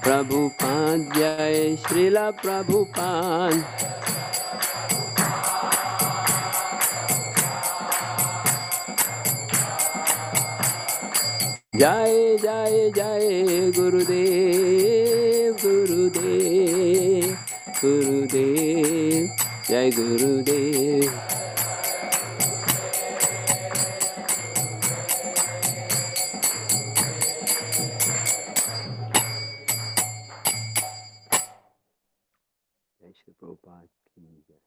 प्रभुपाद जय श्रीला प्रभुपाद। जय जय जय गुरुदेव गुरुदेव गुरुदेव जय गुरुदेव। जय श्री प्रभुपाद की जय,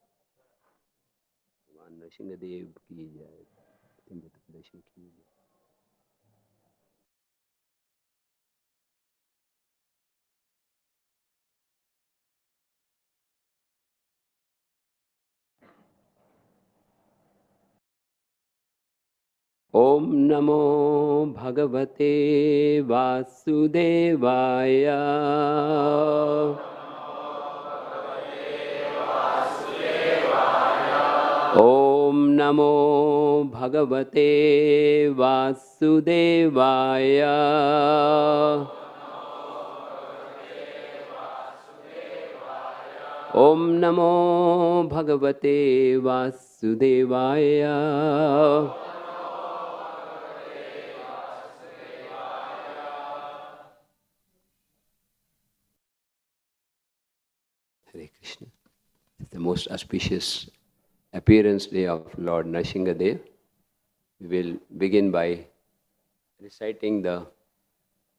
भगवान नरसिंहदेव की जय, प्रदर्शन की जय। ओम नमो भगवते वासुदेवाय। ओम नमो भगवते वासुदेवाय। ओम नमो भगवते वासुदेवाय। Hare Krishna. It's the most auspicious appearance day of Lord Nashingadev. We will begin by reciting the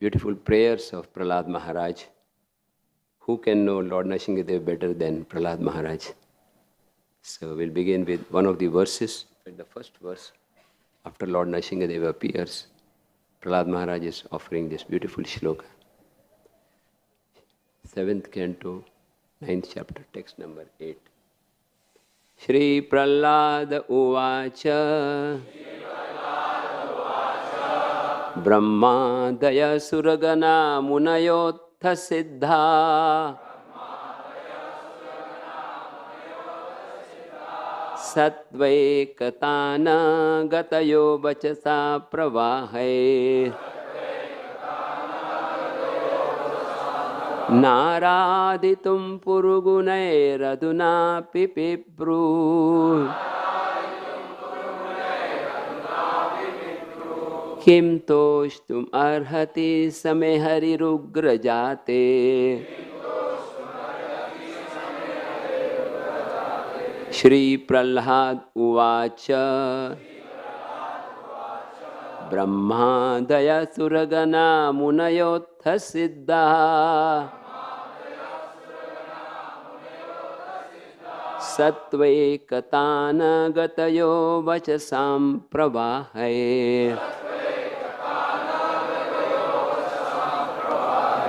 beautiful prayers of Prahlada Maharaj. Who can know Lord Nashingadev better than Prahlada Maharaj? So we'll begin with one of the verses. The first verse, after Lord Nashingadev appears, Prahlada Maharaj is offering this beautiful shloka. 7th Canto, 9th chapter, text number 8. Shri Prahlada Uvacha Brahmadaya Suragana Munayotha Siddha Satvekatana Gatayo Vachasa Pravahe Naraditum Purugunairaduna Pipipru Kim Toshtum Arhati Samehari Rugrajate Shri Prahlad Uvacha Brahmadaya Suragana Munayotha Siddha Satvekatana Gatayo Vachasam Pravahe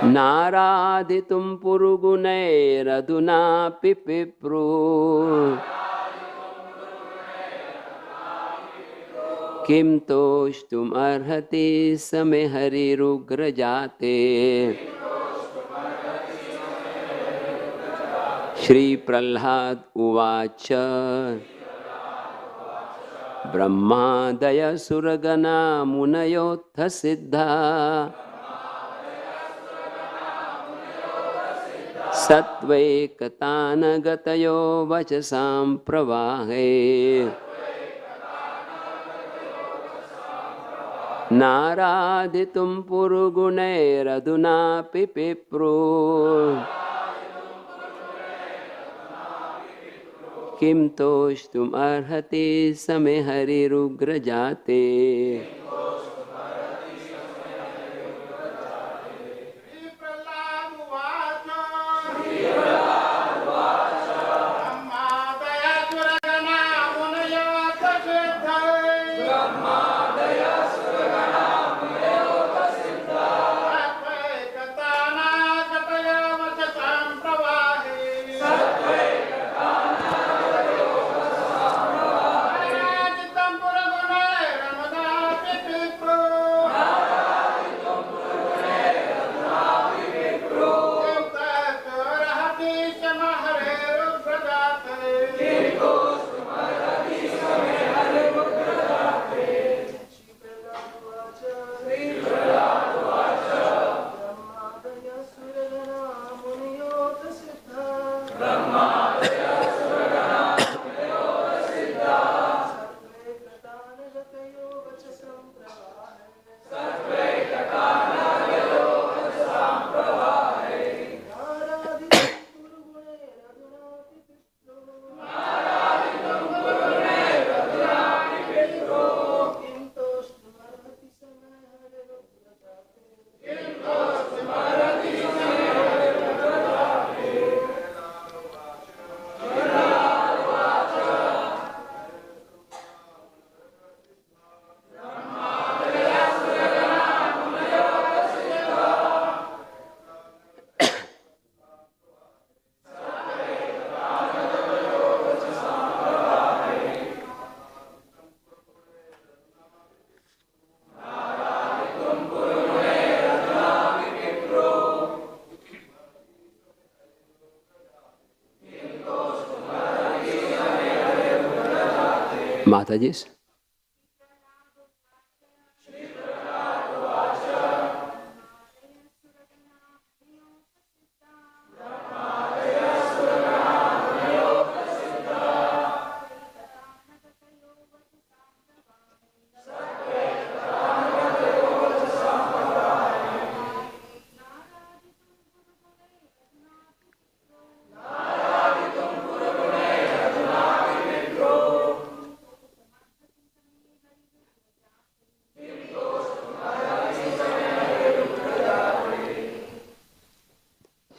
Naraditum Purugunairaduna Pipipru Kim Toshtum Arhati Samehari Rugrajate Shri Prahlad Uvacha Brahmadaya Suragana Munayotha Siddha Satvekatana Gatayo Vachasam Pravahe Naraditum Purugunairaduna Pipipru Kim Toshtum Arhati Samehari Rugrajate Mataji's.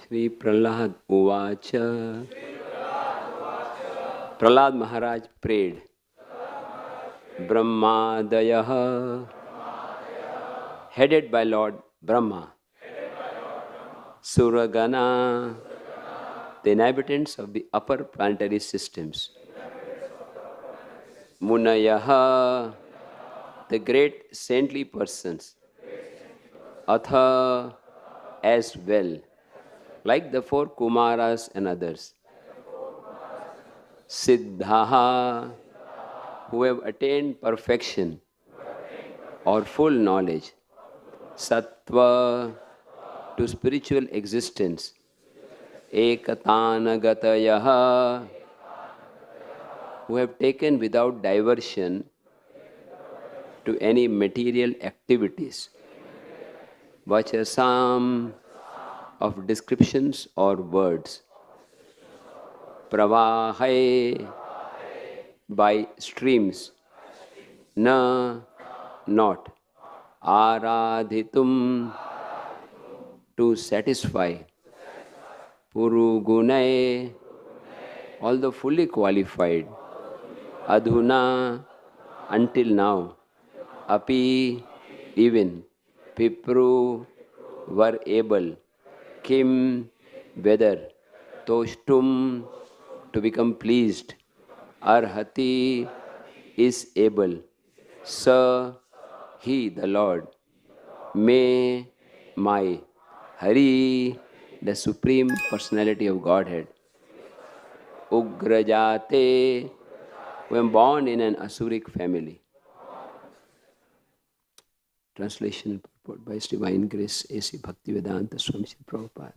Shri Prahlad Uvacha. Prahlad Maharaj prayed. Brahmadayah, headed by Lord Brahma. Suragana, the inhabitants of the upper planetary systems. Munayaha, the great saintly persons. Atha, as well, like the four Kumaras and others. Siddhaha, who have attained perfection or full knowledge. Sattva, to spiritual existence. Ekatanagatayaha, who have taken without diversion to any material activities. Vachasam, of descriptions or words. Pravahai, by streams. Na, not. Aradhitum, to satisfy. Purugunai, although fully qualified. Adhuna, until now. Api, even. Pipru, were able. Kim, whether. Toshtum, to become pleased. Arhati, is able. Sa, he, the Lord. Me, my. Hari, the Supreme Personality of Godhead. Ugrajate, who am born in an Asuric family. Translation purport by His Divine Grace A.C. Bhaktivedanta Swami Sri Prabhupada.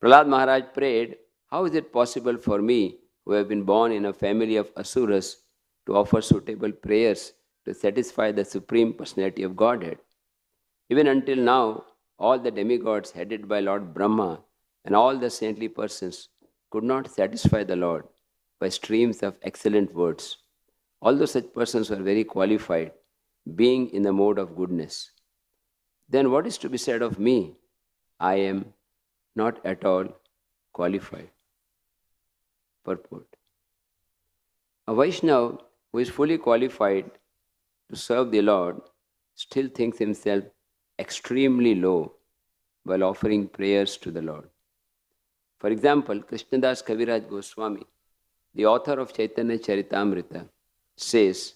Prahlad Maharaj prayed, how is it possible for me, who have been born in a family of Asuras, to offer suitable prayers to satisfy the Supreme Personality of Godhead? Even until now, all the demigods headed by Lord Brahma and all the saintly persons could not satisfy the Lord by streams of excellent words. Although such persons were very qualified, being in the mode of goodness. Then what is to be said of me? I am not at all qualified. Purport. A Vaishnava who is fully qualified to serve the Lord still thinks himself extremely low while offering prayers to the Lord. For example, Krishnadas Kaviraj Goswami, the author of Chaitanya Charitamrita, says,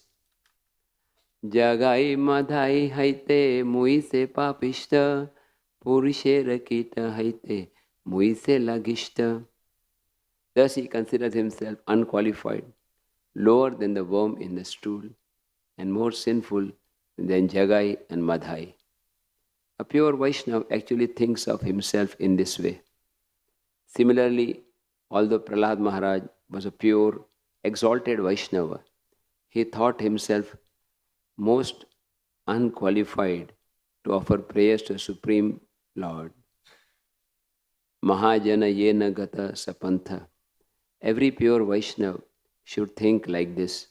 Jagai madhai haite mui se papishta, purishe rakita haite mui se lagishta. Thus he considers himself unqualified, lower than the worm in the stool, and more sinful than Jagai and Madhai. A pure Vaishnava actually thinks of himself in this way. Similarly, although Prahlad Maharaj was a pure, exalted Vaishnava, he thought himself most unqualified to offer prayers to the Supreme Lord. Mahajana yena gata sapantha. Every pure Vaishnava should think like this.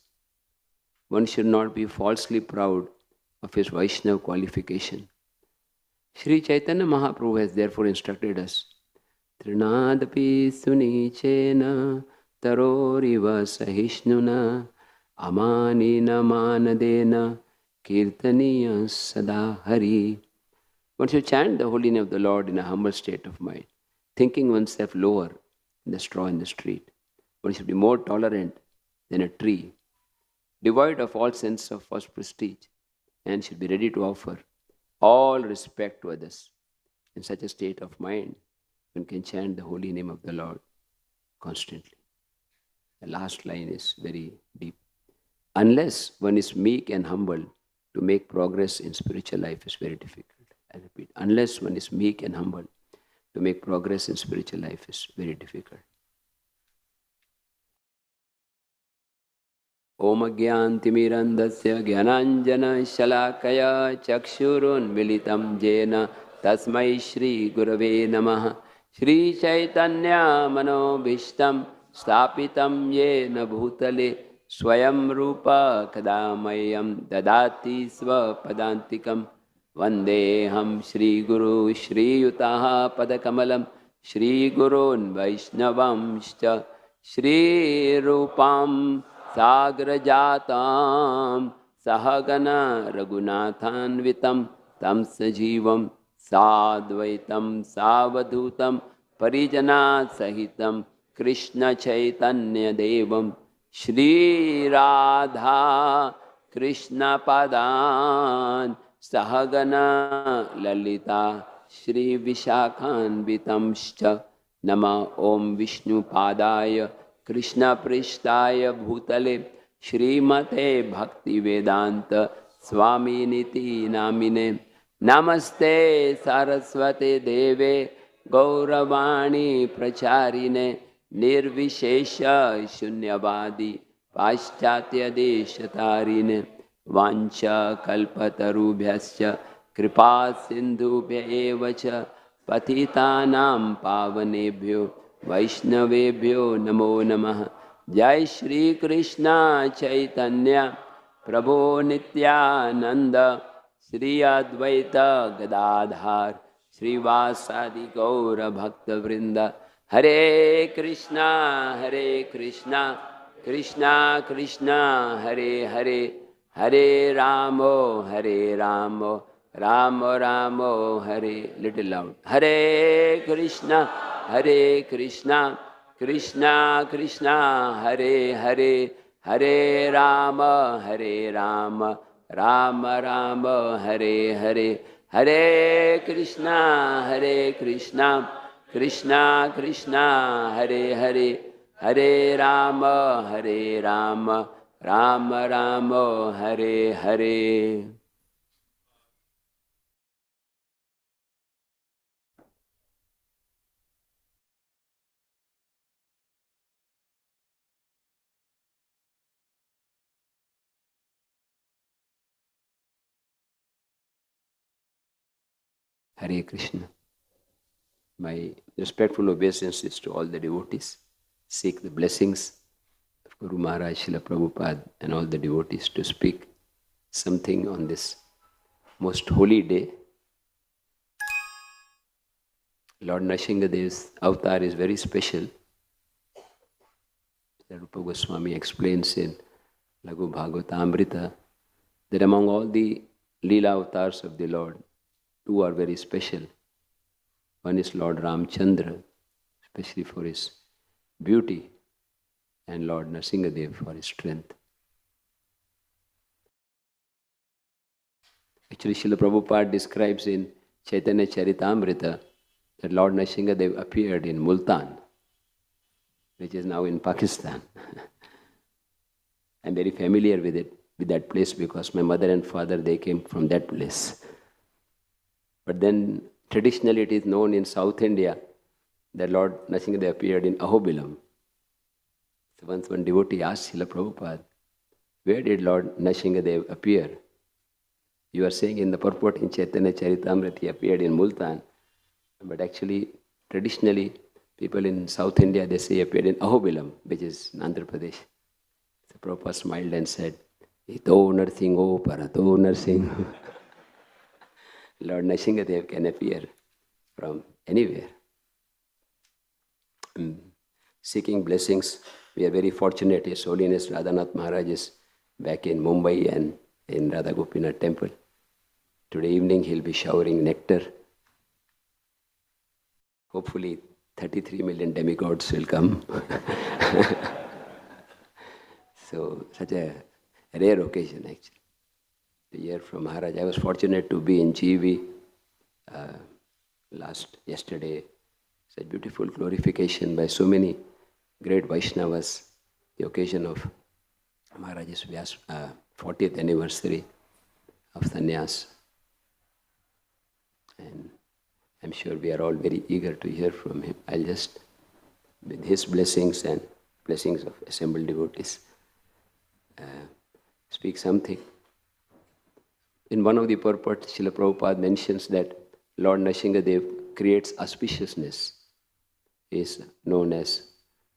One should not be falsely proud of his Vaishnava qualification. Sri Chaitanya Mahaprabhu has therefore instructed us, Trinadapi sunichena taroriva sahishnuna amanina manadena kirtaniya sada hari. One should chant the holy name of the Lord in a humble state of mind, thinking oneself lower than the straw in the street. One should be more tolerant than a tree, devoid of all sense of false prestige, and should be ready to offer all respect to others. In such a state of mind, one can chant the holy name of the Lord constantly. The last line is very deep. Unless one is meek and humble, to make progress in spiritual life is very difficult. I repeat, unless one is meek and humble, to make progress in spiritual life is very difficult. Om Gyantimirandasya Gyananjana Shalakaya Chakshurunmilitam Jena Tasmai Shri Gurave Namaha Shri Chaitanya Manobhishtam Stapitam Yena Bhutale Swayam Rupa Kadamayam Dadati Svapadantikam Vandeham Shri Guru Shri Yutaha Padakamalam Shri Gurun Vaishnavamshcha Shri Rupam Sagrajatam Sahagana Raghunathanvitam Tam Sajivam Sadvaitam Savadhutam Parijana Sahitam Krishna Chaitanya Devam Shri Radha Krishna Padan Sahagana Lalita Shri Vishakhanvitamscha Nama Om Vishnu Padaya Krishna Prishtaya Bhutale Shrimate Bhakti Vedanta Swami Niti Namine Namaste Saraswate Deve Gauravani Pracharine Nirvishesha Shunyavadi Paschatya Deshatarine Vancha Kalpatarubhyascha Kripa Sindhubhya Evacha Patitanam Pavanebhyo Vaishnavebhyo Namo Namah Jai Shri Krishna Chaitanya Prabhu Nityananda Shri Advaita Gadadhar Shri Vasadi Gaura Bhakta Vrinda Hare Krishna Krishna Krishna Hare Hare Hare Ramo Ramo Ramo Hare, little loud. Hare Krishna Krishna Krishna Hare Hare Hare Rama Rama Rama Hare Hare Hare Krishna Krishna Krishna Hare Hare Hare Rama Rama Rama Hare Hare. Hare Krishna. My respectful obeisances to all the devotees. Seek the blessings of Guru Maharaj, Srila Prabhupada and all the devotees to speak something on this most holy day. Lord Nashingadev's avatar is very special. Rupa Goswami explains in Laghu Bhagavatamrita that among all the Leela avatars of the Lord, two are very special. One is Lord Ramchandra, especially for his beauty, and Lord Nashingadev for his strength. Actually, Srila Prabhupada describes in Chaitanya Charitamrita that Lord Nashingadev appeared in Multan, which is now in Pakistan. I'm very familiar with it, with that place, because my mother and father, they came from that place. But then traditionally it is known in South India that Lord Nashingadev appeared in Ahobilam. So once one devotee asked Srila Prabhupada, where did Lord Nashingadev appear? You are saying in the purport in Chaitanya Charitamrita he appeared in Multan, but actually traditionally people in South India, they say he appeared in Ahobilam, which is in Andhra Pradesh. So Prabhupada smiled and said, Ito Narsingo Parato Narsingo. Lord Nashingadev can appear from anywhere. Seeking blessings, we are very fortunate. His Holiness Radhanath Maharaj is back in Mumbai and in Radha Gopinath temple. Today evening he'll be showering nectar. Hopefully 33 million demigods will come. So such a rare occasion actually. To hear from Maharaja. I was fortunate to be in GV yesterday. Such beautiful glorification by so many great Vaishnavas, the occasion of Maharaja's 40th anniversary of sannyas. And I'm sure we are all very eager to hear from him. I'll just, with his blessings and blessings of assembled devotees, speak something. In one of the purports, Srila Prabhupada mentions that Lord Nashingadev creates auspiciousness. He is known as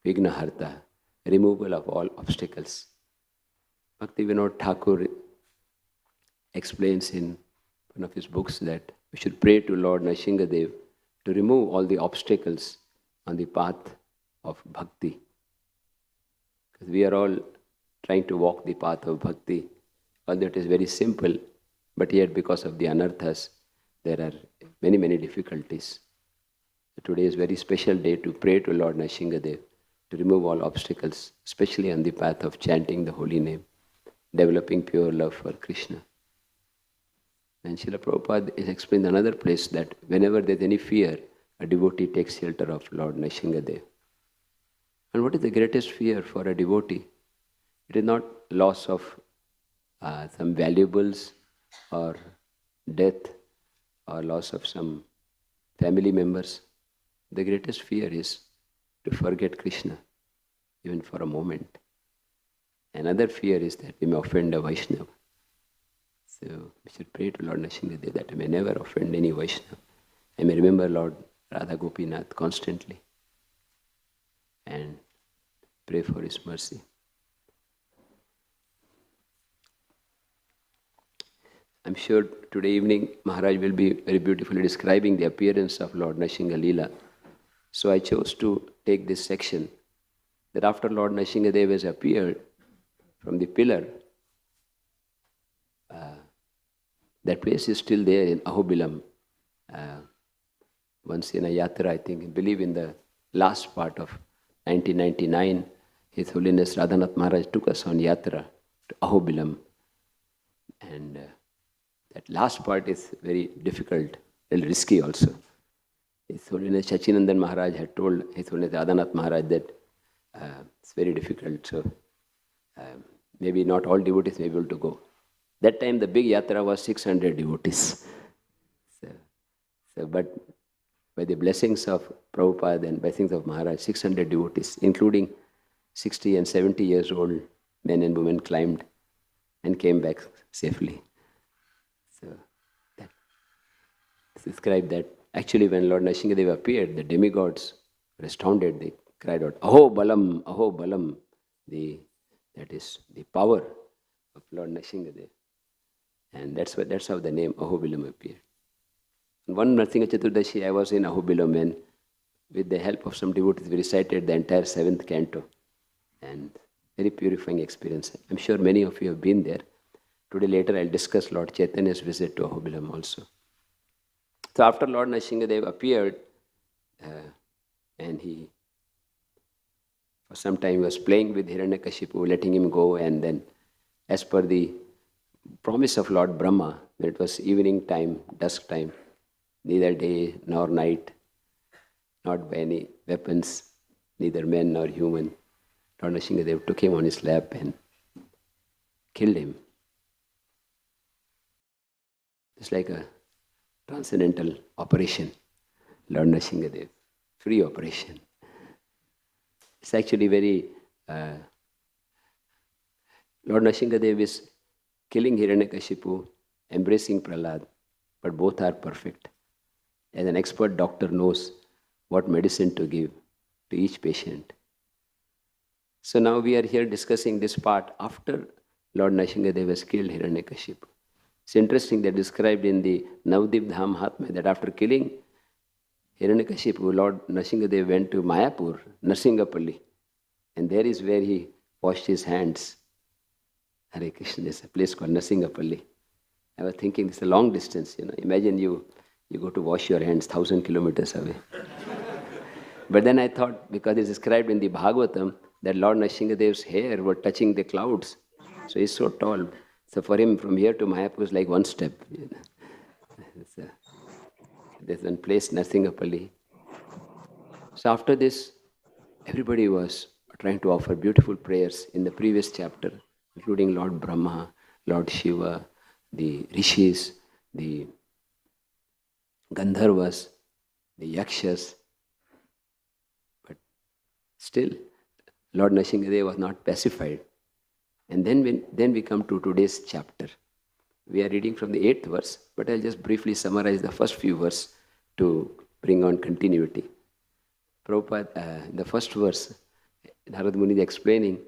Vignaharta, removal of all obstacles. Bhakti Vinod Thakur explains in one of his books that we should pray to Lord Nashingadev to remove all the obstacles on the path of bhakti. Because we are all trying to walk the path of bhakti, although it is very simple, but yet because of the anarthas, there are many, many difficulties. Today is a very special day to pray to Lord Nashingadev to remove all obstacles, especially on the path of chanting the holy name, developing pure love for Krishna. And Srila Prabhupada is explained in another place that whenever there is any fear, a devotee takes shelter of Lord Nashingadev. And what is the greatest fear for a devotee? It is not loss of some valuables or death or loss of some family members. The greatest fear is to forget Krishna, even for a moment. Another fear is that we may offend a Vaishnava. So we should pray to Lord Nashingadev that I may never offend any Vaishnava. I may remember Lord Radha Gopinath constantly and pray for his mercy. I'm sure today evening Maharaj will be very beautifully describing the appearance of Lord Nashinga Leela. So I chose to take this section that after Lord Nashingadev has appeared from the pillar, that place is still there in Ahobilam. Once in a yatra, I think, I believe in the last part of 1999, His Holiness Radhanath Maharaj took us on yatra to Ahobilam. And that last part is very difficult, and risky also. His Holiness Sachinandan Maharaj had told His Holiness Radhanath Maharaj that it's very difficult, so maybe not all devotees may be able to go. That time the big yatra was 600 devotees. But by the blessings of Prabhupada and blessings of Maharaj, 600 devotees, including 60 and 70 years old men and women, climbed and came back safely. So that describe that. Actually, when Lord Nashingadev appeared, the demigods were astounded. They cried out, "Aho Balam, Aho Balam." That is the power of Lord Nashingadev. And that's how the name Ahobilam appeared. And one Nrsinga Chaturdashi, I was in Ahobilam, and with the help of some devotees, we recited the entire 7th Canto. And very purifying experience. I'm sure many of you have been there. Today later I'll discuss Lord Chaitanya's visit to Ahobilam also. So after Lord Nashingadev appeared, and he for some time was playing with Hiranyakashipu, letting him go, and then as per the promise of Lord Brahma, when it was evening time, dusk time, neither day nor night, not by any weapons, neither men nor human, Lord Nashingadev took him on his lap and killed him. It's like a transcendental operation, Lord Nashingadev, free operation. It's actually very, Lord Nashingadev is killing Hiranyakashipu, embracing Prahlada, but both are perfect. As an expert doctor knows what medicine to give to each patient. So now we are here discussing this part after Lord Nashingadev has killed Hiranyakashipu. It's interesting that described in the Navadip Dham Mahatmya that after killing Hiranyakashipu, Lord Nashingadev went to Mayapur, Narsingapalli, and there is where he washed his hands. Hare Krishna, there's a place called Narsingapalli. I was thinking it's a long distance, Imagine you go to wash your hands 1,000 kilometers away. But then I thought, because it's described in the Bhagavatam, that Lord Nashingadev's hair were touching the clouds. So he's so tall. So for him, from here to Mayapur is like one step. There's one place, Narsingapalli. So after this, everybody was trying to offer beautiful prayers in the previous chapter. including Lord Brahma, Lord Shiva, the Rishis, the Gandharvas, the Yakshas. But still, Lord Nashingadev was not pacified. And then we come to today's chapter. We are reading from the 8th verse, but I'll just briefly summarize the first few verses to bring on continuity. Prabhupada, in the first verse, Narad Muni is explaining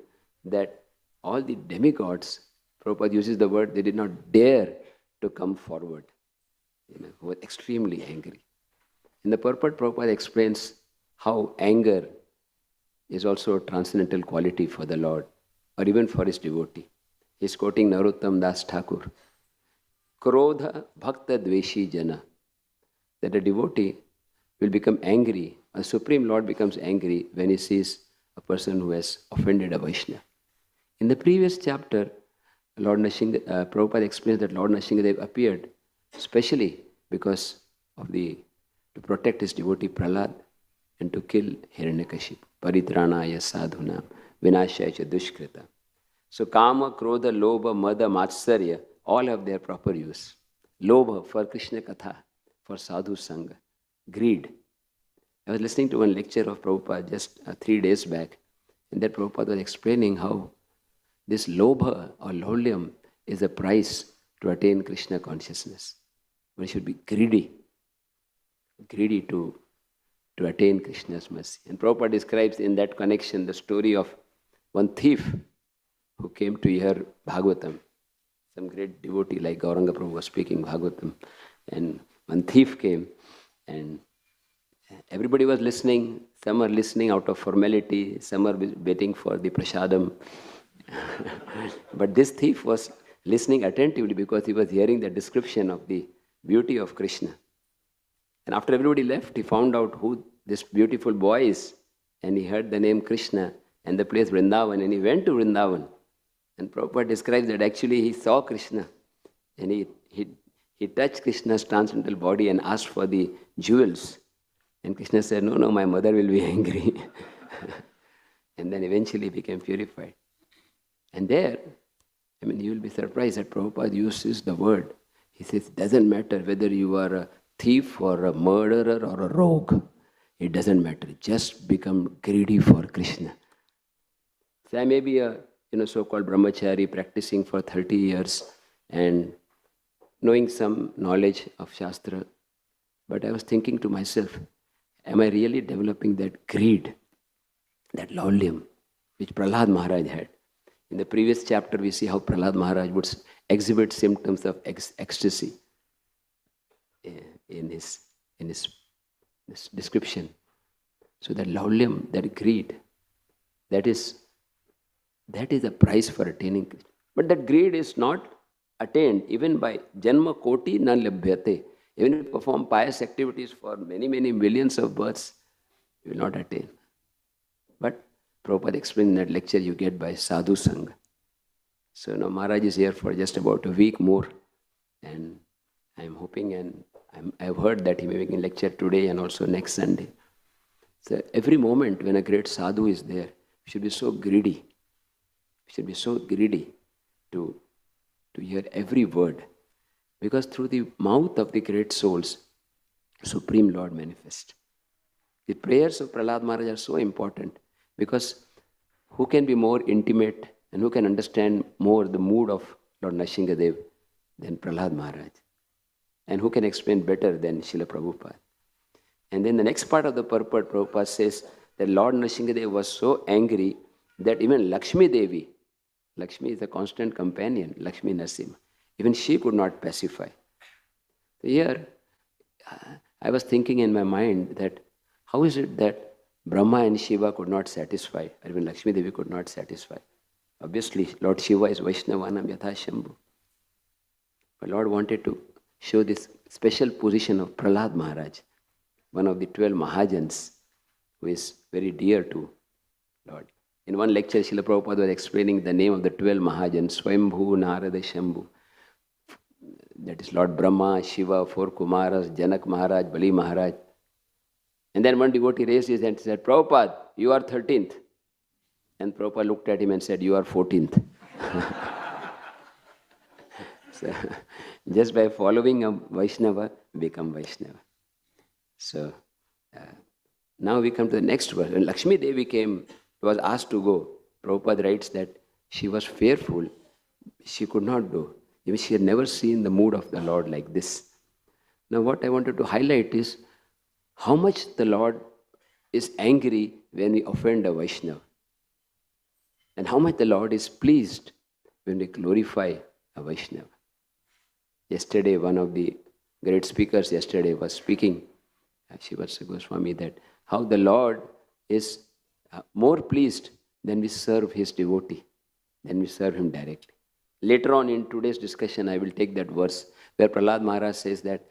that all the demigods, Prabhupada uses the word, they did not dare to come forward, who were extremely angry. In the purport, Prabhupada explains how anger is also a transcendental quality for the Lord, or even for his devotee. He's quoting Narottam Das Thakur. Krodha bhakta dveshi jana. That a devotee will become angry, a Supreme Lord becomes angry when he sees a person who has offended a Vaishnava. In the previous chapter, Prabhupada explains that Lord Nashingadev appeared specially because of to protect his devotee Prahlada and to kill Hiranyakashipu. Paritranaya sadhunam vinashaya cha dushkrita. So kama, krodha, lobha, mada, matsarya, all have their proper use. Lobha for Krishna Katha, for sadhu sangha. Greed. I was listening to one lecture of Prabhupada just 3 days back, and that Prabhupada was explaining how this lobha or lolium is a price to attain Krishna consciousness. One should be greedy to attain Krishna's mercy. And Prabhupada describes in that connection the story of one thief who came to hear Bhagavatam. Some great devotee like Gauranga Prabhu was speaking Bhagavatam, and one thief came, and everybody was listening. Some are listening out of formality, some are waiting for the prasadam. But this thief was listening attentively because he was hearing the description of the beauty of Krishna. And after everybody left, he found out who this beautiful boy is, and he heard the name Krishna and the place Vrindavan, and he went to Vrindavan. And Prabhupada describes that actually he saw Krishna, and he touched Krishna's transcendental body and asked for the jewels. And Krishna said, no, my mother will be angry. And then eventually became purified. And there, you will be surprised that Prabhupada uses the word. He says, it doesn't matter whether you are a thief or a murderer or a rogue. It doesn't matter. Just become greedy for Krishna. So I may be a so-called brahmachari practicing for 30 years and knowing some knowledge of Shastra. But I was thinking to myself, am I really developing that greed, that lolium, which Prahlada Maharaj had? In the previous chapter, we see how Prahlada Maharaj would exhibit symptoms of ecstasy in his this description. So that lolium, that greed, that is a price for attaining Krishna. But that greed is not attained even by janma koti na labhyate. Even if you perform pious activities for many, many millions of births, you will not attain. But Prabhupada explained in that lecture you get by sadhu sangha. So now Maharaj is here for just about a week more, and I'm hoping, and I've heard that he may be making a lecture today and also next Sunday. So every moment when a great sadhu is there, we should be so greedy. We should be so greedy to hear every word. Because through the mouth of the great souls, Supreme Lord manifests. The prayers of Prahlada Maharaj are so important because who can be more intimate and who can understand more the mood of Lord Nashingadev than Prahlada Maharaj? And who can explain better than Srila Prabhupada? And then the next part of the purport, Prabhupada says that Lord Nashingadev was so angry that even Lakshmi Devi, Lakshmi is a constant companion, Lakshmi Nrshima, even she could not pacify. So here, I was thinking in my mind that how is it that Brahma and Shiva could not satisfy, or even Lakshmi Devi could not satisfy? Obviously, Lord Shiva is Vaishnavanam Yatha Shambhu. But Lord wanted to show this special position of Prahlada Maharaj, one of the 12 Mahajans, who is very dear to Lord. In one lecture, Srila Prabhupada was explaining the name of the 12 Mahajans, Swayambhu, Narada, Shambhu. That is Lord Brahma, Shiva, 4 Kumaras, Janak Maharaj, Bali Maharaj. And then one devotee raised his hand and said, Prabhupada, you are 13th. And Prabhupada looked at him and said, you are 14th. So, just by following a Vaishnava, become Vaishnava. So, now we come to the next verse. When Lakshmi Devi was asked to go, Prabhupada writes that she was fearful. She could not go. Even she had never seen the mood of the Lord like this. Now what I wanted to highlight is how much the Lord is angry when we offend a Vaishnava. And how much the Lord is pleased when we glorify a Vaishnava. Yesterday, one of the great speakers was speaking, Shivatsa Goswami, that how the Lord is more pleased when we serve His devotee, than we serve Him directly. Later on in today's discussion, I will take that verse where Prahlada Maharaj says that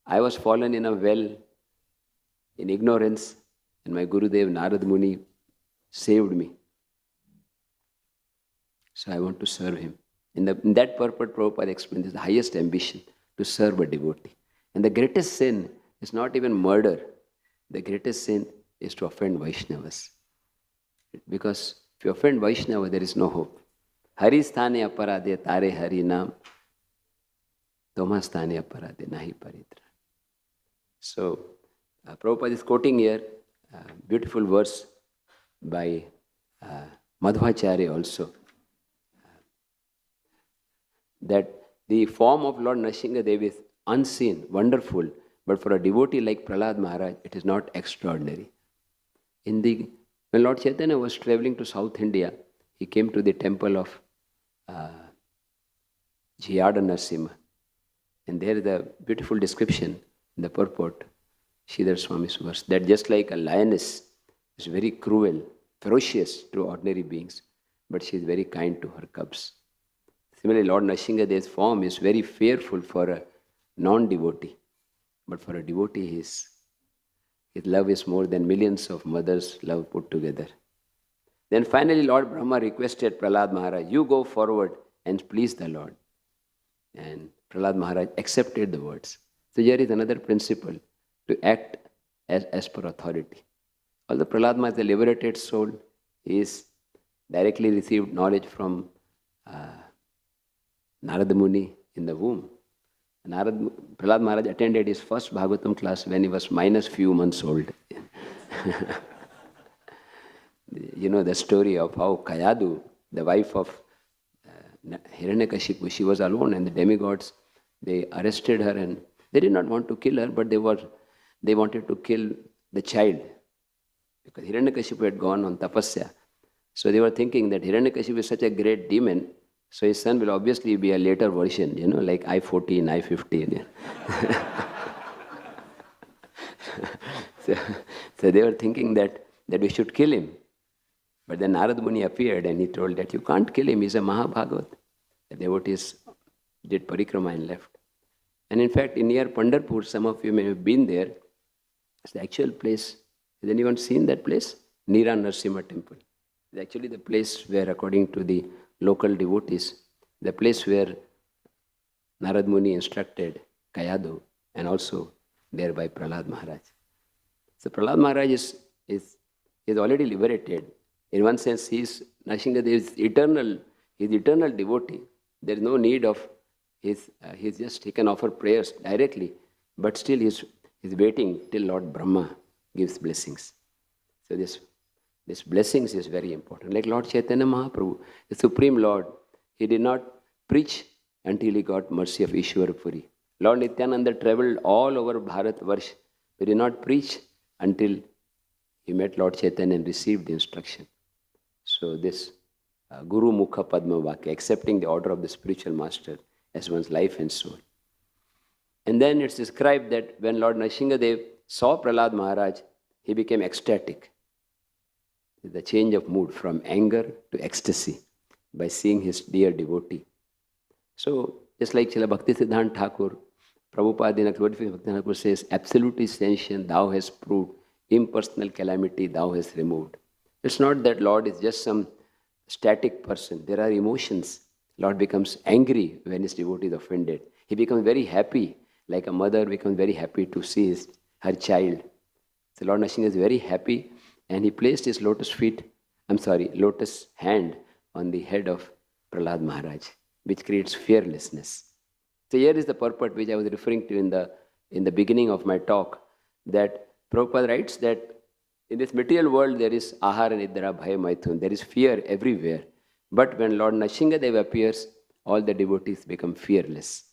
I was fallen in a well in ignorance and my Gurudev Narad Muni saved me. So I want to serve him. In that purport, Prabhupada explains the highest ambition to serve a devotee. And the greatest sin is not even murder. The greatest sin is to offend Vaishnavas. Because if you offend Vaishnava, there is no hope. Hari sthane aparade tare hari naam, toma sthane aparade nahi paritra. So, Prabhupada is quoting here a beautiful verse by Madhvacharya also, that the form of Lord Nashingadev is unseen, wonderful, but for a devotee like Prahlada Maharaj, it is not extraordinary. When Lord Chaitanya was traveling to South India, he came to the temple of Nrshima. And there is a beautiful description in the purport, Sridhar Swami's verse, that just like a lioness is very cruel, ferocious to ordinary beings, but she is very kind to her cubs. Similarly, Lord Nashingadev's form is very fearful for a non-devotee, but for a devotee, his love is more than millions of mothers' love put together. Then finally, Lord Brahma requested Prahlada Maharaj, you go forward and please the Lord. And Prahlada Maharaj accepted the words. So here is another principle, to act as per authority. Although Prahlada Maharaj is a liberated soul, he is directly received knowledge from Narada Muni in the womb. Prahlada Maharaj attended his first Bhagavatam class when he was minus few months old. You know the story of how Kayadu, the wife of Hiranyakashipu, she was alone and the demigods, they arrested her and they did not want to kill her, but they wanted to kill the child. Because Hiranyakashipu had gone on tapasya. So they were thinking that Hiranyakashipu is such a great demon, so his son will obviously be a later version, like I-14, I-15. So they were thinking that we should kill him. But then Narad Muni appeared and he told that you can't kill him, he's a Mahabhagavat. The devotees did parikrama and left. And in fact, in near Pandharpur, some of you may have been there, it's the actual place. Has anyone seen that place? Nrshima temple. It's actually the place where, according to the local devotees, the place where Narad Muni instructed Kayadu and also thereby Prahlada Maharaj. So Prahlada Maharaj is already liberated. In one sense, he is Nashingadev eternal. He is eternal devotee. There is no need of he can offer prayers directly, but still he is waiting till Lord Brahma gives blessings. So this blessings is very important. Like Lord Chaitanya Mahaprabhu, the Supreme Lord, he did not preach until he got mercy of Ishwarapuri. Lord Nityananda traveled all over Bharat Varsh. He did not preach until he met Lord Chaitanya and received the instruction. So this Guru Mukha Padma Vakya, accepting the order of the spiritual master as one's life and soul. And then it's described that when Lord Nashingadev saw Prahlada Maharaj, he became ecstatic. The change of mood from anger to ecstasy by seeing his dear devotee. So, just like Srila Bhaktisiddhanta Thakur, Prabhupada in a glorification Bhakti Thakur says, absolute ascension thou hast proved, impersonal calamity thou hast removed. It's not that Lord is just some static person. There are emotions. Lord becomes angry when his devotee is offended. He becomes very happy, like a mother becomes very happy to see her child. So Lord Nrsimha is very happy and he placed his lotus hand on the head of Prahlad Maharaj, which creates fearlessness. So here is the purport which I was referring to in the beginning of my talk, that Prabhupada writes that in this material world there is ahara, nidra, bhaya, maithun. There is fear everywhere. But when Lord Nashingadev appears, all the devotees become fearless.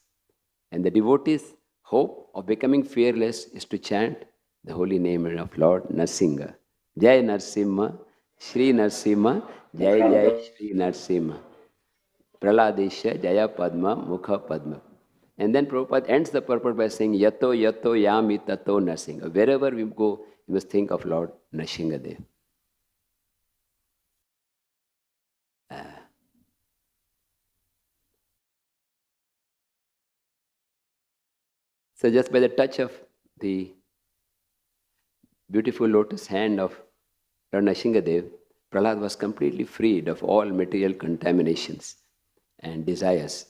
And the devotees' hope of becoming fearless is to chant the holy name of Lord Nrsimha. Jai Nrsimha, Shri Nrsimha, Jai Jai Shri Nrsimha. Prahladesha, Jaya Padma, Mukha Padma. And then Prabhupada ends the purport by saying, Yato Yato Yami Tato Nrsimha. Wherever we go, we must think of Lord Nashingadev. So just by the touch of the beautiful lotus hand of Lord Nashingadev, Prahlad was completely freed of all material contaminations and desires.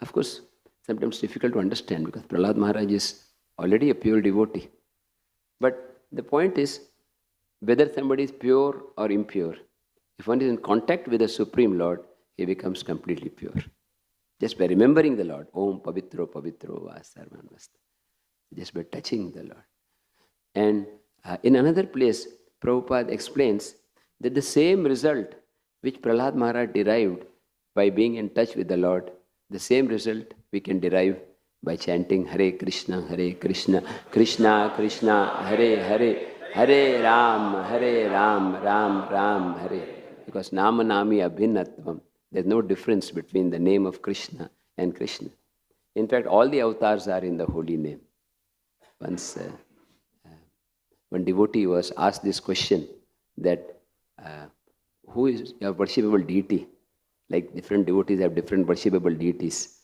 Of course, sometimes difficult to understand because Prahlad Maharaj is already a pure devotee. But the point is, whether somebody is pure or impure, if one is in contact with the Supreme Lord, he becomes completely pure. Just by remembering the Lord, Om Pavitro Pavitro Va Sarvan Vasta. Just by touching the Lord. And in another place, Prabhupada explains that the same result which Prahlad Maharaj derived by being in touch with the Lord, the same result we can derive by chanting Hare Krishna, Krishna Krishna, Hare Hare, Hare Ram, Ram Ram, Hare. Because Nama Nami Abhinatvam. There's no difference between the name of Krishna and Krishna. In fact, all the avatars are in the holy name. Once one devotee was asked this question that who is your worshipable deity? Like different devotees have different worshipable deities.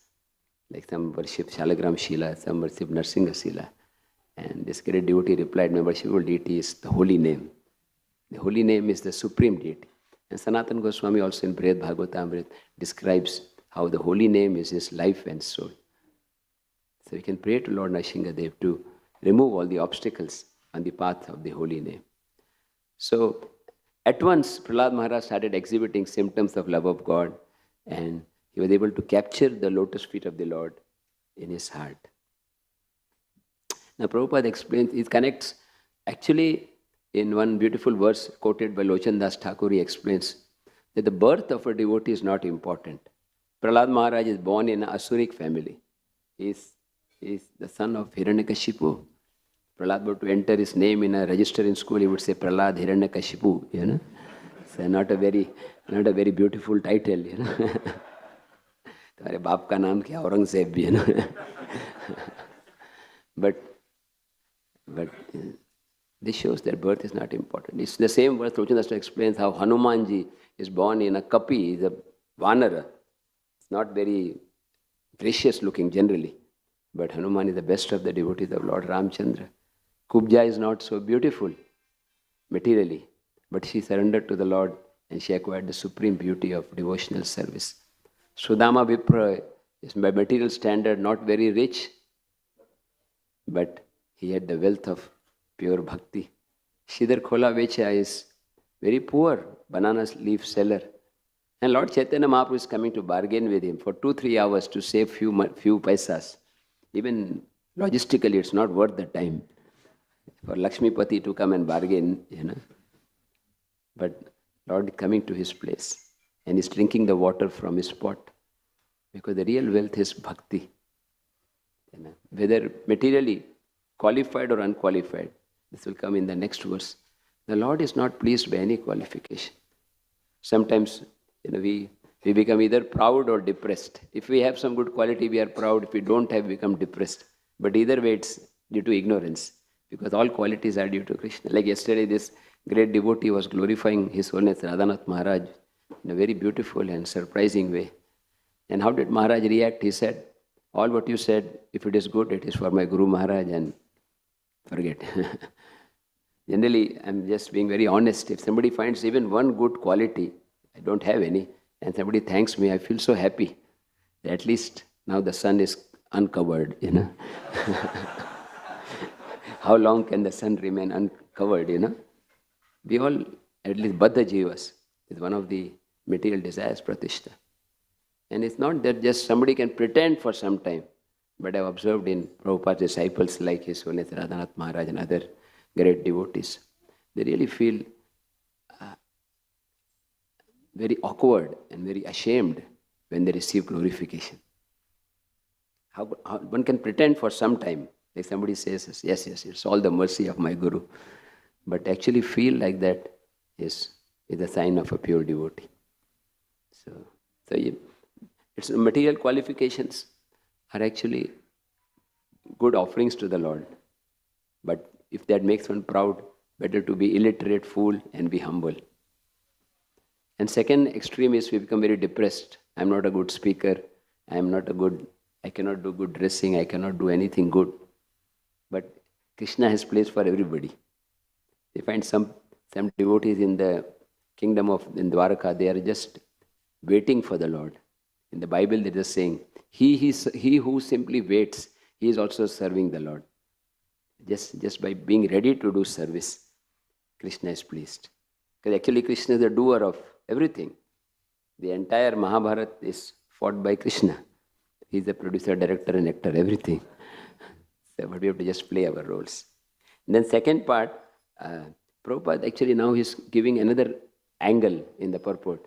Like some worship Shalagram Shila, some worship Narsingha Shila. And this great devotee replied, my worshipable deity is the holy name. The holy name is the supreme deity. And Sanatana Goswami also in Brihad Bhagavatamrita describes how the holy name is his life and soul. So we can pray to Lord Nashingadev to remove all the obstacles on the path of the holy name. So at once Prahlad Maharaj started exhibiting symptoms of love of God, and he was able to capture the lotus feet of the Lord in his heart. Now Prabhupada explains, he connects, actually in one beautiful verse quoted by Lochan Das Thakur, he explains that the birth of a devotee is not important. Prahlad Maharaj is born in an Asuric family. He is the son of Hiranyakashipu. Prahlad were to enter his name in a register in school, he would say Prahlad Hiranyakashipu, you know. So not a very beautiful title, you know. तुम्हारे बाप का नाम क्या औरंगजेब भी है ना. But this shows that birth is not important. It's the same verse Lochandasta explains how Hanumanji is born in a kapi, is a vanara. It's not very gracious looking generally. But Hanuman is the best of the devotees of Lord Ramchandra. Kubja is not so beautiful materially, but she surrendered to the Lord and she acquired the supreme beauty of devotional service. Sudama Vipra is by material standard not very rich, but he had the wealth of pure bhakti. Shridhar Khola Vecha is very poor, banana leaf seller. And Lord Chaitanya Mahaprabhu is coming to bargain with him for 2-3 hours to save few paisas. Even logistically, it's not worth the time for Lakshmipati to come and bargain, you know. But Lord is coming to his place and is drinking the water from his pot, because the real wealth is bhakti. You know, whether materially qualified or unqualified, this will come in the next verse. The Lord is not pleased by any qualification. Sometimes, you know, we become either proud or depressed. If we have some good quality, we are proud. If we don't have, we become depressed. But either way, it's due to ignorance, because all qualities are due to Krishna. Like yesterday, this great devotee was glorifying His Holiness Radhanath Maharaj in a very beautiful and surprising way. And how did Maharaj react? He said, all what you said, if it is good, it is for my Guru Maharaj, and forget. Generally, I'm just being very honest. If somebody finds even one good quality, I don't have any, and somebody thanks me, I feel so happy. At least now the sun is uncovered, you know. How long can the sun remain uncovered, you know? We all, at least Baddha Jivas, is one of the material desires pratishtha. And it's not that just somebody can pretend for some time. But I've observed in Prabhupada's disciples like His Holiness Radhanath Maharaj and other great devotees, they really feel very awkward and very ashamed when they receive glorification. How one can pretend for some time, like somebody says, yes, it's all the mercy of my Guru. But actually feel like that is a sign of a pure devotee. So it's material qualifications are actually good offerings to the Lord. But if that makes one proud, better to be illiterate, fool, and be humble. And second extreme is we become very depressed. I'm not a good speaker. I cannot do good dressing. I cannot do anything good. But Krishna has place for everybody. You find some devotees in the kingdom in Dwaraka, they are just waiting for the Lord. In the Bible, there is a saying, he who simply waits, he is also serving the Lord. Just by being ready to do service, Krishna is pleased. Because actually Krishna is the doer of everything. The entire Mahabharata is fought by Krishna. He is the producer, director and actor, everything. So but we have to just play our roles. And then second part, Prabhupada actually now is giving another angle in the purport.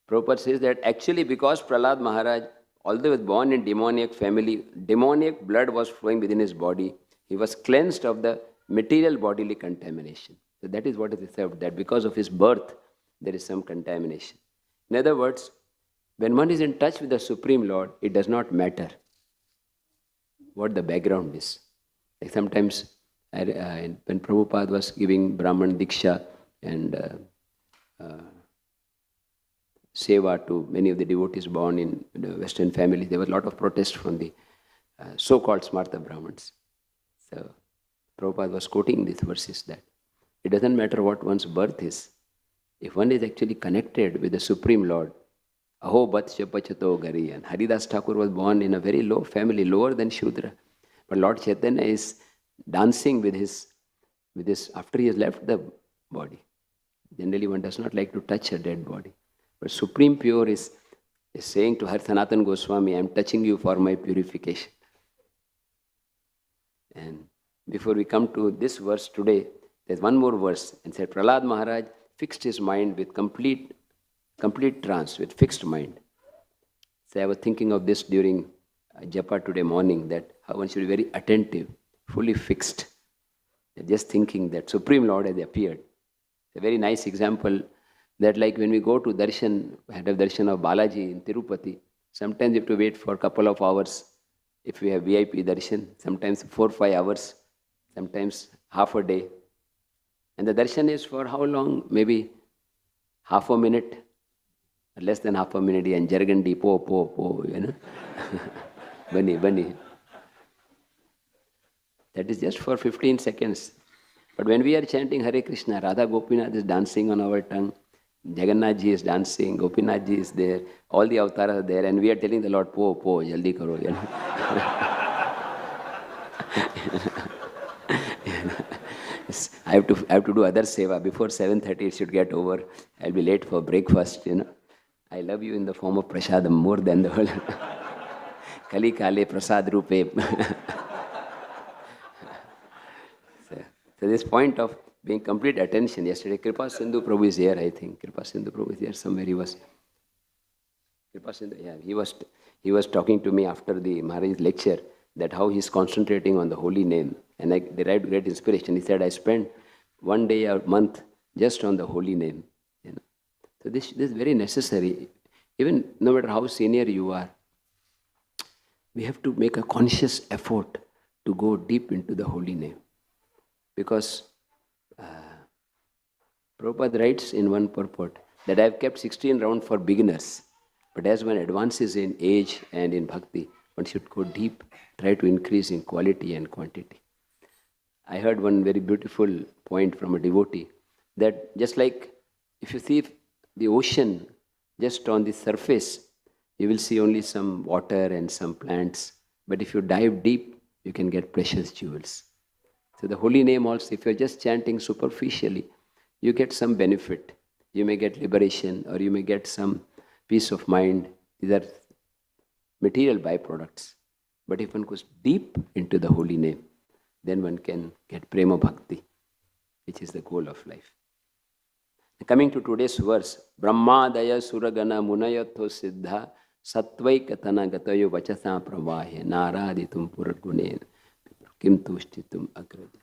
Prabhupada says that actually because Prahlada Maharaj, although he was born in demoniac family, demoniac blood was flowing within his body, he was cleansed of the material bodily contamination. So that is what is observed, that because of his birth, there is some contamination. In other words, when one is in touch with the Supreme Lord, it does not matter what the background is. Like sometimes when Prabhupada was giving Brahman Diksha and Seva to many of the devotees born in the Western families, there was a lot of protest from the so-called Smartha Brahmins. So Prabhupada was quoting these verses that it doesn't matter what one's birth is. If one is actually connected with the Supreme Lord, Aho Batsya Pachato Gari, and Haridas Thakur was born in a very low family, lower than Shudra. But Lord Chaitanya is dancing with his after he has left the body. Generally one does not like to touch a dead body. But Supreme Pure is saying to Har Sanatan Goswami, I am touching you for my purification. And before we come to this verse today, there's one more verse. And said, Prahlada Maharaj fixed his mind with complete trance, with fixed mind. So I was thinking of this during Japa today morning, that how one should be very attentive, fully fixed. Just thinking that Supreme Lord has appeared. It's a very nice example that like when we go to darshan, had a darshan of Balaji in Tirupati, sometimes you have to wait for a couple of hours if we have VIP darshan, sometimes 4-5 hours, sometimes half a day. And the darshan is for how long? Maybe half a minute, less than half a minute, and Jargandi, po, you know. Bunny. That is just for 15 seconds. But when we are chanting Hare Krishna, Radha Gopinath is dancing on our tongue, Jagannath ji is dancing, Gopinath ji is there, all the avatars are there, and we are telling the Lord, po, jaldi karo, you know. I have to do other seva. Before 7:30 it should get over. I'll be late for breakfast, you know. I love you in the form of prasadam more than the whole. Kali kale prasad rupe. So this point of being complete attention. Yesterday Kripa Sindhu Prabhu is here, I think. Kripa Sindhu Prabhu is here somewhere. He was. Kripa Sindhu, yeah, he was talking to me after the Maharaja's lecture that how he's concentrating on the holy name. And I derived great inspiration. He said, I spend one day a month just on the holy name. You know. So this is very necessary. Even no matter how senior you are, we have to make a conscious effort to go deep into the holy name. Because Prabhupada writes in one purport that I have kept 16 rounds for beginners. But as one advances in age and in bhakti, one should go deep, try to increase in quality and quantity. I heard one very beautiful point from a devotee that just like if you see the ocean just on the surface, you will see only some water and some plants. But if you dive deep, you can get precious jewels. So the holy name also, if you're just chanting superficially, you get some benefit. you may get liberation, or you may get some peace of mind. These are material byproducts. But if one goes deep into the holy name, then one can get prema bhakti, which is the goal of life. Coming to today's verse, Brahmadaya Suragana Munayatho Siddha Satvaikatana Gatayo Vachasa Pravahe Naraditum Purgunen Kim Tushtitum Agraja.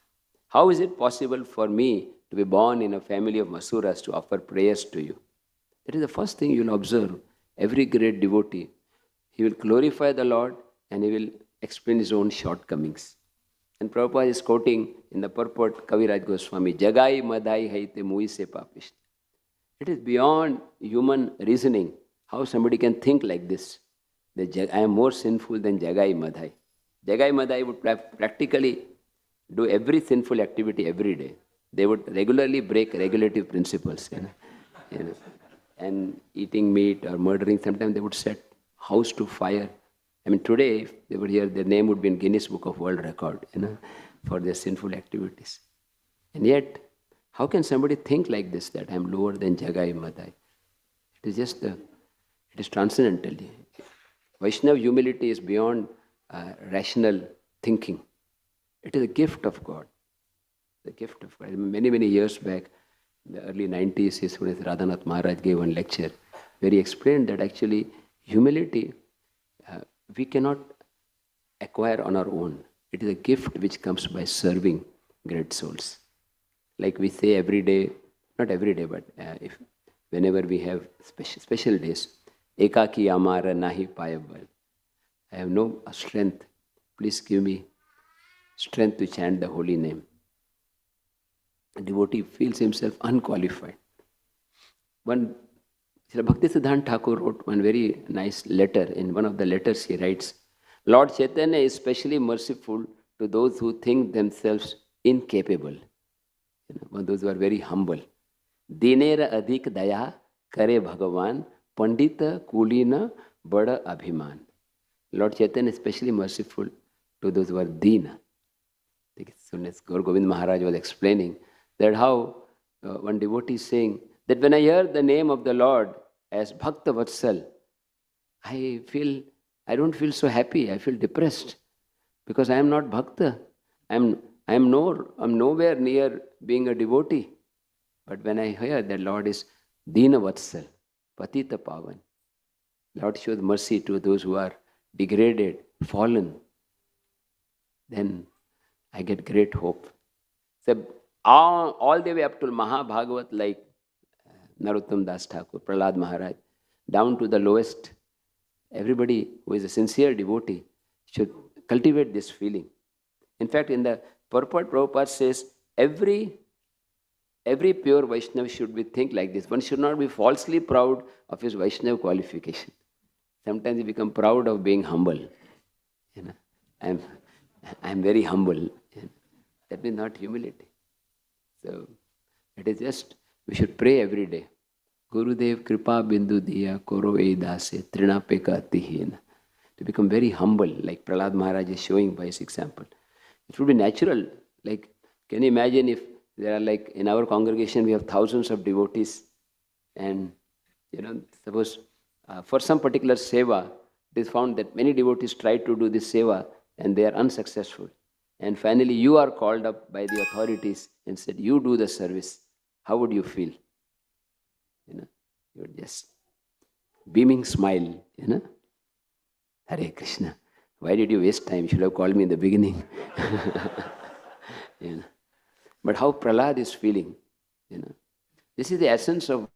How is it possible for me to be born in a family of Masuras to offer prayers to you? That is the first thing you will observe. Every great devotee, he will glorify the Lord and he will explain his own shortcomings. And Prabhupada is quoting in the purport Kaviraj Goswami, Jagai Madai Haite Mui Se Papishti. It is beyond human reasoning how somebody can think like this. That I am more sinful than Jagai Madhai. Jagai Madhai would practically do every sinful activity every day. They would regularly break regulative principles. And eating meat or murdering, sometimes they would set house to fire. I mean, today, if they were here, their name would be in Guinness Book of World Record, for their sinful activities. And yet, how can somebody think like this, that I am lower than Jagai Madhai? It is just it is transcendental. Vaishnava humility is beyond rational thinking. It is a gift of God. The gift of God. Many, many years back, in the early 90s, His Holiness Radhanath Maharaj gave one lecture where he explained that actually humility we cannot acquire on our own. It is a gift which comes by serving great souls. Like we say every day, not every day, but whenever we have special days, Ekaki Amara Nahi Payabal. I have no strength. Please give me strength to chant the holy name. A devotee feels himself unqualified. One Bhaktisiddhanta Thakur wrote one very nice letter. In one of the letters he writes, Lord Chaitanya is specially merciful to those who think themselves incapable. Those who are very humble. Dinera adhik daya kare Bhagavan pandita kulina bada abhiman. Lord Chaitanya is especially merciful to those who are dina. Gaur Govind Maharaj was explaining that how one devotee is saying that when I hear the name of the Lord as Bhakta Vatsal, I don't feel so happy. I feel depressed because I am not Bhakta. I'm nowhere near being a devotee. But when I hear that Lord is Dina Vatsal, Patita Pavan, Lord shows mercy to those who are degraded, fallen, then I get great hope. So all the way up to Mahabhagavat, like Narottam Das Thakur, Prahlada Maharaj, down to the lowest, everybody who is a sincere devotee should cultivate this feeling. In fact, in the purport, Prabhupada says, every pure Vaishnava should think like this. One should not be falsely proud of his Vaishnava qualification. Sometimes you become proud of being humble. I'm very humble. That means not humility. So it is just, we should pray every day. Gurudev Kripa Bindu Diya Koro Edase Trinapeka Tihena. To become very humble, like Prahlada Maharaj is showing by his example. It would be natural. Like, can you imagine if there are, like, in our congregation we have thousands of devotees, and suppose for some particular seva, it is found that many devotees try to do this seva and they are unsuccessful. And finally you are called up by the authorities and said, you do the service. How would you feel? You would just beaming smile, Hare Krishna. Why did you waste time? You should have called me in the beginning. But how Prahlada is feeling, this is the essence of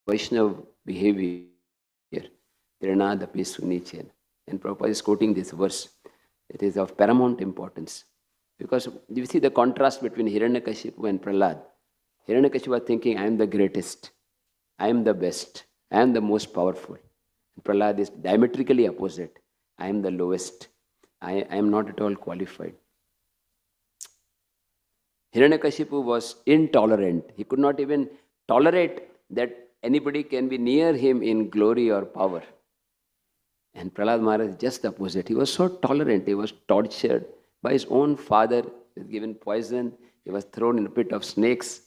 Vaishnava behavior. Tiranadapi Sunichena. And Prabhupada is quoting this verse. It is of paramount importance. Because you see the contrast between Hiranyakashipu and Prahlada. Hiranyakashipu was thinking, I am the greatest. I am the best. I am the most powerful. And Prahlada is diametrically opposite. I am the lowest. I am not at all qualified. Hiranyakashipu was intolerant. He could not even tolerate that anybody can be near him in glory or power. And Prahlada Maharaj is just the opposite. He was so tolerant. He was tortured by his own father. He was given poison. He was thrown in a pit of snakes.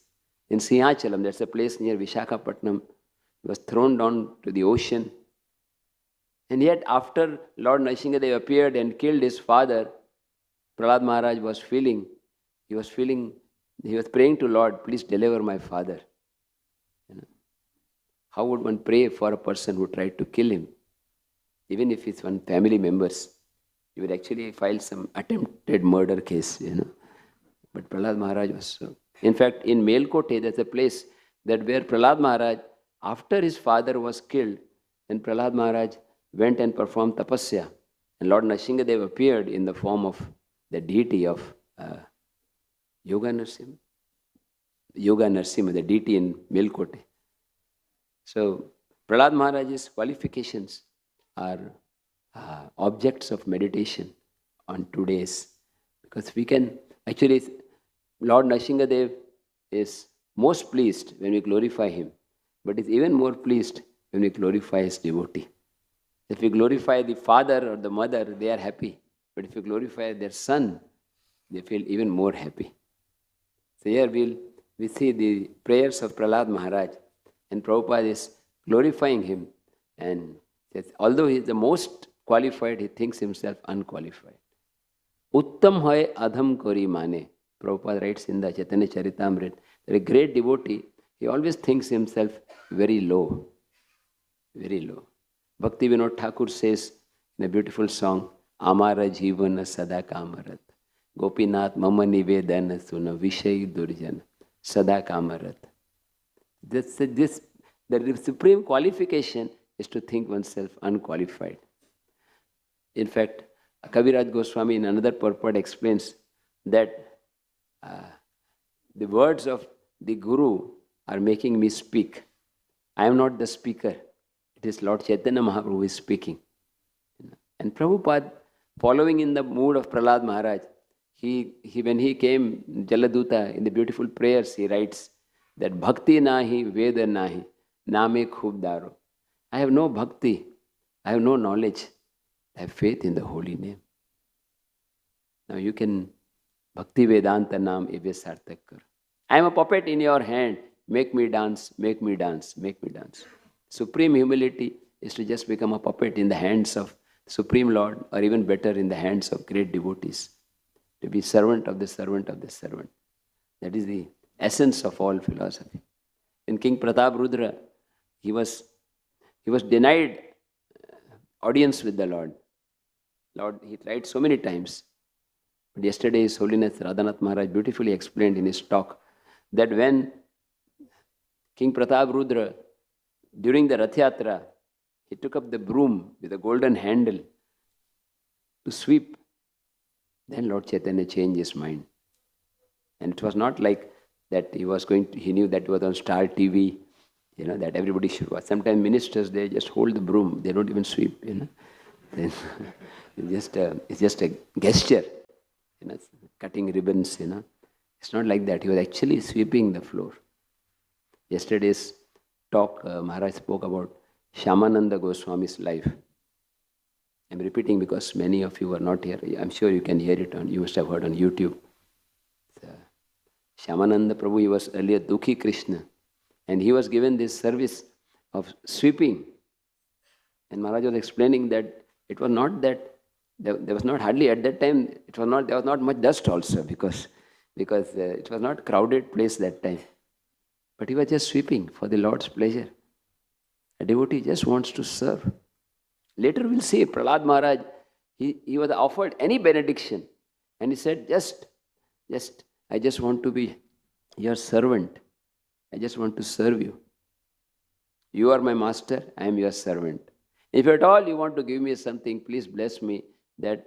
In Sinhachalam, that's a place near Vishakhapatnam, he was thrown down to the ocean. And yet, after Lord Nashingadev appeared and killed his father, Prahlad Maharaj he was praying to Lord, please deliver my father. How would one pray for a person who tried to kill him? Even if it's one family members, you would actually file some attempted murder case, But Prahlad Maharaj was so. In fact, in Melkote, there's a place that where Prahlad Maharaj, after his father was killed, then Prahlad Maharaj went and performed tapasya. And Lord Nashingadev appeared in the form of the deity of Yoga Nrshima, the deity in Melkote. So, Prahlad Maharaj's qualifications are objects of meditation on 2 days. Because we can, actually, Lord Nashingadev is most pleased when we glorify him, but is even more pleased when we glorify his devotee. If we glorify the father or the mother, they are happy. But if we glorify their son, they feel even more happy. So here we see the prayers of Prahlad Maharaj, and Prabhupada is glorifying him. And says, although he is the most qualified, he thinks himself unqualified. Uttam hoy adham kori mane. Prabhupada writes in the Chaitanya Charitamrita that a great devotee, he always thinks himself very low. Very low. Bhakti Vinod Thakur says in a beautiful song, Amara Jivana Sada Kamarat. Gopinath Mama Nivedana Suna Vishay Durjana Sada Kamarat. The supreme qualification is to think oneself unqualified. In fact, Kaviraj Goswami in another purport explains that the words of the Guru are making me speak. I am not the speaker. It is Lord Chaitanya Mahaprabhu who is speaking. And Prabhupada, following in the mood of Prahlad Maharaj, when he came, Jaladuta, in the beautiful prayers, he writes that Bhakti nahi, Veda nahi, Name khub daro. I have no bhakti, I have no knowledge, I have faith in the holy name. Now you can Bhakti Vedanta Naam Eve Sartak kar. I am a puppet in your hand, make me dance, make me dance, make me dance. Supreme humility is to just become a puppet in the hands of Supreme Lord, or even better, in the hands of great devotees. To be servant of the servant of the servant. That is the essence of all philosophy. In King Pratap Rudra, he was denied audience with the Lord. Lord, he tried so many times. But yesterday His Holiness Radhanath Maharaj beautifully explained in his talk that when King Pratap Rudra, during the Rath Yatra, he took up the broom with a golden handle to sweep. Then Lord Chaitanya changed his mind. And it was not like that he knew that it was on Star TV, that everybody should watch. Sometimes ministers, they just hold the broom, they don't even sweep, Then it's just a gesture, cutting ribbons, It's not like that. He was actually sweeping the floor. Yesterday's talk, Maharaj spoke about Shyamananda Goswami's life. I'm repeating because many of you are not here. I'm sure you can hear it you must have heard on YouTube. Shyamananda Prabhu, he was earlier Dukhi Krishna, and he was given this service of sweeping. And Maharaj was explaining that it was not that, there was not hardly at that time, there was not much dust also, because it was not a crowded place that time. But he was just sweeping for the Lord's pleasure. A devotee just wants to serve. Later we'll see Prahlad Maharaj, he was offered any benediction, and he said, I just want to be your servant. I just want to serve you. You are my master, I am your servant. If at all you want to give me something, please bless me that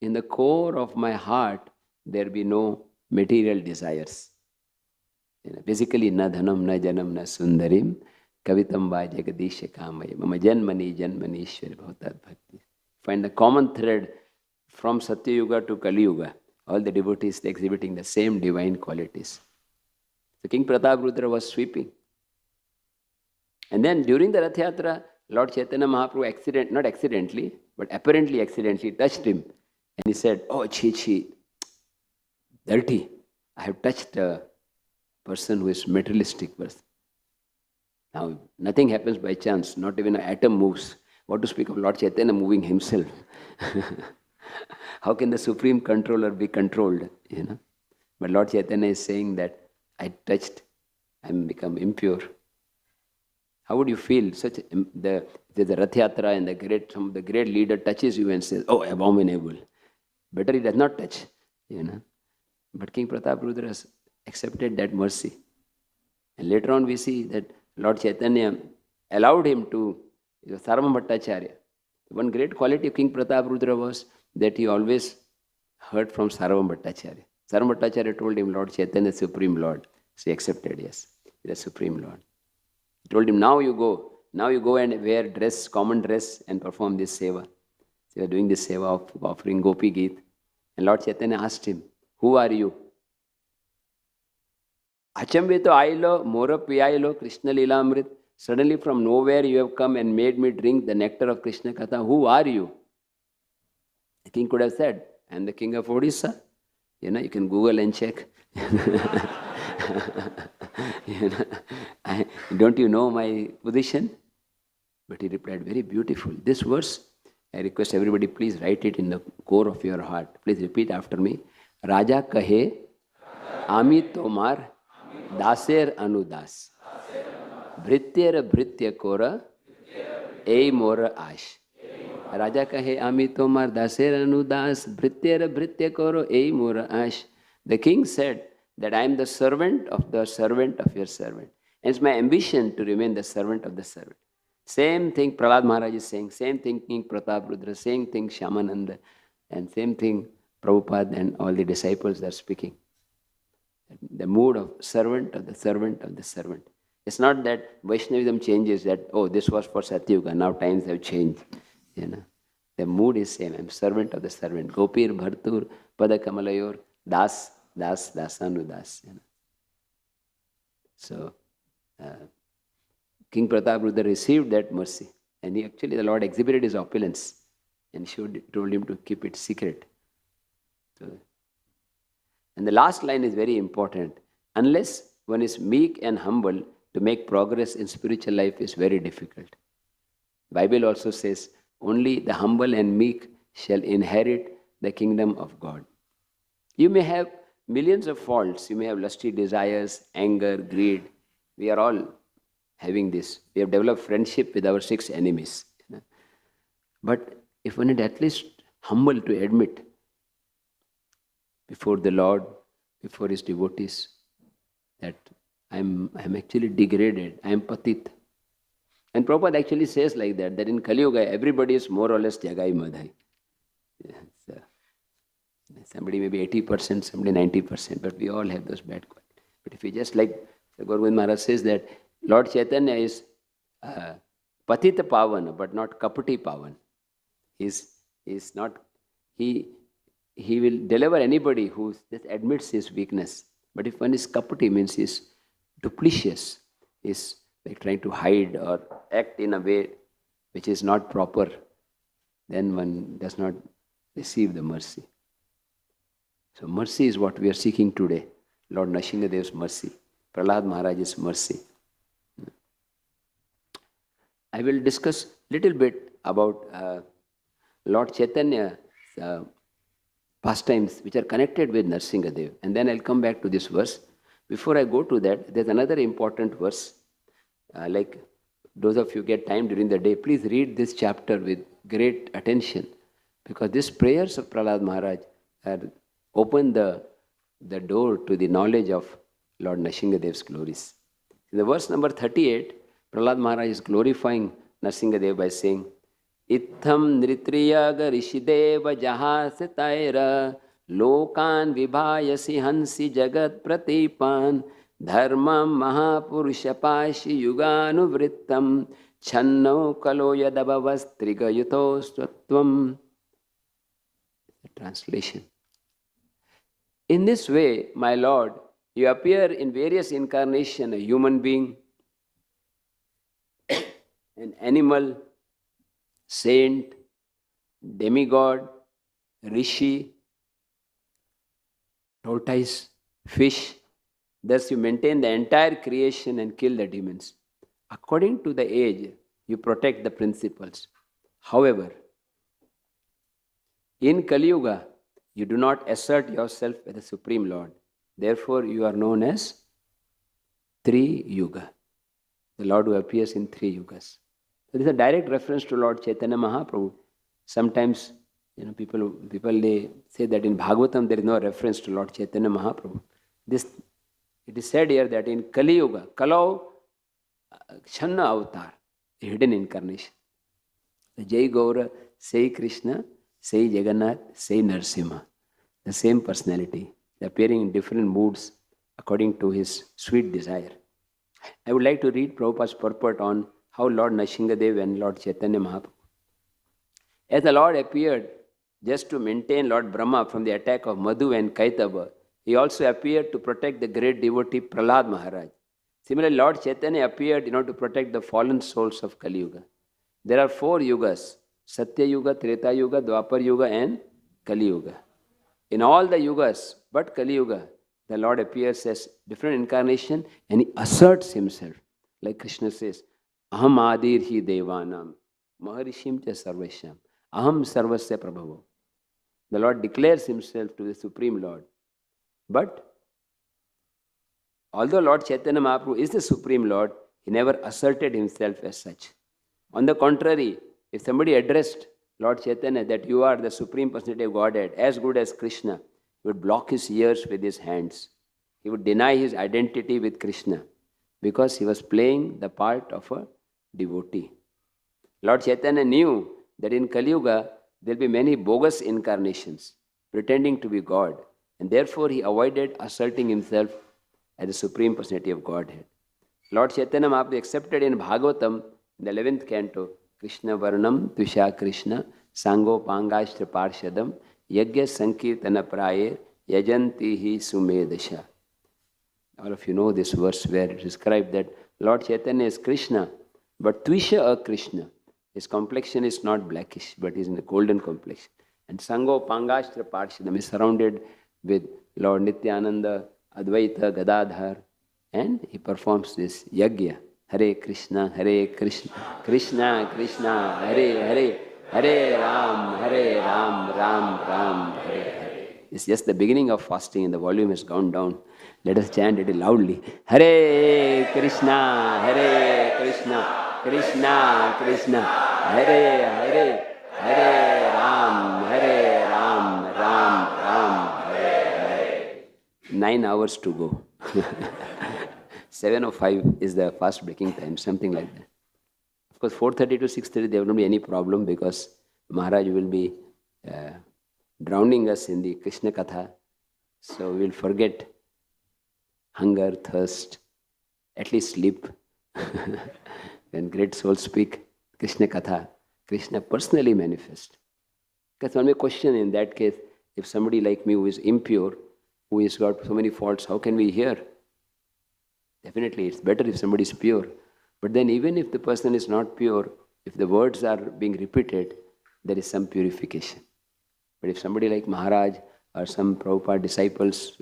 in the core of my heart there be no material desires. Basically, na dhanam, na janam, na sundarim, kavitam va jagadisha kamaya, mama janmani ishwari bhavatad bhakti. Find the common thread from Satya Yuga to Kali Yuga. All the devotees exhibiting the same divine qualities. So King Pratap Rudra was sweeping. And then during the Rath Yatra, Lord Chaitanya Mahaprabhu not accidentally, but apparently accidentally touched him. And he said, oh, chi, dirty. I have touched person who is materialistic person. Now, nothing happens by chance, not even an atom moves. What to speak of Lord Chaitanya moving himself? How can the supreme controller be controlled? But Lord Chaitanya is saying that I touched, I'm become impure. How would you feel? The Rath Yatra and the great leader touches you and says, "Oh, abominable." Better he does not touch. But King Pratap Rudra has accepted that mercy. And later on we see that Lord Chaitanya allowed him to, Sarvam Bhattacharya. One great quality of King Pratap Rudra was that he always heard from Sarvam Bhattacharya. Sarvam Bhattacharya told him, Lord Chaitanya is Supreme Lord. So he accepted, yes, he is the Supreme Lord. He told him, now you go and wear common dress and perform this seva. So you are doing this seva of offering Gopi Geet. And Lord Chaitanya asked him, who are you? Achambe to ailo, mora piyailo, Krishna Lilamrit. Suddenly from nowhere you have come and made me drink the nectar of Krishna Katha. Who are you? The king could have said, I am the king of Odisha. You can Google and check. Don't you know my position? But he replied, very beautiful. This verse, I request everybody, please write it in the core of your heart. Please repeat after me. Raja kahe, ami tomar, daser anudas. Bhrityera bhritya kora, ei mora ash. Raja kahe, ami tomar, daser anudas. Bhrityera bhritya koro, ei mora ash. The king said that I am the servant of your servant. And it's my ambition to remain the servant of the servant. Same thing Prahlada Maharaj is saying, same thing King Pratap Rudra, same thing Shyamananda, and same thing Prabhupada and all the disciples are speaking. The mood of servant of the servant of the servant. It's not that Vaishnavism changes that, oh, this was for Satyuga, now times have changed. The mood is same. I'm servant of the servant. Gopir, Bhartur, Pada Kamalayor, Das, Dasanudas. So, King Pratap Rudra received that mercy. And the Lord exhibited his opulence and told him to keep it secret. So, and the last line is very important. Unless one is meek and humble, to make progress in spiritual life is very difficult. Bible also says, only the humble and meek shall inherit the kingdom of God. You may have millions of faults. You may have lusty desires, anger, greed. We are all having this. We have developed friendship with our 6 enemies. But if one is at least humble to admit before the Lord, before his devotees, that I am actually degraded, I am patit. And Prabhupada actually says like that in Kali Yuga, everybody is more or less jagai madhai. Somebody may be 80%, somebody 90%, but we all have those bad qualities. But if we just like Guru Maharaj says that Lord Chaitanya is patita pavan, but not kapati pavan. He will deliver anybody who just admits his weakness. But if one is kapati, means he is duplicitous, is like trying to hide or act in a way which is not proper, then one does not receive the mercy. So mercy is what we are seeking today. Lord Nashingadev's mercy, Prahlada Maharaj's mercy. I will discuss little bit about Lord Chaitanya's pastimes which are connected with Nrsingadev, and then I'll come back to this verse. Before I go to that, there's another important verse. Like those of you get time during the day, please read this chapter with great attention, because these prayers of Prahlada Maharaj open the door to the knowledge of Lord Nashingadev's glories. In the verse number 38, Prahlada Maharaj is glorifying Nrsingadev by saying, Itham nritriyaga rishideva jahasitaira lokan vibhayasi hansi jagat pratipan dharmam mahapurushapashi yuganuvrittam channo kalo yadabhavastriga swatvam. Translation. In this way, my Lord, you appear in various incarnations, a human being, an animal, saint, demigod, rishi, tortoise, fish, Thus you maintain the entire creation and kill the demons. According to the age, you protect the principles. However, in Kali Yuga, you do not assert yourself as the Supreme Lord. Therefore, you are known as Tri Yuga, the Lord who appears in 3 yugas. So this is a direct reference to Lord Chaitanya Mahaprabhu. Sometimes, people they say that in Bhagavatam there is no reference to Lord Chaitanya Mahaprabhu. It is said here that in Kali Yuga, Kalau Kshanna Avatar, a hidden incarnation. The Jai Gaura, Sai Krishna, Sai Jagannath, Sai Nrshima. The same personality, appearing in different moods according to his sweet desire. I would like to read Prabhupada's purport on how Lord Nashingadev and Lord Chaitanya Mahaprabhu. As the Lord appeared just to maintain Lord Brahma from the attack of Madhu and Kaitaba, he also appeared to protect the great devotee Prahlada Maharaja. Similarly, Lord Chaitanya appeared to protect the fallen souls of Kali Yuga. There are 4 yugas: Satya Yuga, Treta Yuga, Dwapar Yuga and Kali Yuga. In all the yugas but Kali Yuga, the Lord appears as different incarnation and he asserts himself. Like Krishna says, Aham Adir Hi Devanam, Maharishim Cha Sarvasham, Aham Sarvasya Prabhavo. The Lord declares himself to the Supreme Lord. But although Lord Chaitanya Mahaprabhu is the Supreme Lord, he never asserted himself as such. On the contrary, if somebody addressed Lord Chaitanya that you are the Supreme Personality of Godhead, as good as Krishna, he would block his ears with his hands. He would deny his identity with Krishna because he was playing the part of a devotee. Lord Chaitanya knew that in Kali Yuga there will be many bogus incarnations pretending to be God, and therefore he avoided asserting himself as the Supreme Personality of Godhead. Lord Chaitanya Mahaprabhu accepted in Bhagavatam, in the 11th canto, Krishna Varnam Tusha Krishna Sango Pangashtra Parshadam Yagya Sankirtana Prayer Yajanti Hi Sumedasha. All of you know this verse where it is described that Lord Chaitanya is Krishna, but Tvisha Krishna. His complexion is not blackish, but is in a golden complexion. And Sango Pangashtra Parshadam is surrounded with Lord Nityananda, Advaita, Gadadhar, and he performs this Yagya. Hare Krishna, Krishna Krishna, Hare Hare, Hare Ram, Ram Ram, Hare Hare. It's just the beginning of fasting and the volume has gone down. Let us chant it loudly. Hare Krishna, Krishna Krishna, Hare Hare, Hare Ram, Ram, Hare Hare. 9 hours to go. 7:05 is the fast breaking time, something like that. Of course, 4:30 to 6:30 there will not be any problem because Maharaja will be drowning us in the Krishna Katha. So we will forget hunger, thirst, at least sleep. When great souls speak Krishna Katha, Krishna personally manifests. Because one may question in that case, if somebody like me who is impure, who has got so many faults, how can we hear? Definitely, it's better if somebody is pure. But then even if the person is not pure, if the words are being repeated, there is some purification. But if somebody like Maharaj or some Prabhupada disciples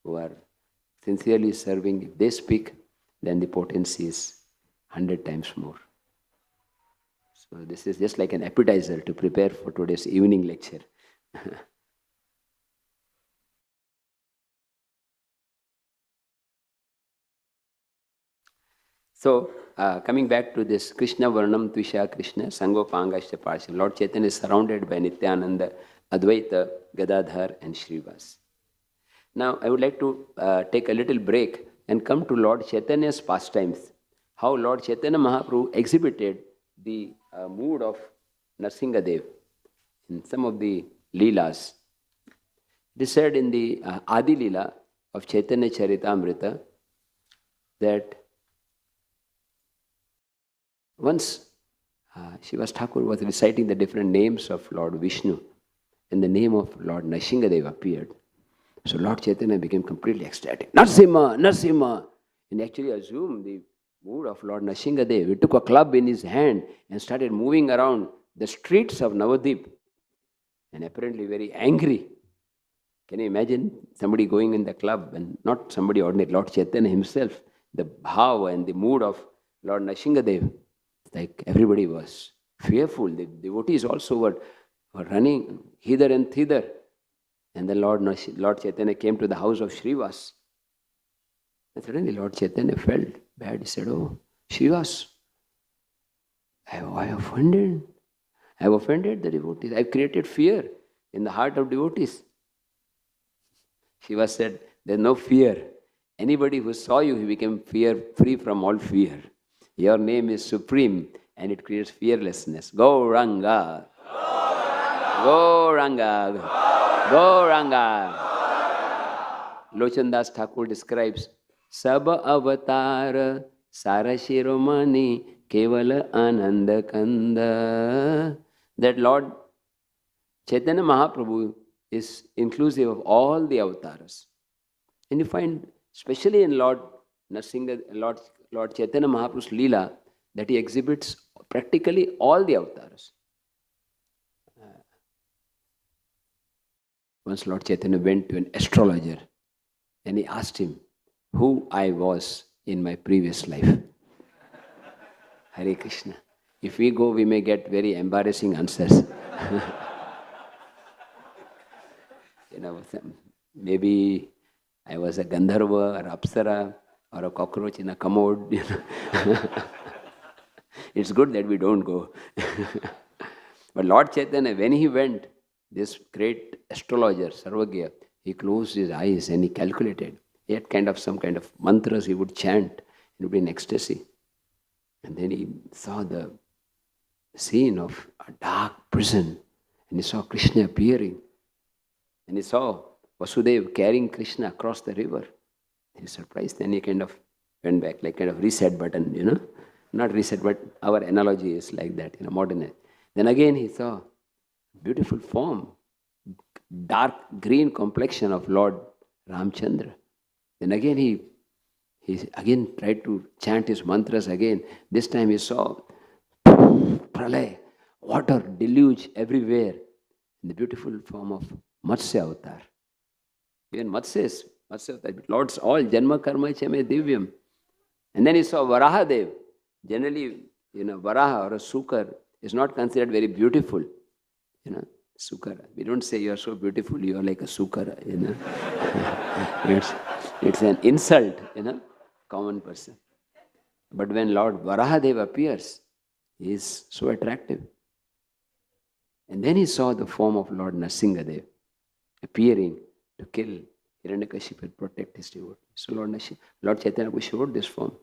who are sincerely serving, if they speak, then the potency is 100 times more. So this is just like an appetizer to prepare for today's evening lecture. So, coming back to this Krishna Varnam Tvisha Krishna Sango Pangashya Parsha, Lord Chaitanya is surrounded by Nityananda, Advaita, Gadadhar and Srivas. Now, I would like to take a little break and come to Lord Chaitanya's pastimes. How Lord Chaitanya Mahaprabhu exhibited the mood of Nashingadev in some of the Leelas. It is said in the Adi Leela of Chaitanya Charitamrita that once Srivas Thakur was reciting the different names of Lord Vishnu, and the name of Lord Nashingadev appeared. So Lord Chaitanya became completely ecstatic. Nrshima! And actually assumed the mood of Lord Nashingadev. He took a club in his hand and started moving around the streets of Navadip, and apparently very angry. Can you imagine somebody going in the club and not somebody ordinary, Lord Chaitanya himself, the bhav and the mood of Lord Nashingadev, like everybody was fearful. The devotees also were running hither and thither. And then Lord Chaitanya came to the house of Srivas. And suddenly Lord Chaitanya felt bad. He said, "Oh, Srivas, I have offended. I have offended the devotees. I have created fear in the heart of devotees." Shiva said, "There's no fear. Anybody who saw you, he became free from all fear. Your name is supreme and it creates fearlessness. Go Ranga. Go Ranga. Go Ranga." Lochandas Thakur describes, "Sab avatar sarashiromani kevala ananda kanda." That Lord Chaitanya Mahaprabhu is inclusive of all the avatars. And you find, especially in Lord Chaitanya Mahaprabhu's Leela, that he exhibits practically all the avatars. Once Lord Chaitanya went to an astrologer and he asked him who I was in my previous life. Hare Krishna. If we go, we may get very embarrassing answers. Maybe I was a Gandharva or Apsara or a cockroach in a commode. It's good that we don't go. But Lord Chaitanya, when he went, this great astrologer, Sarvagya, he closed his eyes and he calculated. He had some kind of mantras he would chant. He would be in ecstasy. And then he saw the scene of a dark prison. And he saw Krishna appearing. And he saw Vasudeva carrying Krishna across the river. He was surprised. Then he went back, like reset button, Not reset, but our analogy is like that, modern. Then again he saw beautiful form, dark green complexion of Lord Ramchandra. Then again he again tried to chant his mantras again. This time he saw Prahlada, water, deluge everywhere in the beautiful form of Matsya avatar. Even Matsya avatar, Lord's all Janma Karma Chame Divyam. And then he saw Varahadev. Generally, Varaha or a Sukar is not considered very beautiful. Sukara. We don't say you are so beautiful, you are like a Sukara. It's an insult, common person. But when Lord Varahadev appears, he is so attractive. And then he saw the form of Lord Nashingadev appearing to kill Hiranyakashipu and protect his devotee. So Lord Chaitanya showed this form.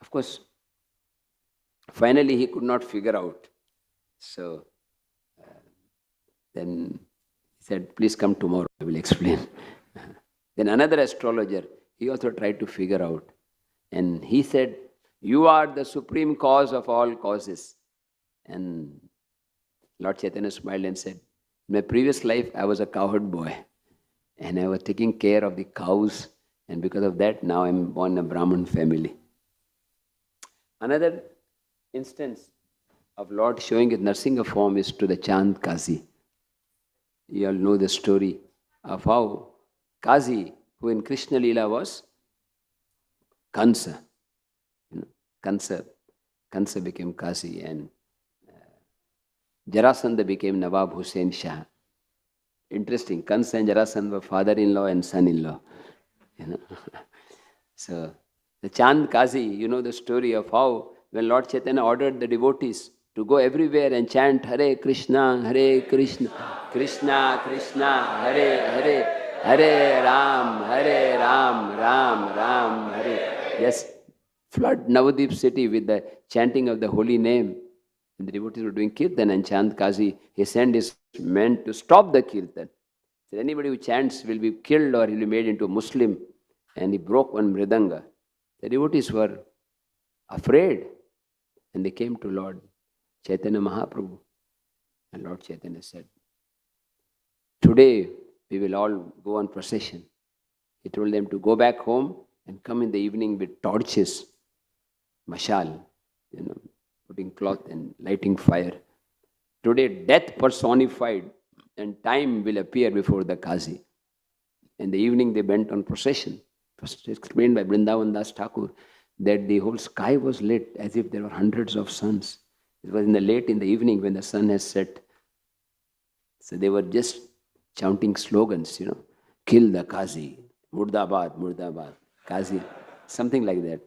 Of course, finally he could not figure out. So then he said, "Please come tomorrow, I will explain." Then another astrologer, he also tried to figure out. And he said, "You are the supreme cause of all causes." And Lord Chaitanya smiled and said, "In my previous life, I was a cowherd boy. And I was taking care of the cows. And because of that, now I am born in a Brahmin family." Another instance of Lord showing his Narsingha form is to the Chand Kazi. You all know the story of how Kazi, who in Krishna Leela was Kansa. Kansa became Kazi and Jarasandha became Nawab Hussain Shah. Interesting. Kansa and Jarasandha were father-in-law and son-in-law. So the Chand Kazi, the story of how when Lord Chaitanya ordered the devotees to go everywhere and chant Hare Krishna, Krishna Krishna, Hare Hare, Hare Ram, Ram Ram, Hare. Yes, flood Navadip city with the chanting of the holy name. And the devotees were doing kirtan, and Chand Kazi, he sent his men to stop the kirtan. So anybody who chants will be killed or he will be made into a Muslim. And he broke one mridanga. The devotees were afraid. And they came to Lord Chaitanya Mahaprabhu. And Lord Chaitanya said, "Today we will all go on procession." He told them to go back home and come in the evening with torches, mashal, putting cloth and lighting fire. Today death personified and time will appear before the Kazi. In the evening, they went on procession. It was explained by Vrindavan Das Thakur that the whole sky was lit as if there were hundreds of suns. It was late in the evening when the sun has set. So they were just chanting slogans, kill the Qazi, Murdabad, Murdabad, Qazi, something like that,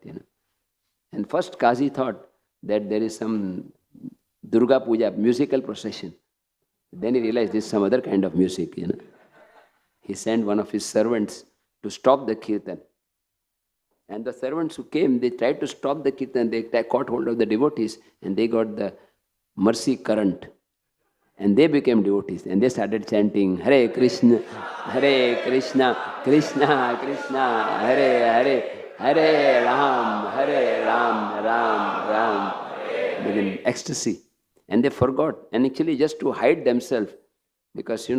And first Qazi thought that there is some Durga Puja musical procession. Then he realized this is some other kind of music, He sent one of his servants to stop the kirtan. And the servants who came, they tried to stop the kirtan. They caught hold of the devotees and they got the mercy current. And they became devotees. And they started chanting, Hare Krishna, Krishna Krishna, Hare Hare, Hare Ram, Ram. Within ecstasy. And they forgot. And actually just to hide themselves, because,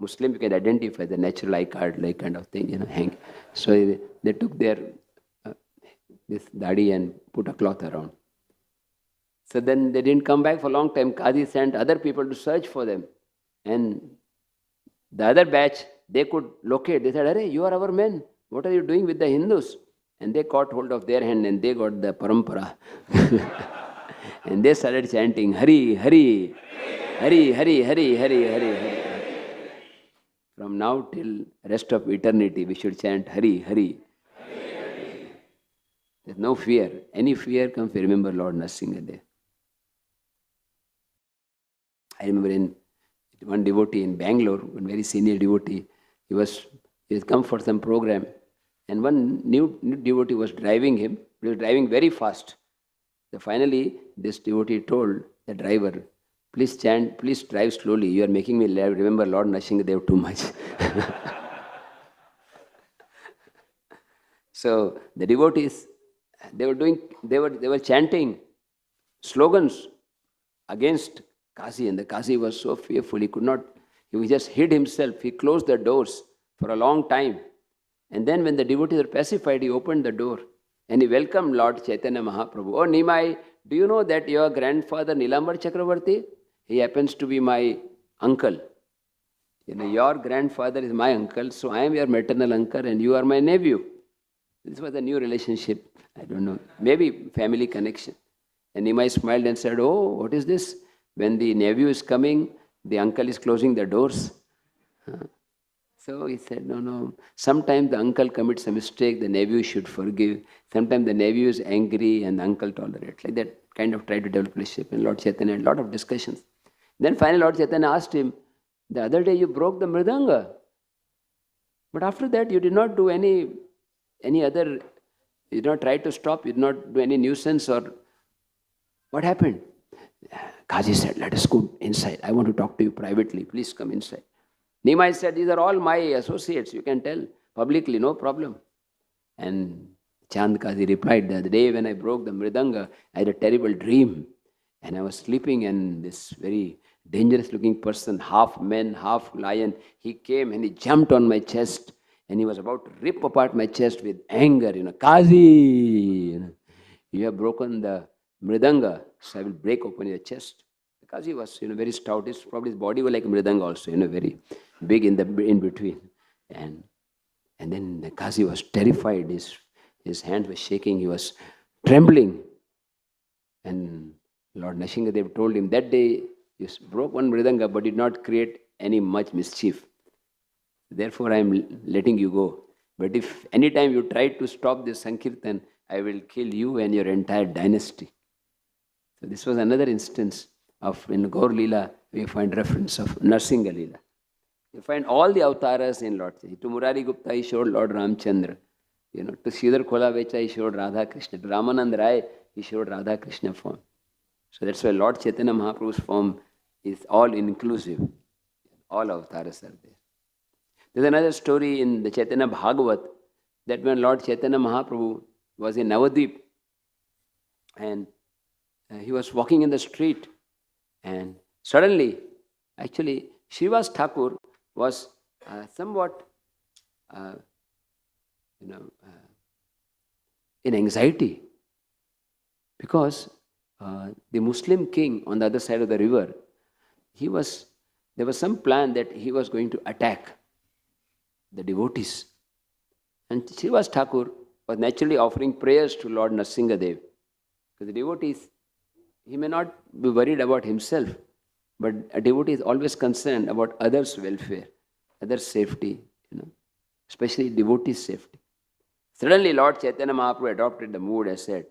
Muslim you can identify the natural eye card like kind of thing, hang. So they took their this dadi and put a cloth around. So then they didn't come back for a long time. Qazi sent other people to search for them. And the other batch, they could locate. They said, Arey, you are our men. What are you doing with the Hindus? And they caught hold of their hand and they got the parampara. And they started chanting, Hari, Hari, Hari, Hari, Hari, Hari, Hari, Hari. From now till rest of eternity, we should chant Hari, Hari. There's no fear. Any fear comes, we remember Lord Nashingadev. I remember in one devotee in Bangalore, one very senior devotee, he had come for some program, and one new devotee was driving him. He was driving very fast. So finally, this devotee told the driver, please drive slowly. You are making me remember Lord Nashingadev too much. So the devotees, they were chanting slogans against Qazi, and the Qazi was so fearful, he just hid himself, he closed the doors for a long time. And then when the devotees were pacified, he opened the door and he welcomed Lord Chaitanya Mahaprabhu. Oh Nimai, do you know that your grandfather Nilambar Chakravarti, he happens to be my uncle. Your grandfather is my uncle, so I am your maternal uncle and you are my nephew. This was a new relationship. I don't know, maybe family connection. And Nimai smiled and said, oh, what is this? When the nephew is coming, the uncle is closing the doors. So he said, no. Sometimes the uncle commits a mistake, the nephew should forgive. Sometimes the nephew is angry and the uncle tolerates. Like that, kind of try to develop relationship. And Lord Chaitanya had a lot of discussions. Then finally Lord Chaitanya asked him, the other day you broke the mridanga. But after that you did not do any other, you did not try to stop, you did not do any nuisance or what happened? Qazi said, let us go inside. I want to talk to you privately. Please come inside. Nimai said, these are all my associates. You can tell publicly, no problem. And Chand Qazi replied, the other day when I broke the mridanga, I had a terrible dream. And I was sleeping and this very dangerous looking person, half man, half lion, he came and he jumped on my chest and he was about to rip apart my chest with anger. Qazi, you have broken the mridanga, so I will break open your chest. Because he was, very stout. Probably his body was like mridanga also, very big in between. And then the Qazi was terrified. His hands were shaking. He was trembling. And Lord Nashingadev told him, that day you broke one mridanga but did not create any much mischief. Therefore, I am letting you go. But if any time you try to stop this Sankirtan, I will kill you and your entire dynasty. So this was another instance of, in Gaur Leela, we find reference of Narsinga Leela. You find all the avatars in Lord Chaitanya. To Murari Gupta, he showed Lord Ramchandra. To Sridhar Khola Vecha, he showed Radha Krishna. To Ramanand Rai, he showed Radha Krishna form. So that's why Lord Chaitanya Mahaprabhu's form is all inclusive. All avatars are there. There's another story in the Chaitanya Bhagavat that when Lord Chaitanya Mahaprabhu was in Navadvip and he was walking in the street and suddenly, actually, Srivas Thakur was somewhat, in anxiety because the Muslim king on the other side of the river, there was some plan that he was going to attack. the devotees. And Srivas Thakur was naturally offering prayers to Lord Nashingadev. Because the devotees, he may not be worried about himself, but a devotee is always concerned about others' welfare, others' safety, especially devotees' safety. Suddenly, Lord Chaitanya Mahaprabhu adopted the mood and said,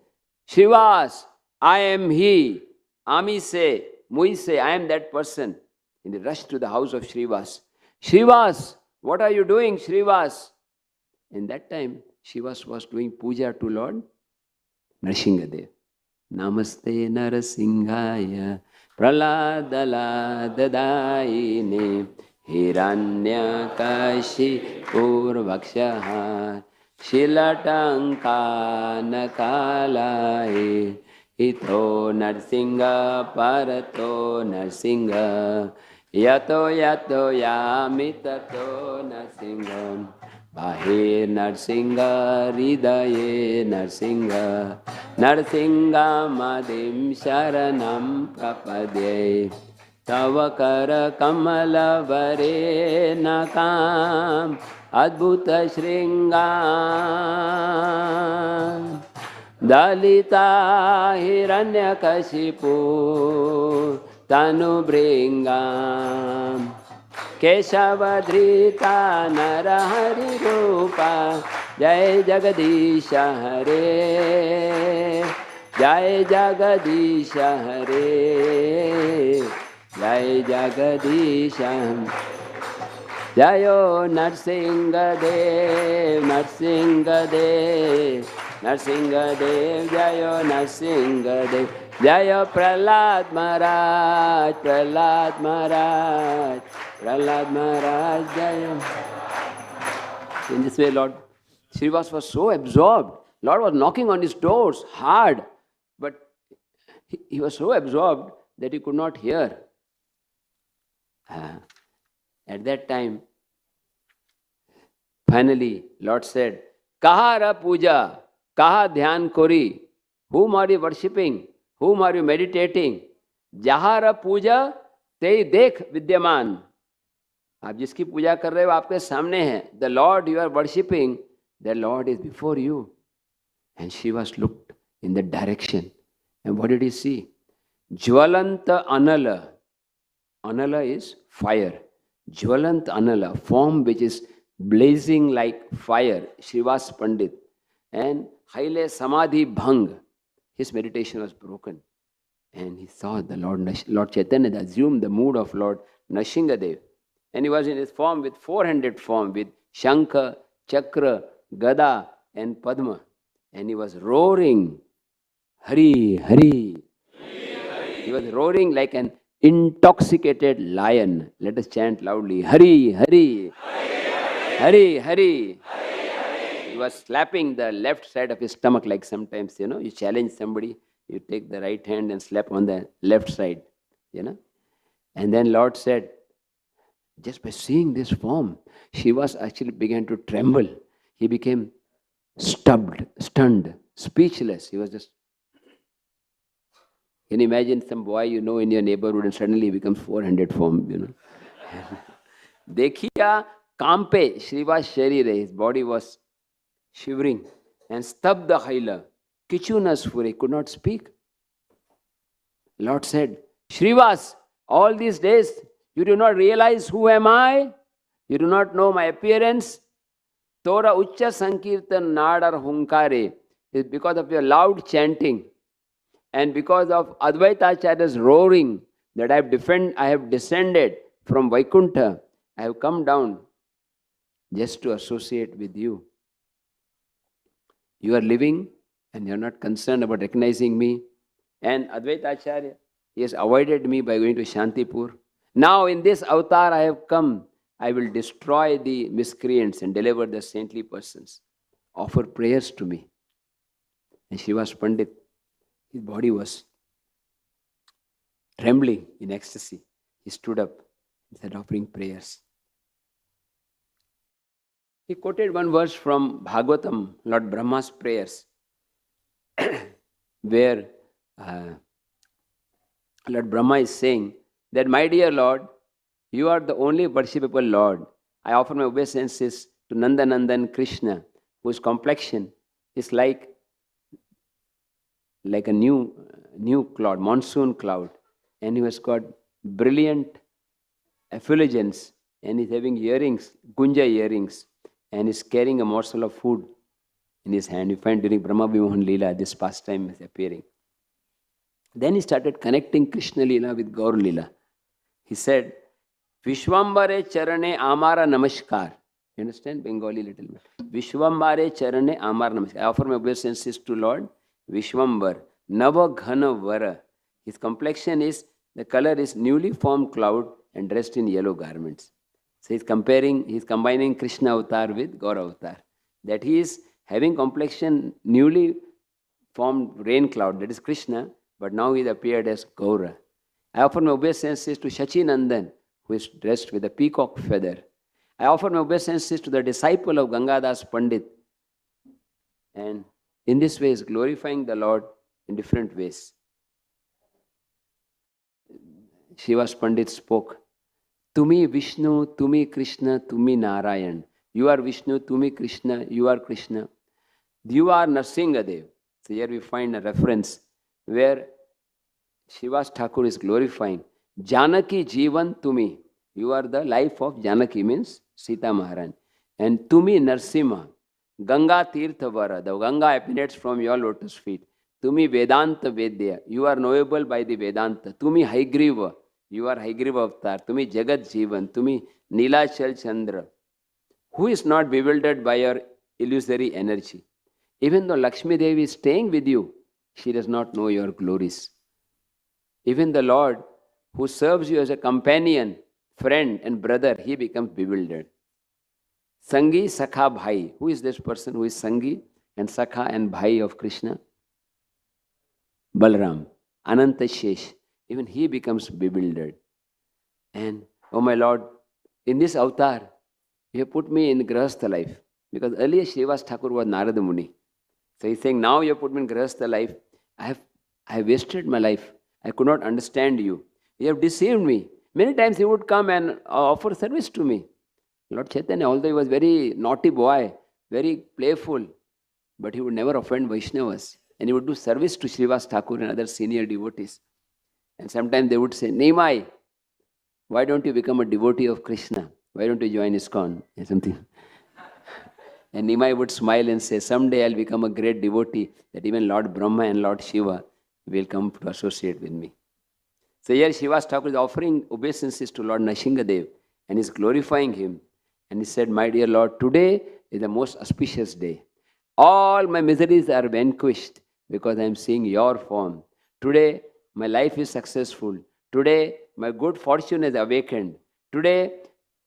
Srivas, I am he. Ami se, Mui se, I am that person. And he rushed to the house of Srivas. Srivas, what are you doing, Srivas? In that time, Srivas was doing puja to Lord Nashingadev. Namaste Narasimhaya Prahlada Dadaine Hiranyakashi Purvakshaha Shilatanka Nakalaye Ito Narsinga Parato Narsinga Yato Yato Yamitato Narsinga Bahir Narsinga Hridaye Narsinga Narsinga Madim Sharanam Prapadye Tavakara Kamala Vare Nakam Adbhuta Shringam Dalita Hiranyakashipu Tanu Bringam Keshavadrita Narahari Rupa Jai Jagadisha Hare Jai Jagadisha Hare Jai Jagadisha Jayo Nrsingadev Nrsingadev Nrsingadev Jayo Nrsingadev Jayo Prahlada Maharaj Prahlada Maharaj Prahlada Maharaj Jayo. In this way, Lord Srivas was so absorbed. Lord was knocking on his doors hard, but he was so absorbed that he could not hear. At that time, finally, Lord said, Kahara puja, kaha dhyan kori. Whom are you worshipping? Whom are you meditating? Jahara puja, te dekh vidyaman. आप जिसकी पूजा कर रहे हो आपके सामने है. The Lord you are worshipping, the Lord is before you. And Srivas looked in that direction. And what did he see? Jvalanta Anala. Anala is fire. Jvalant Anala, form which is blazing like fire. Srivas Pandit. And Haile Samadhi Bhang. His meditation was broken. And he saw the Lord Chaitanya assumed the mood of Lord Nashingadev. And he was in his form with 400 form with Shankha, Chakra, Gada and Padma. And he was roaring, Hari, Hari. He was roaring like an intoxicated lion. Let us chant loudly, Hari, Hari, Hari, Hari. He was slapping the left side of his stomach like sometimes, you challenge somebody, you take the right hand and slap on the left side, And then Lord said, just by seeing this form, Srivas actually began to tremble. He became stunned, speechless. He was just... Can you imagine some boy in your neighborhood and suddenly he becomes 400 form, Dekhiya kampe Srivas sharire. His body was shivering. And stabda haila. Kichunas fure. Could not speak. Lord said, Srivas, all these days, you do not realize who am I? You do not know my appearance? Tora Ucha Sankirtan Nadar Hunkare is because of your loud chanting and because of Advaita Acharya's roaring that I have descended from Vaikuntha. I have come down just to associate with you. You are living and you are not concerned about recognizing me. And Advaita Acharya, he has avoided me by going to Shantipur. Now in this avatar I have come, I will destroy the miscreants and deliver the saintly persons. Offer prayers to me. And Srivas Pandit, his body was trembling in ecstasy. He stood up and said, offering prayers. He quoted one verse from Bhagavatam, Lord Brahma's prayers, where Lord Brahma is saying that, my dear Lord, you are the only worshipable Lord. I offer my obeisances to Nandanandan Krishna, whose complexion is like a new cloud, monsoon cloud, and he has got brilliant effulgence, and he's having earrings, gunja earrings, and he's carrying a morsel of food in his hand. You find during Brahma Vimohan Leela, this pastime is appearing. Then he started connecting Krishna Leela with Gaur Leela. He said, Vishwambare Charane Amara Namaskar. You understand Bengali little bit? Vishwambare Charane Amara Namaskar. I offer my obeisances to Lord Vishwambar, Nava Ghana Vara. His complexion is, the color is newly formed cloud and dressed in yellow garments. So he's combining Krishna avatar with Gaur avatar. That he is having complexion newly formed rain cloud, that is Krishna, but now he appeared as Gaura. I offer my obeisances to Shachinandan, who is dressed with a peacock feather. I offer my obeisances to the disciple of Gangadas Pandit. And in this way is glorifying the Lord in different ways. Shiva's Pandit spoke, Tumi Vishnu, Tumi Krishna, Tumi Narayan. You are Vishnu, Tumi Krishna, you are Krishna. You are Nrsingadev. So here we find a reference where Shiva's Thakur is glorifying Janaki Jivan Tumi. You are the life of Janaki, means Sita Maharani. And Tumi Nrshima, Ganga Tirtha Vara. The Ganga emanates from your lotus feet. Tumi Vedanta Vedya. You are knowable by the Vedanta. Tumi Haigriva. You are Haigriva Avatar. Tumi Jagat Jivan. Tumi Nilachal Chandra. Who is not bewildered by your illusory energy? Even though Lakshmi Devi is staying with you, she does not know your glories. Even the Lord, who serves you as a companion, friend and brother, he becomes bewildered. Sangi Sakha Bhai. Who is this person who is Sangi and Sakha and Bhai of Krishna? Balram. Ananta Shesh. Even he becomes bewildered. And, oh my Lord, in this avatar, you have put me in Grahastha life. Because earlier Srivas Thakur was Narada Muni. So he's saying, now you have put me in Grahastha life. I have wasted my life. I could not understand you. You have deceived me. Many times he would come and offer service to me. Lord Chaitanya, although he was very naughty boy, very playful, but he would never offend Vaishnavas. And he would do service to Srivas Thakur and other senior devotees. And sometimes they would say, Nimai, why don't you become a devotee of Krishna? Why don't you join ISKCON? Or something. And Nimai would smile and say, someday I'll become a great devotee that even Lord Brahma and Lord Shiva will come to associate with me. So here Srivas Thakur is offering obeisances to Lord Nashingadev and is glorifying him. And he said, my dear Lord, today is the most auspicious day. All my miseries are vanquished because I am seeing your form. Today, my life is successful. Today, my good fortune is awakened. Today,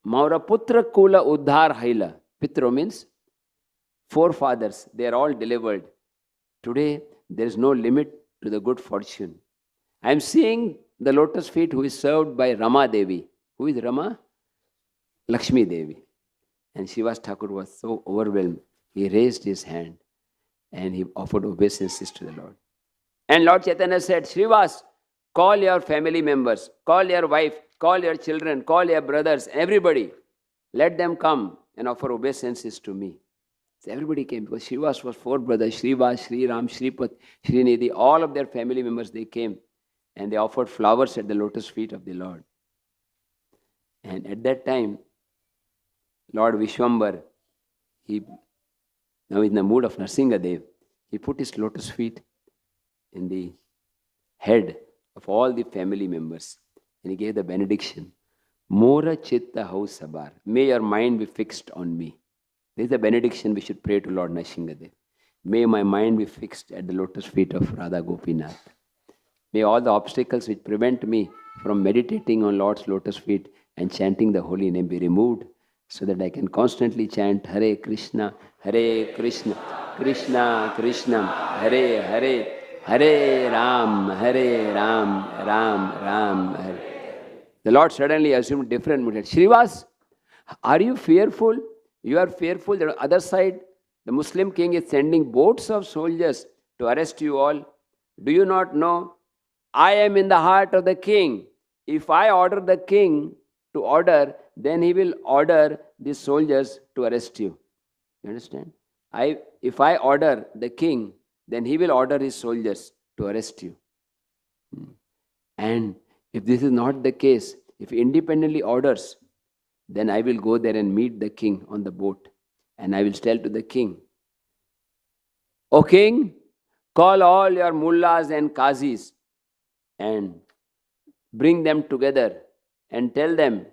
Maura Putra Kula Uddhar Haila. Pitro means forefathers. They are all delivered. Today, there is no limit to the good fortune. I am seeing the lotus feet who is served by Rama Devi. Who is Rama? Lakshmi Devi. And Srivas Thakur was so overwhelmed. He raised his hand and he offered obeisances to the Lord. And Lord Chaitanya said, Srivas, call your family members, call your wife, call your children, call your brothers, everybody. Let them come and offer obeisances to me. So everybody came because Srivas was four brothers, Srivas, Sriram, Sripat, Srinidhi, all of their family members, they came and they offered flowers at the lotus feet of the Lord. And at that time, Lord Vishwambar, he, now in the mood of Nrsingadev, he put his lotus feet in the head of all the family members and he gave the benediction. Mora chitta hau sabar. May your mind be fixed on me. This is the benediction we should pray to Lord Nashingadev. May my mind be fixed at the lotus feet of Radha Gopinath. May all the obstacles which prevent me from meditating on Lord's lotus feet and chanting the holy name be removed, so that I can constantly chant Hare Krishna, Krishna Krishna, Hare Hare, Hare Ram, Ram Ram, Hare. The Lord suddenly assumed different mood. Srivas, are you fearful? You are fearful that on the other side, the Muslim king is sending boats of soldiers to arrest you all. Do you not know? I am in the heart of the king. If I order the king to order, then he will order the soldiers to arrest you. You understand? If I order the king, then he will order his soldiers to arrest you. And if this is not the case, if he independently orders, then I will go there and meet the king on the boat. And I will tell to the king, O king, call all your mullahs and qazis and bring them together and tell them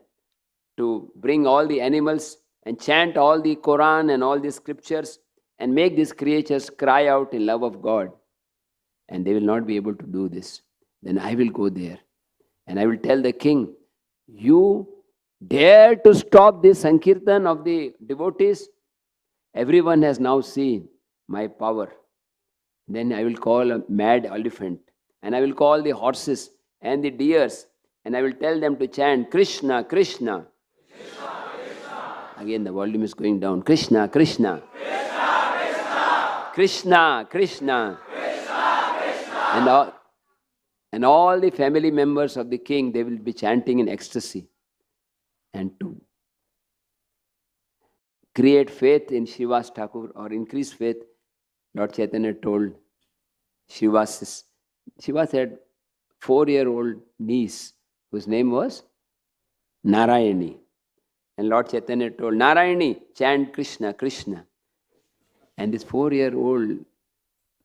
to bring all the animals and chant all the Quran and all the scriptures and make these creatures cry out in love of God. And they will not be able to do this. Then I will go there and I will tell the king, you dare to stop this Sankirtan of the devotees? Everyone has now seen my power. Then I will call a mad elephant and I will call the horses and the deers and I will tell them to chant Krishna, Krishna. Krishna, Krishna. Again the volume is going down. Krishna, Krishna. Krishna, Krishna. Krishna, Krishna. Krishna, Krishna. And all the family members of the king, they will be chanting in ecstasy. And to create faith in Srivas Thakur or increase faith, Lord Chaitanya told Srivas had 4-year-old niece whose name was Narayani. And Lord Chaitanya told Narayani, chant Krishna, Krishna. And this 4-year-old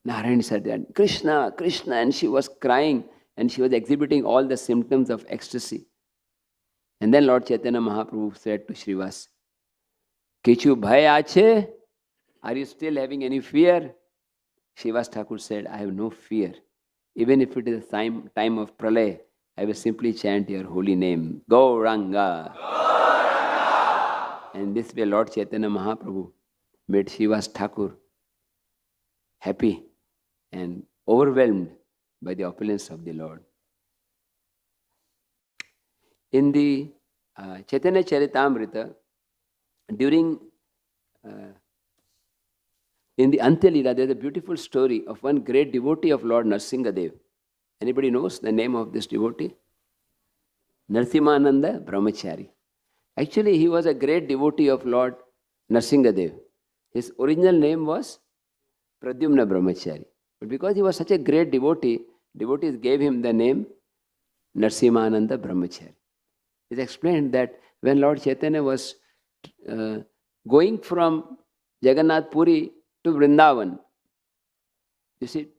Narayani said, Krishna, Krishna. And she was crying and she was exhibiting all the symptoms of ecstasy. And then Lord Chaitanya Mahaprabhu said to Srivas, Kichu bhai ache? Are you still having any fear? Srivas Thakur said, I have no fear. Even if it is a time of pralay, I will simply chant your holy name. Gauranga. Gauranga. And this way Lord Chaitanya Mahaprabhu made Srivas Thakur happy and overwhelmed by the opulence of the Lord. In the Chaitanya Charitamrita, during in the Antya-lila, there is a beautiful story of one great devotee of Lord Nrsingadev. Anybody knows the name of this devotee? Nrsimananda Brahmachari. Actually, he was a great devotee of Lord Nashingadev. His original name was Pradyumna Brahmachari. But because he was such a great devotee, devotees gave him the name Nrsimananda Brahmachari. It is explained that when Lord Chaitanya was going from Jagannath Puri to Vrindavan, you see,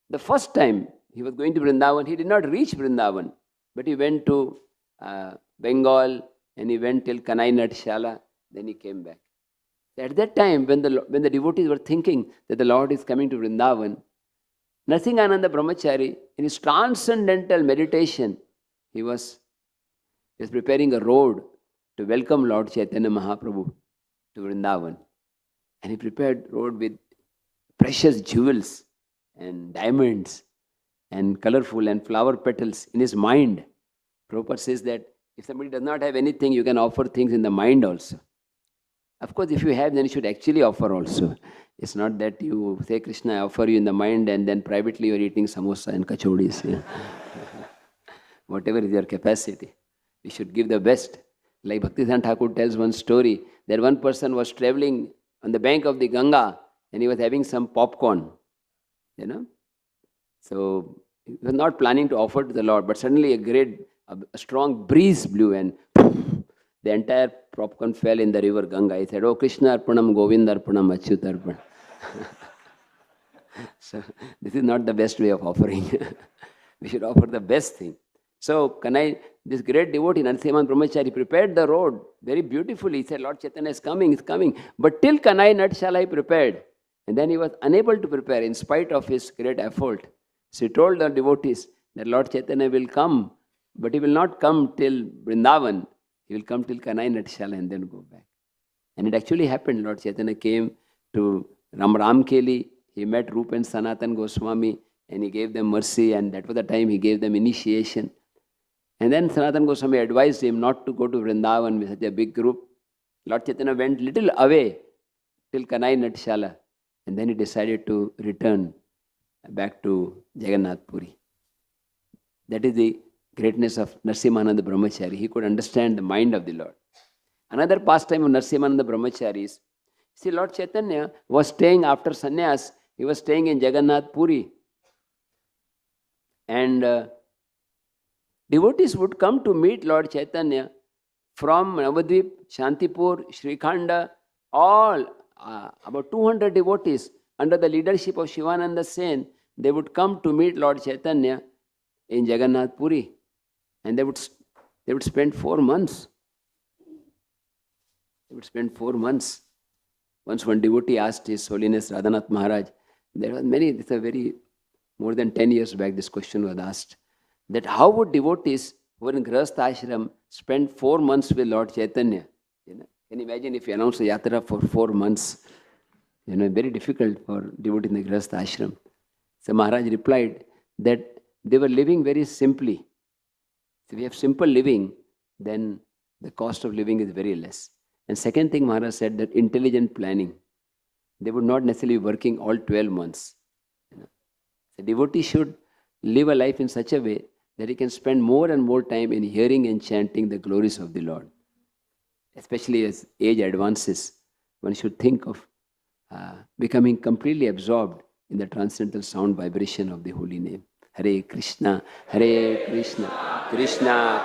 the first time he was going to Vrindavan, he did not reach Vrindavan, but he went to Bengal and he went till Kanai Natshala, then he came back. At that time, when the devotees were thinking that the Lord is coming to Vrindavan, Nrsingananda Brahmachari, in his transcendental meditation, he was preparing a road to welcome Lord Chaitanya Mahaprabhu to Vrindavan. And he prepared road with precious jewels and diamonds and colorful and flower petals in his mind. Prabhupada says that if somebody does not have anything, you can offer things in the mind also. Of course, if you have, then you should actually offer also. It's not that you say, Krishna, I offer you in the mind and then privately you are eating samosa and kachodis. Yeah. Whatever is your capacity, you should give the best. Like Bhaktisiddhanta Thakur tells one story that one person was traveling on the bank of the Ganga and he was having some popcorn, you know. So he was not planning to offer to the Lord, but suddenly a strong breeze blew and the entire popcorn fell in the river Ganga. He said, Oh Krishna Arpanam, Govinda Arpanam, Achyut Arpanam. So this is not the best way of offering. We should offer the best thing. So this great devotee, Nrsimhan Brahmachari, prepared the road very beautifully. He said, Lord Chaitanya is coming. But till Kanai Natshala he prepared. And then he was unable to prepare in spite of his great effort. So he told the devotees that Lord Chaitanya will come, but he will not come till Vrindavan. He will come till Kanai Natshala and then go back. And it actually happened. Lord Chaitanya came to Ramkeli. He met Rupa and Sanatan Goswami and he gave them mercy, and that was the time he gave them initiation. And then Sanatan Goswami advised him not to go to Vrindavan with such a big group. Lord Chaitanya went little away till Kanai Natshala, and then he decided to return back to Jagannath Puri. That is the greatness of Nrsimananda Brahmachari. He could understand the mind of the Lord. Another pastime of Nrsimananda Brahmacharis. See, Lord Chaitanya was staying after sannyas, he was staying in Jagannath Puri. And devotees would come to meet Lord Chaitanya from Navadvip, Shantipur, Srikhanda, all about 200 devotees under the leadership of Shivananda Sen. They would come to meet Lord Chaitanya in Jagannath Puri. And they would spend 4 months. They would spend 4 months. Once one devotee asked His Holiness Radhanath Maharaj, there were many, this is more than 10 years back, this question was asked, that how would devotees who were in Grihastha Ashram spend 4 months with Lord Chaitanya? Can you imagine if you announce a yatra for 4 months? Very difficult for devotee in the Grihastha Ashram. So Maharaj replied that they were living very simply. If we have simple living, then the cost of living is very less. And second thing Maharaj said, that intelligent planning. They would not necessarily be working all 12 months. The devotee should live a life in such a way that he can spend more and more time in hearing and chanting the glories of the Lord. Especially as age advances, one should think of becoming completely absorbed in the transcendental sound vibration of the holy name. Hare Krishna, Krishna Krishna,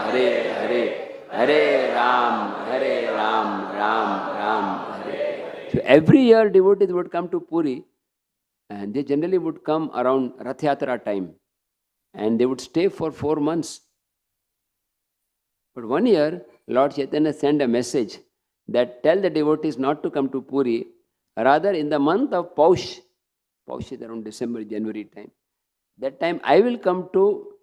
Hare Hare, Hare Ram, Ram Ram, Hare. So every year devotees would come to Puri, and they generally would come around Rath Yatra time, and they would stay for 4 months. But one year, Lord Chaitanya sent a message that tell the devotees not to come to Puri, rather in the month of Paush is around December, January time. That time I will come to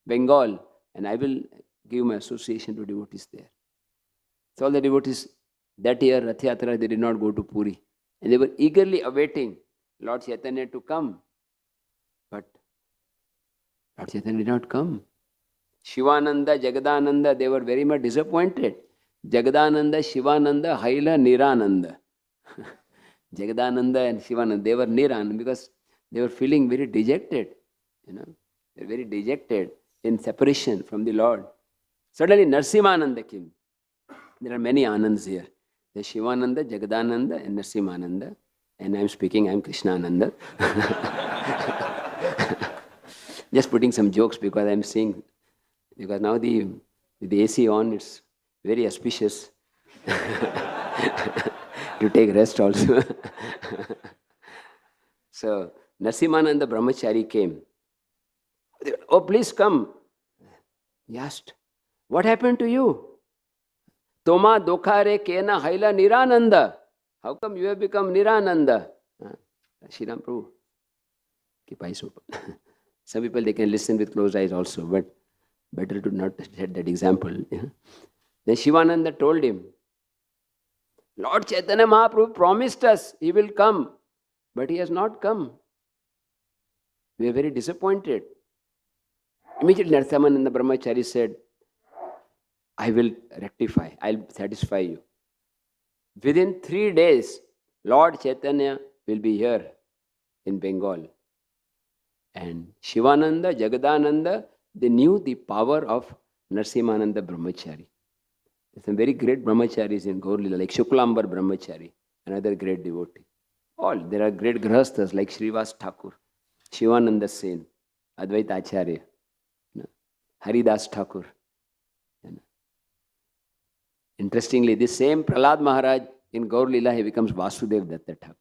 Bengal and I will give my association to devotees there. So all the devotees that year, Rath Yatra, they did not go to Puri. And they were eagerly awaiting Lord Chaitanya to come. But Lord Chaitanya did not come. Shivananda, Jagadananda, they were very much disappointed. Jagadananda, Shivananda, Haila, Nirananda. Jagadananda and Shivananda, they were Niran because they were feeling very dejected. They were very dejected in separation from the Lord. Suddenly Nrsimananda came. There are many Anands here. There's Shivananda, Jagadananda and Nrsimananda. And I'm speaking, I'm Krishnananda. Just putting some jokes because I'm seeing, because now with the AC on, it's very auspicious to take rest also. So Nrsimananda Brahmachari came. Oh, please come. He asked, what happened to you? Toma dokhare kena haila Nirananda. How come you have become Nirananda? Shriram Prabhu, keep eyes open. Some people, they can listen with closed eyes also, but better to not set that example. Then Shivananda told him, Lord Chaitanya Mahaprabhu promised us he will come, but he has not come. We are very disappointed. Immediately Nrsimananda Brahmachari said, I will rectify, I'll satisfy you. Within 3 days, Lord Chaitanya will be here in Bengal. And Shivananda, Jagadananda, they knew the power of Nrsimananda Brahmachari. There's some very great brahmacharis in Gaur Lila, like Shuklambar Brahmachari, another great devotee. There are great grihasthas like Srivas Thakur, Shivananda Sen, Advaita Acharya, Haridas Thakur. Interestingly, this same Prahlada Maharaj in Gaur Lila, he becomes Vasudev Datta Thakur.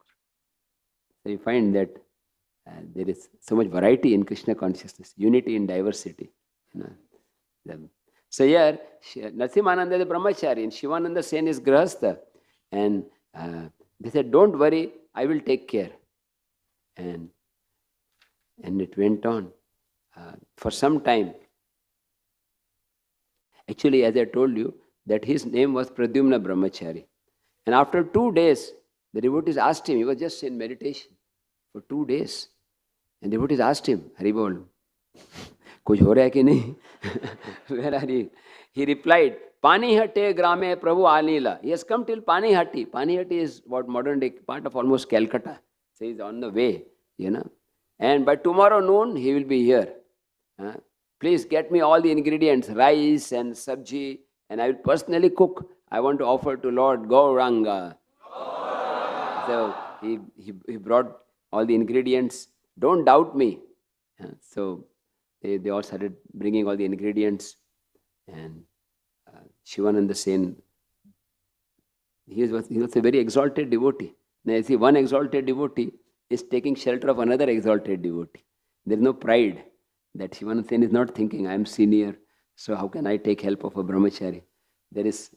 So you find that there is so much variety in Krishna consciousness, unity in diversity. So here, Nrsimananda is a brahmachari and Shivananda Sen is grihastha. And they said, don't worry, I will take care. And it went on for some time. Actually, as I told you, that his name was Pradyumna Brahmachari. And after 2 days, the devotees asked him, he was just in meditation for 2 days. And the devotees asked him, Haribol, kuch ho raha hai ki nahi? Where are you? He replied, Panihate grame Prabhu Alila. He has come till Panihati. Panihati is what modern day part of almost Calcutta. So he's on the way, And by tomorrow noon, he will be here. Please get me all the ingredients, rice and sabji and I will personally cook. I want to offer to Lord Gauranga. So he brought all the ingredients. Don't doubt me. So they all started bringing all the ingredients. And Shivananda saying, he was a very exalted devotee. Now, you see, one exalted devotee is taking shelter of another exalted devotee. There is no pride that Shivananda Sen is not thinking, I am senior, so how can I take help of a brahmachari? There is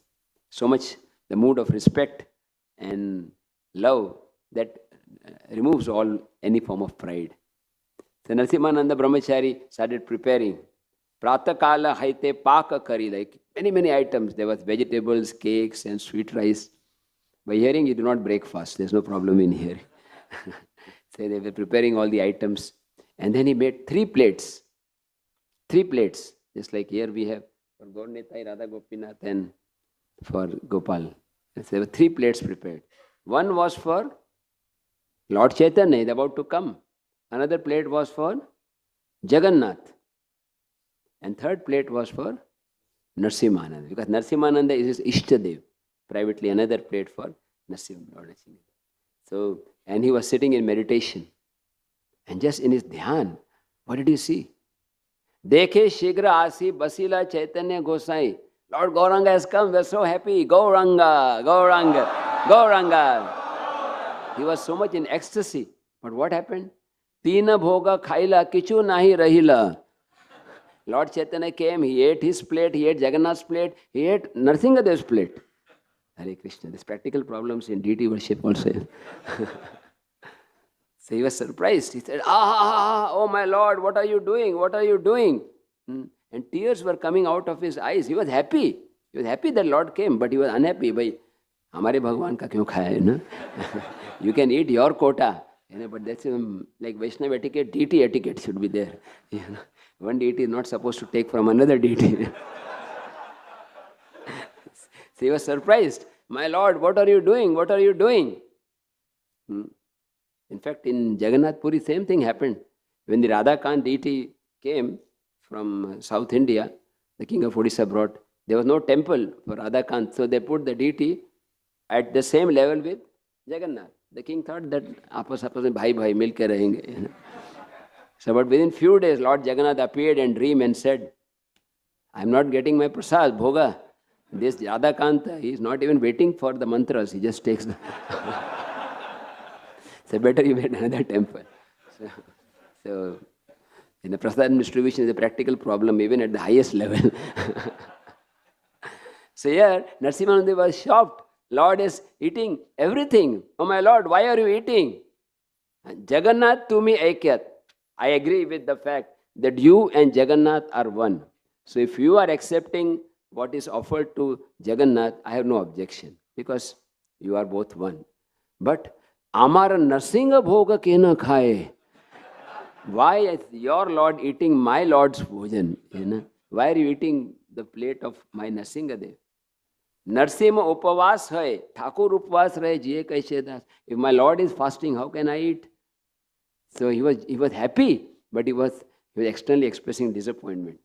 so much the mood of respect and love that removes any form of pride. So Nrsimananda brahmachari started preparing. Pratakala haite paka kari, like many items. There was vegetables, cakes and sweet rice. By hearing, you do not break fast. There's no problem in hearing. So they were preparing all the items. And then he made 3 plates. 3 plates. Just like here we have for Gopinath, Radha, Gopinath and for Gopal. So there were 3 plates prepared. One was for Lord Chaitanya, is about to come. Another plate was for Jagannath. And 3rd plate was for Nrsimananda. Because Nrsimananda is his Ishtadev. Privately, another plate for Nrsimha. So, and he was sitting in meditation. And just in his dhyan, what did he see? Dekhe Shigra Asi Basila Chaitanya Gosai. Lord Gauranga has come, we are so happy. Gauranga, Gauranga, Gauranga. He was so much in ecstasy. But what happened? Tina bhoga khaila kichu nahi rahila. Lord Chaitanya came, he ate his plate, he ate Jagannath's plate, he ate Narsingadev's plate. Hare Krishna. There's practical problems in deity worship also. So he was surprised. He said, oh my Lord, what are you doing? What are you doing? And tears were coming out of his eyes. He was happy. He was happy that Lord came, but he was unhappy. Bhai, hamare Bhagwan ka kyun khaya, you know? You can eat your quota, you know, but that's like Vaishnava etiquette, deity etiquette should be there. You know? One deity is not supposed to take from another deity. So he was surprised. My Lord, what are you doing? What are you doing? In fact, in Jagannath Puri, same thing happened. When the Radhakant deity came from South India, the king of Odisha brought, there was no temple for Radhakant, so they put the deity at the same level with Jagannath. The king thought that apas mein bhai milke rahenge. You know? So, but within few days, Lord Jagannath appeared in dream and said, I am not getting my prasad, bhoga. This Radhakant, he is not even waiting for the mantras, he just takes the... So better you made another temple. So in the prasadam distribution is a practical problem even at the highest level. So here, Nrsimananda was shocked. Lord is eating everything. Oh my Lord, why are you eating? Jagannath to me aikyat. I agree with the fact that you and Jagannath are one. So if you are accepting what is offered to Jagannath, I have no objection because you are both one. But Amara Narsingha Bhoga Kena Khaye. Why is your Lord eating my Lord's bhojan? You know? Why are you eating the plate of my Nashingadev? Nrsimha upavas hai, Thakur upavas rahe, jiye kaise das. If my Lord is fasting, how can I eat? So he was happy, but he was externally expressing disappointment.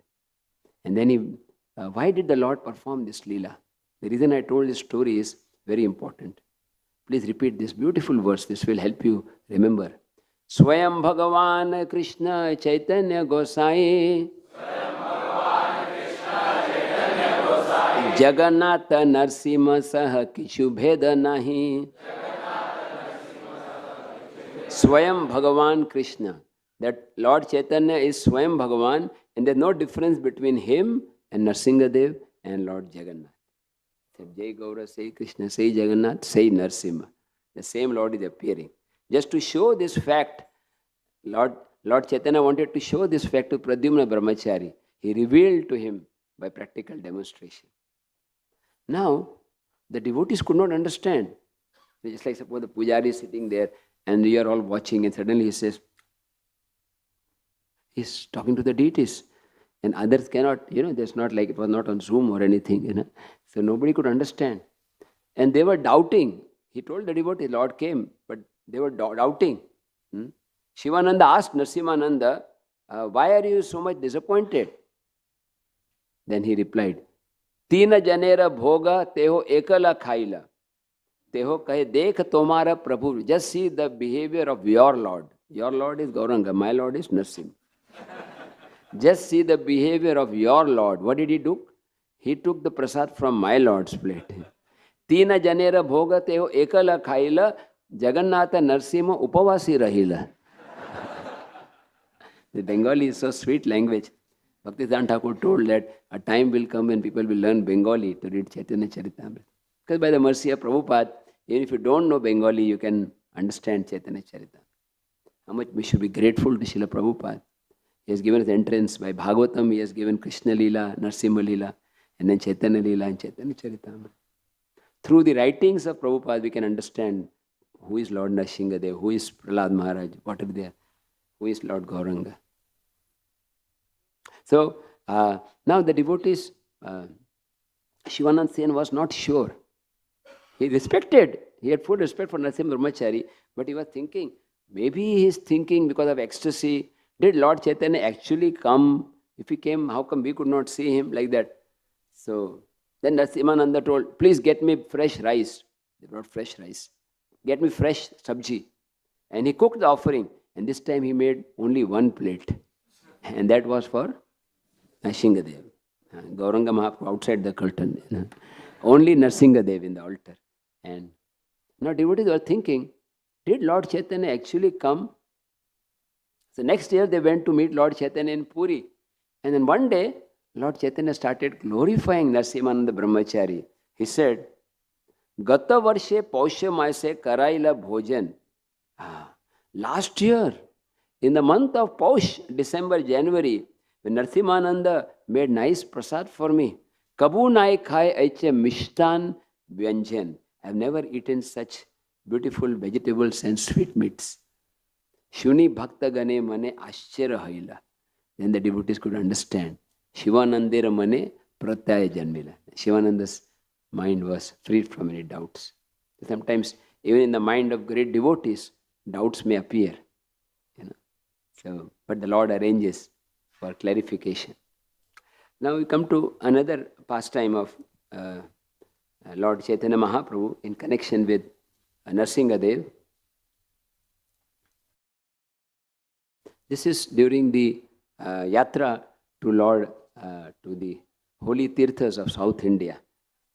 And then why did the Lord perform this Leela? The reason I told this story is very important. Please repeat this beautiful verse. This will help you remember. Swayam Bhagavan Krishna Chaitanya Gosai Jagannatha Nrsimha Saha Kishu Bheda Nahi. Swayam Bhagavan Krishna. That Lord Chaitanya is Swayam Bhagavan, and there is no difference between him and Nashingadev and Lord Jagannath. Jai Gaura, say Krishna, say Jagannath, say Nrsimha. The same Lord is appearing. Just to show this fact, Lord Chaitanya wanted to show this fact to Pradyumna Brahmachari. He revealed to him by practical demonstration. Now, the devotees could not understand. Just like suppose the pujari is sitting there and we are all watching and suddenly he says, he's talking to the deities. And others cannot, there's not like, it was not on Zoom or anything, So nobody could understand. And they were doubting. He told the devotee, Lord came, but they were doubting. Shivananda asked Nrsimananda, why are you so much disappointed? Then he replied, तीन जनेर भोगा तेहो एकला खाइला. Teho kahe, dekh tomara Prabhu. Just see the behavior of your Lord. Your Lord is Gauranga, my Lord is Nrshima. Just see the behavior of your Lord. What did he do? He took the prasad from my Lord's plate. Tina janera bhoga teho ekala khaila, Jagannatha Nrshima upavasi rahila. The Bengali is so sweet language. Bhaktivedanta Thakur told that a time will come when people will learn Bengali to read Chaitanya Charitamrita. Because by the mercy of Prabhupada, even if you don't know Bengali, you can understand Chaitanya Charitamrita. How much we should be grateful to Srila Prabhupada. He has given us entrance by Bhagavatam, he has given Krishna Leela, Nrsimha Leela, and then Chaitanya Leela and Chaitanya Charitamrita. Through the writings of Prabhupada, we can understand who is Lord Nashingadev, who is Prahlada Maharaja, what are they, who is Lord Gauranga. So, now the devotees, Shivanand Sen was not sure. He respected, he had full respect for Narasimha Brahmachari, but he was thinking, maybe he is thinking because of ecstasy, did Lord Chaitanya actually come? If he came, how come we could not see him like that? So, then Narasimhananda told, please get me fresh rice. They brought fresh rice. Get me fresh sabji. And he cooked the offering. And this time he made only one plate. And that was for Nashingadev. Gauranga Mahaprabhu outside the curtain. Only Nrsingadev in the altar. And now devotees were thinking, did Lord Chaitanya actually come? So next year they went to meet Lord Chaitanya in Puri. And then one day, Lord Chaitanya started glorifying Narasimhananda Brahmachari. He said, Gata varshe pausya maise karaila bhojan. Last year, in the month of Paush, December, January, when Narasimhananda made nice prasad for me, Kabu nai khai aiche mishtan vyanjan. I have never eaten such beautiful vegetables and sweet meats. Shuni bhakta gane mane ascharya haila. Then the devotees could understand. Shivanandera mane pratyaya janmila. Shivananda's mind was freed from any doubts. Sometimes, even in the mind of great devotees, doubts may appear. So, but the Lord arranges for clarification. Now we come to another pastime of Lord Chaitanya Mahaprabhu in connection with Nrsingadev. This is during the yatra to Lord, to the holy tirthas of South India.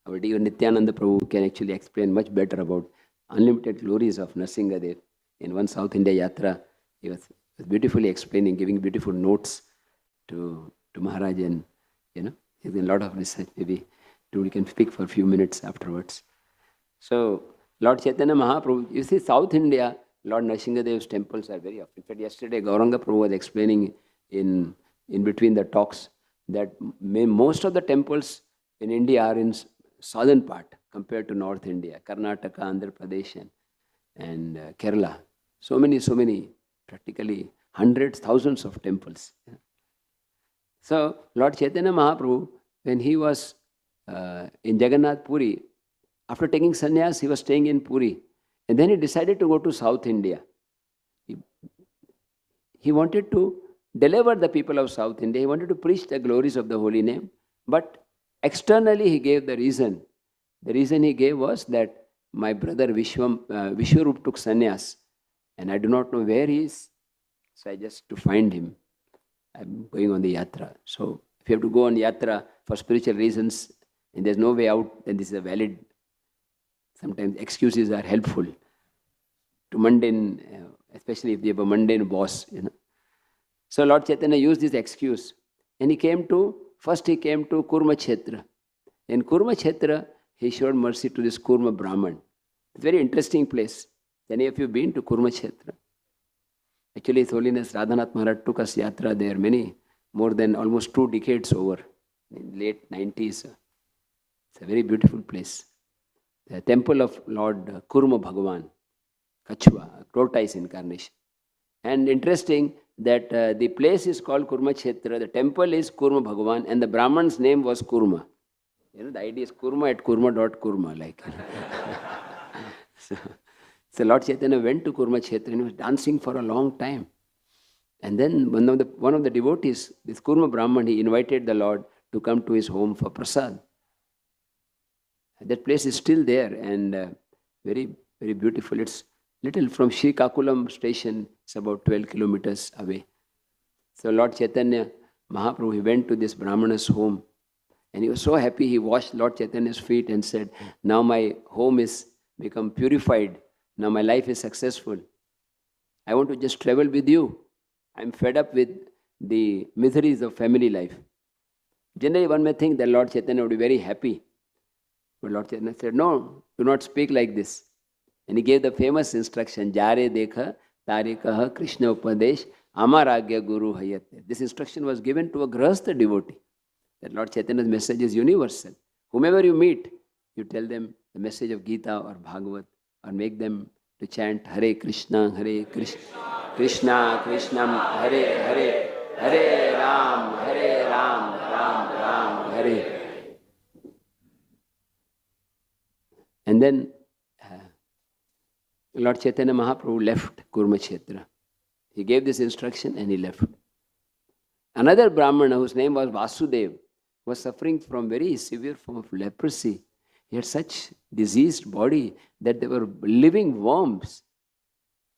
Our dear Nityananda Prabhu can actually explain much better about unlimited glories of Nrsingadev. In one South India yatra, he was beautifully explaining, giving beautiful notes to Maharaja, and he's in a lot of research. Maybe we can speak for a few minutes afterwards. So, Lord Chaitanya Mahaprabhu, you see, South India, Lord Nashingadev's temples are very often. In fact, yesterday Gauranga Prabhu was explaining in between the talks that most of the temples in India are in southern part compared to North India, Karnataka, Andhra Pradesh, and Kerala. So many, practically hundreds, thousands of temples. So, Lord Chaitanya Mahaprabhu, when he was in Jagannath Puri, after taking sannyas, he was staying in Puri. And then he decided to go to South India. He wanted to deliver the people of South India. He wanted to preach the glories of the holy name. But externally he gave the reason. The reason he gave was that my brother Vishwarup took sannyas. And I do not know where he is. So I just to find him, I'm going on the yatra. So if you have to go on yatra for spiritual reasons and there's no way out, then this is a valid, sometimes excuses are helpful to mundane, especially if they have a mundane boss, So Lord Chaitanya used this excuse. And first he came to Kurma Kshetra. In Kurma Kshetra, he showed mercy to this Kurma Brahman. It's a very interesting place. Any of you been to Kurma Kshetra? Actually, His Holiness Radhanath Maharaj took us yatra there more than almost 2 decades over, in late 90s. It's a very beautiful place. The temple of Lord Kurma Bhagavan, Kachua, tortoise incarnation. And interesting that the place is called Kurma Kshetra, the temple is Kurma Bhagavan, and the Brahman's name was Kurma. The idea is Kurma at Kurma.Kurma, like. So Lord Chaitanya went to Kurma Kshetra and he was dancing for a long time. And then one of the devotees, this Kurma Brahman, he invited the Lord to come to his home for prasad. That place is still there and very, very beautiful. It's little from Srikakulam station, it's about 12 kilometers away. So Lord Chaitanya Mahaprabhu, he went to this Brahmana's home and he was so happy. He washed Lord Chaitanya's feet and said, now my home is become purified. Now my life is successful. I want to just travel with you. I'm fed up with the miseries of family life. Generally, one may think that Lord Chaitanya would be very happy. But Lord Chaitanya said, no, do not speak like this. And he gave the famous instruction, Jare Dekha Tarikaha Krishna Upadesh Amaragya Guru Hayate. This instruction was given to a Grahastha devotee. That Lord Chaitanya's message is universal. Whomever you meet, you tell them the message of Gita or Bhagavad, or make them to chant Hare Krishna, Krishna Krishna, Hare Hare, Hare Ram, Ram Ram, Hare. And then Lord Chaitanya Mahaprabhu left Kurmakshetra. He gave this instruction and he left. Another Brahmana whose name was Vasudev was suffering from very severe form of leprosy. He had such diseased body that they were living worms.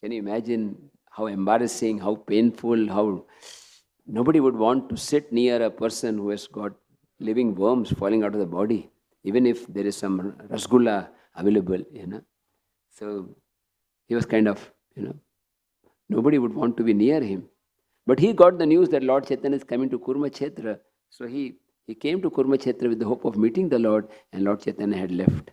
Can you imagine how embarrassing, how painful, how nobody would want to sit near a person who has got living worms falling out of the body, even if there is some rasgulla available, So he was kind of, nobody would want to be near him. But he got the news that Lord Chaitanya is coming to Kurmakshetra. So he came to Kurmakshetra with the hope of meeting the Lord, and Lord Chaitanya had left.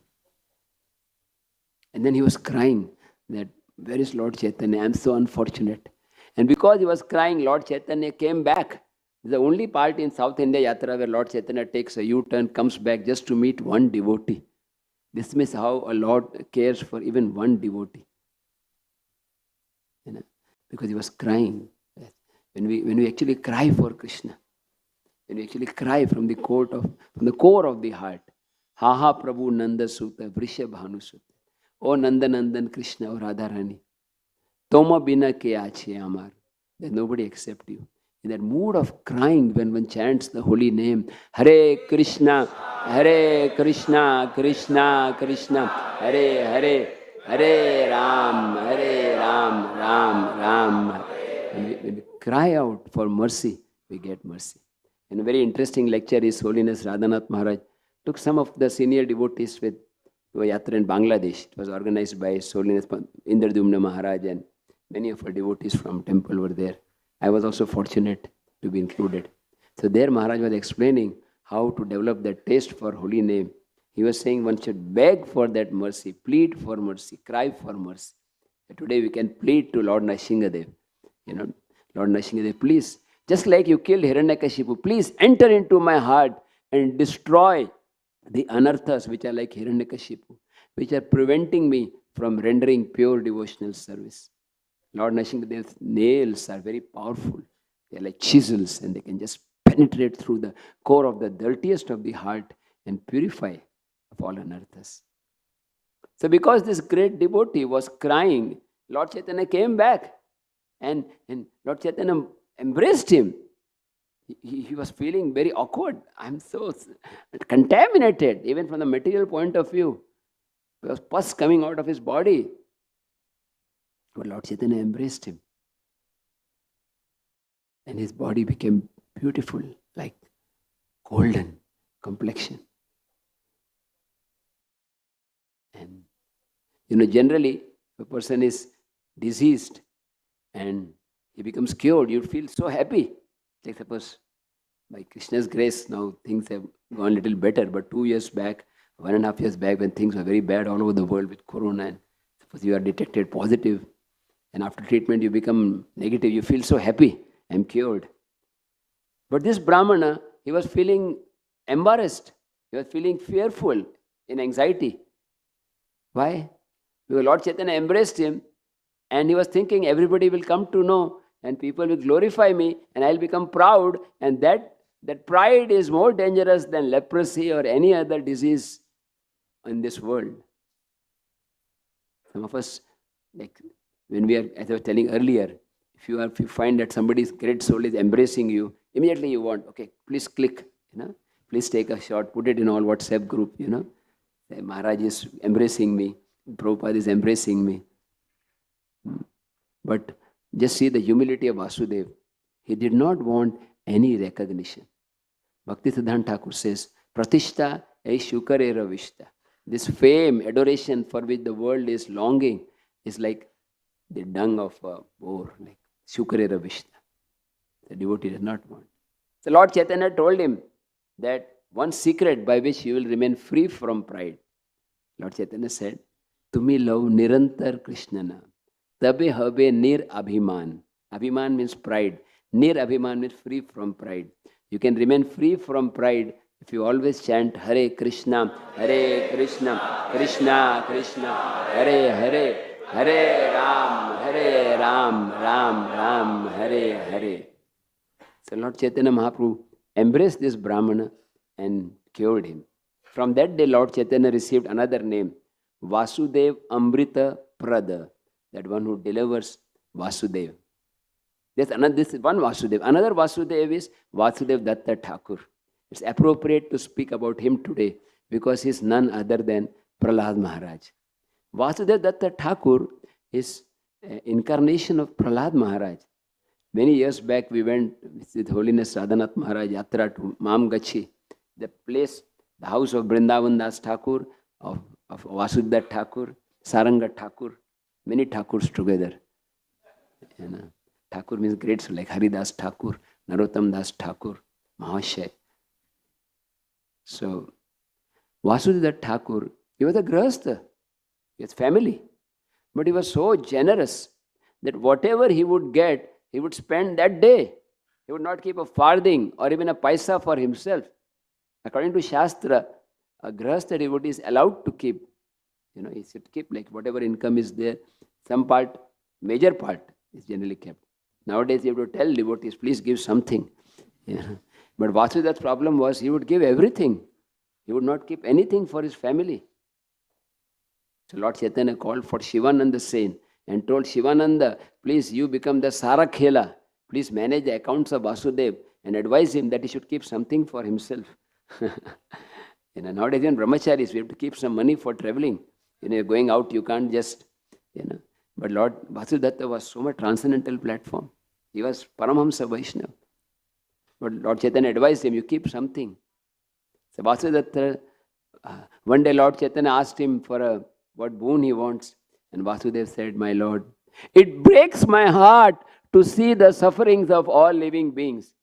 And then he was crying that, where is Lord Chaitanya? I am so unfortunate. And because he was crying, Lord Chaitanya came back. The only part in South India Yatra where Lord Chaitanya takes a U-turn, comes back just to meet one devotee. This means how a Lord cares for even one devotee. Because he was crying. When we actually cry for Krishna, when we actually cry from the core of the heart, Ha ha Prabhu Nanda Sutta, Vrishabhanu Sutta, O Nanda Nandan Krishna, O Radharani, Toma Bina Ke Ache Amar, then nobody accepts you. In that mood of crying, when one chants the holy name, Hare Krishna, Krishna Krishna, Hare Hare, Hare Ram, Ram Ram. When we cry out for mercy, we get mercy. In a very interesting lecture, His Holiness Radhanath Maharaj took some of the senior devotees to a yatra in Bangladesh. It was organized by His Holiness Indradumna Maharaj, and many of our devotees from temple were there. I was also fortunate to be included. So there Maharaj was explaining how to develop that taste for holy name. He was saying one should beg for that mercy, plead for mercy, cry for mercy. Today we can plead to Lord Nashingadev. Lord Nashingadev, please, just like you killed Hiranyakashipu, please enter into my heart and destroy the anarthas which are like Hiranyakashipu, which are preventing me from rendering pure devotional service. Lord Nashingadev's nails are very powerful. They are like chisels and they can just penetrate through the core of the dirtiest of the heart and purify of all anarthas. So because this great devotee was crying, Lord Chaitanya came back and Lord Chaitanya embraced him. He was feeling very awkward. I'm so contaminated, even from the material point of view. There was pus coming out of his body. But Lord Chaitanya embraced him. And his body became beautiful, like golden complexion. And generally, if a person is diseased and he becomes cured, you feel so happy. Like suppose, by Krishna's grace, now things have gone a little better. But 2 years back, 1.5 years back, when things were very bad all over the world with corona, and suppose you are detected positive, and after treatment you become negative, you feel so happy, I'm cured. But this Brahmana, he was feeling embarrassed. He was feeling fearful, in anxiety. Why? Because Lord Chaitanya embraced him, and he was thinking everybody will come to know, and people will glorify me, and I'll become proud, and that pride is more dangerous than leprosy or any other disease in this world. Some of us, like when we are, as I was telling earlier, if you find that somebody's great soul is embracing you, immediately you want, okay, please click, please take a shot, put it in all WhatsApp group, Maharaj is embracing me, Prabhupada is embracing me. But just see the humility of Vasudeva. He did not want any recognition. Bhakti Siddhanta Thakur says, Pratishta ei shukarera vishta. This fame, adoration for which the world is longing is like the dung of a boar, like shukarera vishta. The devotee does not want. So Lord Chaitanya told him that one secret by which you will remain free from pride. Lord Chaitanya said, Tumi love nirantar Krishnana. Tabe habe nir abhiman. Abhiman means pride. Nir abhiman means free from pride. You can remain free from pride if you always chant Hare Krishna, Krishna Krishna, Hare Hare, Hare Ram, Ram Ram, Hare Hare. So Lord Chaitanya Mahaprabhu embraced this Brahmana and cured him. From that day, Lord Chaitanya received another name, Vasudev Amrita Prada, that one who delivers Vasudeva. This is one Vasudev. Another Vasudev is Vasudev Datta Thakur. It's appropriate to speak about him today because he is none other than Prahlada Maharaj. Vasudev Datta Thakur is an incarnation of Prahlada Maharaj. Many years back, we went with Holiness Radhanath Maharaj Yatra to Mamgachi, the place, the house of Vrindavan Das Thakur, of Vasudeva Thakur, Saranga Thakur, many Thakurs together. You know, Thakur means great, so like Haridas Thakur, Narottam Das Thakur, Mahashay. So, Vasudeva Thakur, he was a grahastha, he has family, but he was so generous that whatever he would get, he would spend that day. He would not keep a farthing or even a paisa for himself. According to Shastra, a grahastha devotee is allowed to keep. He should keep like whatever income is there. Some part, major part is generally kept. Nowadays you have to tell devotees, please give something. But Vasudeva's problem was he would give everything. He would not keep anything for his family. So Lord Chaitanya called for Shivananda Sen and told Shivananda, please you become the Sarakhela. Please manage the accounts of Vasudeva and advise him that he should keep something for himself. Nowadays in brahmacharis, we have to keep some money for traveling. Going out, you can't just, But Lord Vasudeva was so much transcendental platform. He was Paramahamsa Vaishnava. But Lord Chaitanya advised him, you keep something. So Vasudeva, one day Lord Chaitanya asked him for what boon he wants. And Vasudeva said, my Lord, it breaks my heart to see the sufferings of all living beings.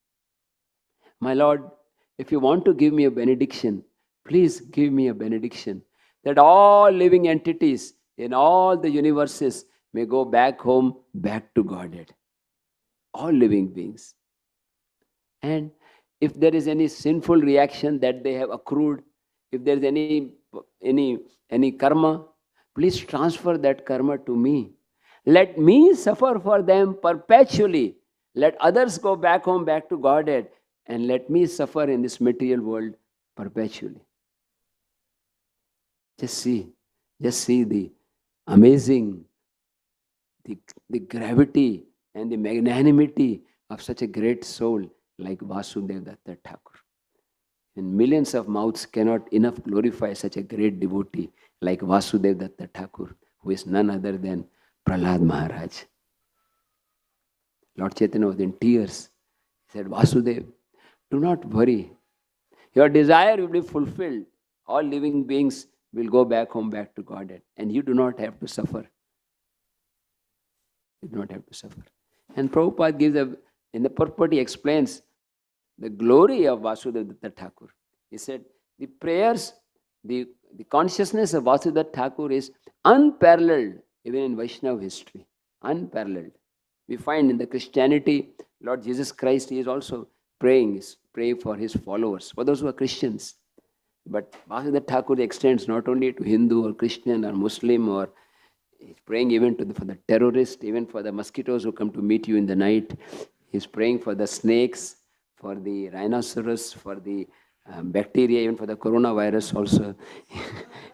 My Lord, if you want to give me a benediction, please give me a benediction that all living entities in all the universes may go back home, back to Godhead. All living beings. And if there is any sinful reaction that they have accrued, if there is any karma, please transfer that karma to me. Let me suffer for them perpetually. Let others go back home, back to Godhead, and let me suffer in this material world perpetually. Just see the amazing, the gravity and the magnanimity of such a great soul like Vasudeva Datta Thakur. And millions of mouths cannot enough glorify such a great devotee like Vasudeva Datta Thakur, who is none other than Prahlada Maharaj. Lord Chaitanya was in tears. He said, Vasudeva, do not worry. Your desire will be fulfilled. All living beings will go back home, back to Godhead. And you do not have to suffer. You do not have to suffer. And Prabhupada gives in the purport, he explains the glory of Vasudeva Datta Thakur. He said, the prayers, the consciousness of Vasudeva Thakur is unparalleled even in Vaishnava history. Unparalleled. We find in the Christianity, Lord Jesus Christ, he is also praying for his followers, for those who are Christians. But Vasudeva Thakur extends not only to Hindu or Christian or Muslim, or he's praying even for the terrorist, even for the mosquitoes who come to meet you in the night. He's praying for the snakes, for the rhinoceros, for the bacteria, even for the coronavirus also.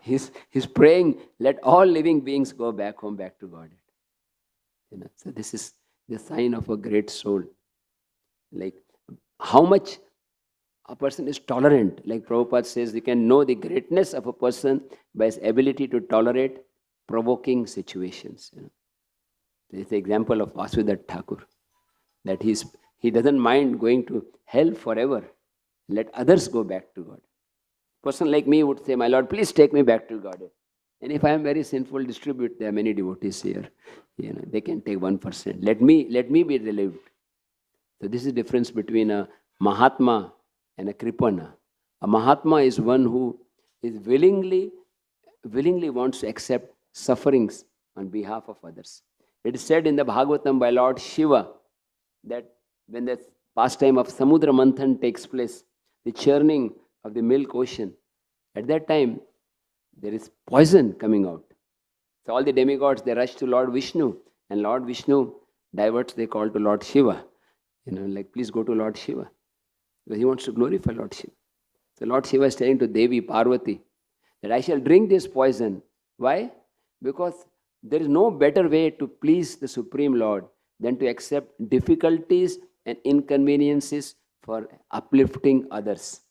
he's praying, let all living beings go back home, back to God. So this is the sign of a great soul. Like how much a person is tolerant. Like Prabhupada says, you can know the greatness of a person by his ability to tolerate provoking situations. It's the example of Vasudhat Thakur, that he doesn't mind going to hell forever. Let others go back to God. A person like me would say, my Lord, please take me back to God. And if I am very sinful, distribute. There are many devotees here. They can take 1%. Let me be relieved. So this is the difference between a Mahatma and a Kripana. A Mahatma is one who is willingly wants to accept sufferings on behalf of others. It is said in the Bhagavatam by Lord Shiva that when the pastime of Samudra Manthan takes place, the churning of the milk ocean, at that time there is poison coming out. So all the demigods, they rush to Lord Vishnu, and Lord Vishnu diverts the call to Lord Shiva. Like, please go to Lord Shiva. Because he wants to glorify Lord Shiva. So Lord Shiva is telling to Devi, Parvati, that I shall drink this poison. Why? Because there is no better way to please the Supreme Lord than to accept difficulties and inconveniences for uplifting others.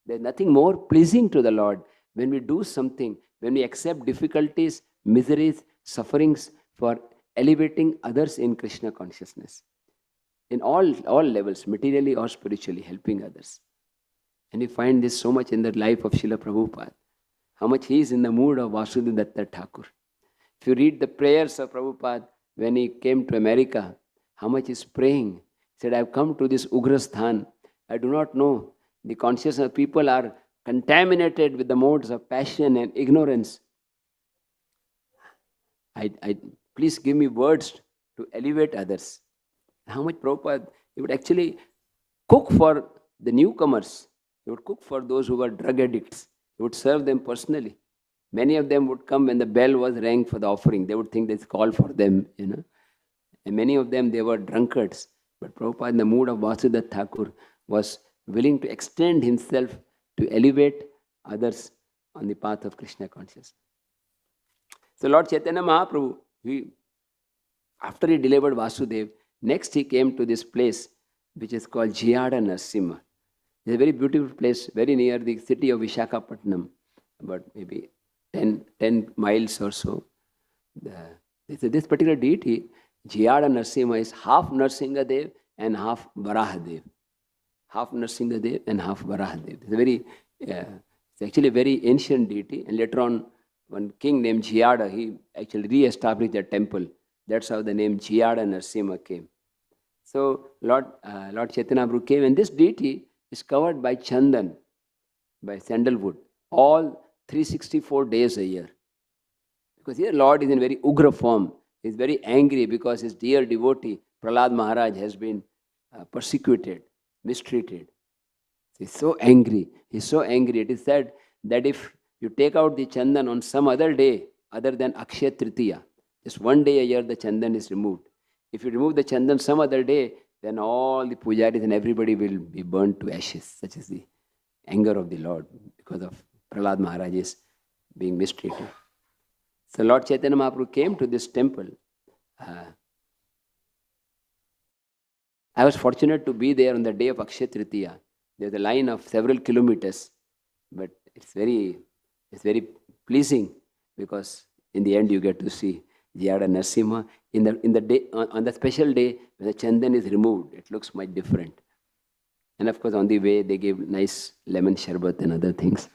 There is nothing more pleasing to the Lord when we do something, when we accept difficulties, miseries, sufferings for elevating others in Krishna consciousness. In all levels, materially or spiritually, helping others. And you find this so much in the life of Srila Prabhupada. How much he is in the mood of Vasudhat Thakur. If you read the prayers of Prabhupada when he came to America, how much he's praying. He said, I have come to this Ugrasthan. I do not know. The consciousness of people are contaminated with the modes of passion and ignorance. Please give me words to elevate others. How much Prabhupada, he would actually cook for the newcomers. He would cook for those who were drug addicts. He would serve them personally. Many of them would come when the bell was rang for the offering. They would think it's call for them, And many of them, they were drunkards. But Prabhupada, in the mood of Vasudhat Thakur, was willing to extend himself to elevate others on the path of Krishna consciousness. So Lord Chaitanya Mahaprabhu, after he delivered Vasudev, next he came to this place which is called Jiyada Nrshima. It's a very beautiful place, very near the city of Visakhapatnam, about maybe 10 miles or so. This particular deity, Jiyada Nrshima, is half Nashingadev and half Varahadev. Half Nashingadev and half Varahadev. It's actually a very ancient deity. And later on, one king named Jiyada, he actually re-established the temple. That's how the name Jiyada Nrshima came. So Lord Chaitanya Prabhu came, and this deity is covered by chandan, by sandalwood, all 364 days a year. Because here Lord is in very ugra form. He is very angry because his dear devotee, Prahlada Maharaja, has been persecuted, mistreated. He's so angry. He's so angry. It is said that if you take out the chandan on some other day other than Akshaya Tritiya, just one day a year the chandan is removed. If you remove the chandan some other day, then all the pujaris and everybody will be burnt to ashes. Such is the anger of the Lord because of Prahlada Maharaja's being mistreated. So Lord Chaitanya Mahaprabhu came to this temple. I was fortunate to be there on the day of Akshaya Tritiya. There's a line of several kilometers, but it's very pleasing because in the end you get to see Jiyada Nrshima in the day on the special day when the chandan is removed. It looks much different. And of course, on the way they gave nice lemon sharbat and other things.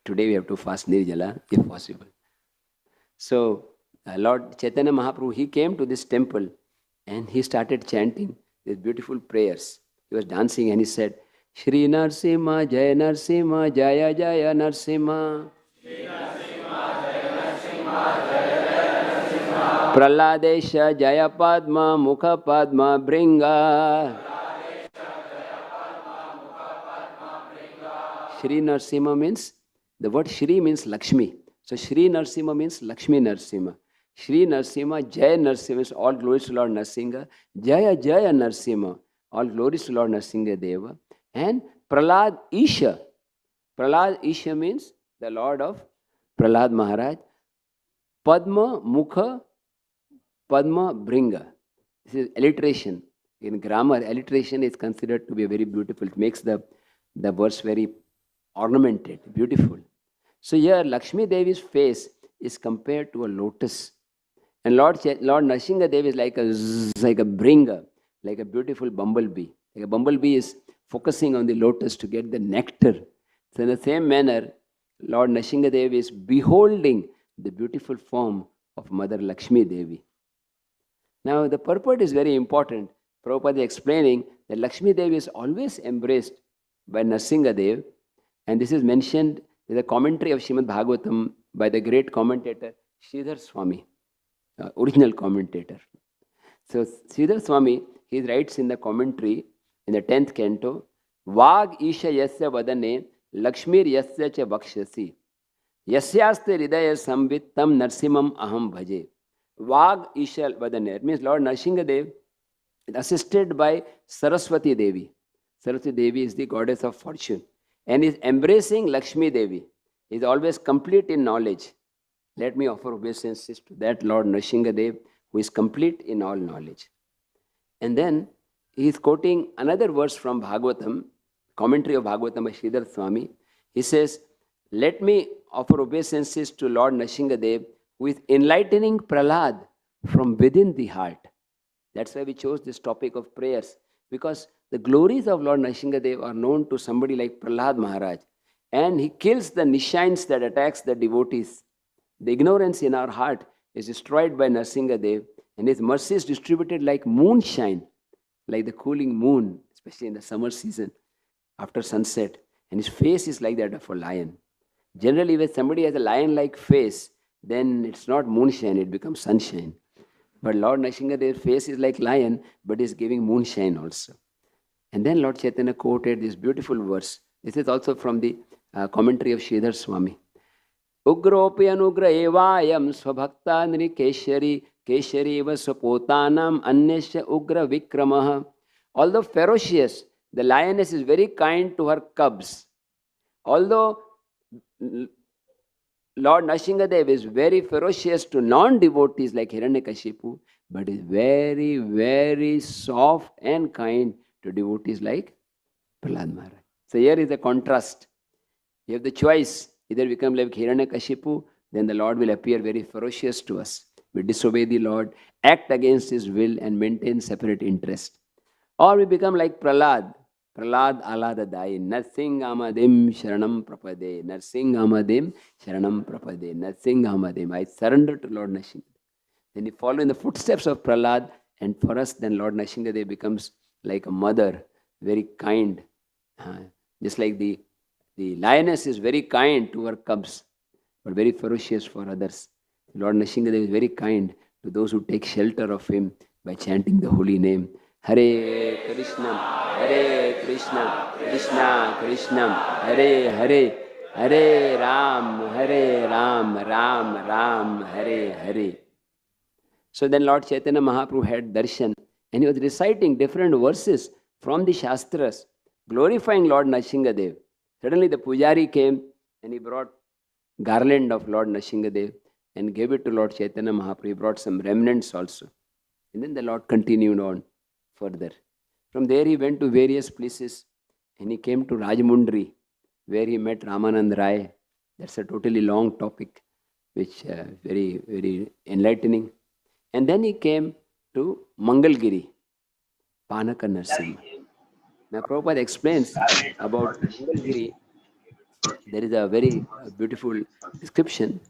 Today we have to fast Nirjala if possible. So Lord Chaitanya Mahaprabhu, he came to this temple and he started chanting these beautiful prayers. He was dancing and he said, Shri Nrshima, Jaya Nrshima, Jaya Jaya Nrshima. Prahladesha Jaya Padma Mukha Padma Bringa. Shri Nrshima means, the word Shri means Lakshmi. So Shri Nrshima means Lakshmi Nrshima. Shri Nrshima, Jaya Nrshima means all glories to Lord Nrsinga. Jaya Jaya Nrshima, all glories to Lord Nashingadev. And Prahlad Isha. Prahlad Isha means the Lord of Prahlad Maharaj. Padma Mukha Padma Bringa. This is alliteration. In grammar, alliteration is considered to be very beautiful. It makes the verse very ornamented, beautiful. So here, Lakshmi Devi's face is compared to a lotus. And Lord Nashingadev is like a bringer, like a beautiful bumblebee. Like a bumblebee is focusing on the lotus to get the nectar. So in the same manner, Lord Nashingadev is beholding the beautiful form of Mother Lakshmi Devi. Now, the purport is very important. Prabhupada is explaining that Lakshmi Devi is always embraced by Nrsingadev, and this is mentioned in the commentary of Srimad Bhagavatam by the great commentator Sridhar Swami, original commentator. So, Sridhar Swami, he writes in the commentary in the 10th canto, Vag Isha Yasya Vadane Lakshmir Yasya Cha Vakshasi Yasyaste Hridaya Samvittam Narsimam Aham Bhaje. Vag Isha Vadane. It means Lord Nashingadev is assisted by Saraswati Devi. Saraswati Devi is the goddess of fortune and is embracing Lakshmi Devi. He is always complete in knowledge. Let me offer obeisances to that Lord Nashingadev who is complete in all knowledge. And then he is quoting another verse from Bhagavatam, commentary of Bhagavatam by Sridhar Swami. He says, let me offer obeisances to Lord Nashingadev who is enlightening Prahlada from within the heart. That's why we chose this topic of prayers, because the glories of Lord Nashingadev are known to somebody like Prahlada Maharaj. And he kills the nishines that attacks the devotees. The ignorance in our heart is destroyed by Nrsingadev, and his mercy is distributed like moonshine, like the cooling moon, especially in the summer season, after sunset. And his face is like that of a lion. Generally, when somebody has a lion-like face, then it's not moonshine, it becomes sunshine. But Lord Nashingadev's face is like lion, but is giving moonshine also. And then Lord Chaitanya quoted this beautiful verse. This is also from the commentary of Sridhar Swami. Ugropi anugra evayam svabhakta nrikeshari keshari eva swapotanam anyasya ugra vikramaha. Although ferocious, the lioness is very kind to her cubs. Although Lord Nashingadev is very ferocious to non-devotees like Hiranyakashipu, but is very, very soft and kind to devotees like Prahlada Maharaj. So here is a contrast. You have the choice. Either become like Hiranyakashipu, then the Lord will appear very ferocious to us. We disobey the Lord, act against His will and maintain separate interest. Or we become like Prahlad. Prahlad aladadai. Narsing amadim sharanam prapade. Narsing amadim sharanam prapade. Narsing amadim. I surrender to Lord Nashingadev. Then you follow in the footsteps of Prahlad, and for us, then Lord Nashingadev becomes like a mother, very kind. Just like the lioness is very kind to her cubs, but very ferocious for others. Lord Nashingadev is very kind to those who take shelter of him by chanting the holy name. Hare Krishna, Krishna Krishna, Hare Hare, Hare Ram, Ram Ram, Hare Hare. So then Lord Chaitanya Mahaprabhu had darshan, and he was reciting different verses from the Shastras, glorifying Lord Nashingadev. Suddenly the Pujari came and he brought garland of Lord Nashingadev and gave it to Lord Chaitanya Mahaprabhu. He brought some remnants also. And then the Lord continued on further. From there he went to various places and he came to Rajmundri, where he met Ramanand Rai. That's a totally long topic, which very, very enlightening. And then he came to Mangalgiri, Panaka Nrsimha. Now Prabhupada explains about Mangalgiri. There is a very beautiful description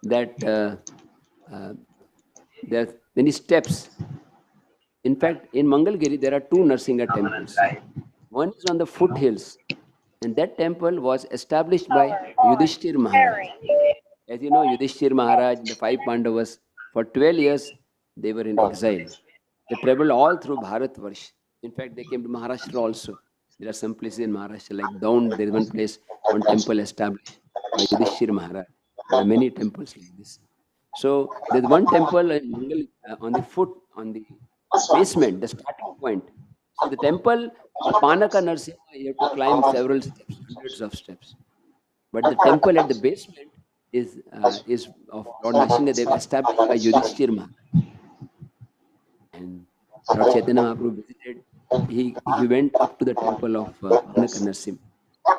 that there are many steps. In fact, in Mangalgiri, there are two Nrsimha temples. One is on the foothills, and that temple was established by Yudhishthir Maharaj. As you know, Yudhishthir Maharaj, the five Pandavas, for 12 years, they were in exile. They traveled all through Bharatvarsh. In fact, they came to Maharashtra also. There are some places in Maharashtra, like Daund, there is one place, one temple established by Yudhishthir Maharaj. There are many temples like this. So there's one temple in Mangal, on the basement, the starting point. So the temple of Panaka Nrsimha, you have to climb several steps, hundreds of steps. But the temple at the basement is of Lord Nashingadev, established by Yudhishthir Maharaj. And Lord Chaitanya Mahaprabhu visited, he went up to the temple of Nrshima.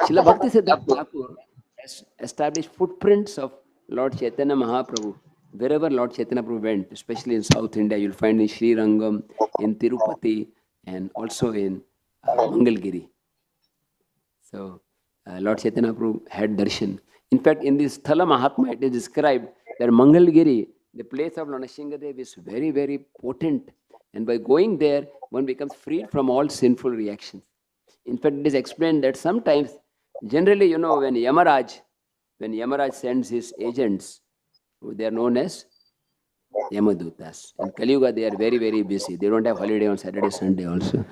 Srila Bhakti Siddhanta Thakur has established footprints of Lord Chaitanya Mahaprabhu. Wherever Lord Chaitanya Mahaprabhu went, especially in South India, you'll find in Sri Rangam, in Tirupati, and also in Mangalgiri. So, Lord Chaitanya Prabhu had darshan. In fact, in this Thala Mahatma, it is described that Mangalgiri, the place of Lord Nashingadev, is very, very potent. And by going there, one becomes freed from all sinful reactions. In fact, it is explained that sometimes, generally, when Yamaraj sends his agents, they are known as Yamadutas. In Kali Yuga, they are very, very busy. They don't have holiday on Saturday, Sunday also.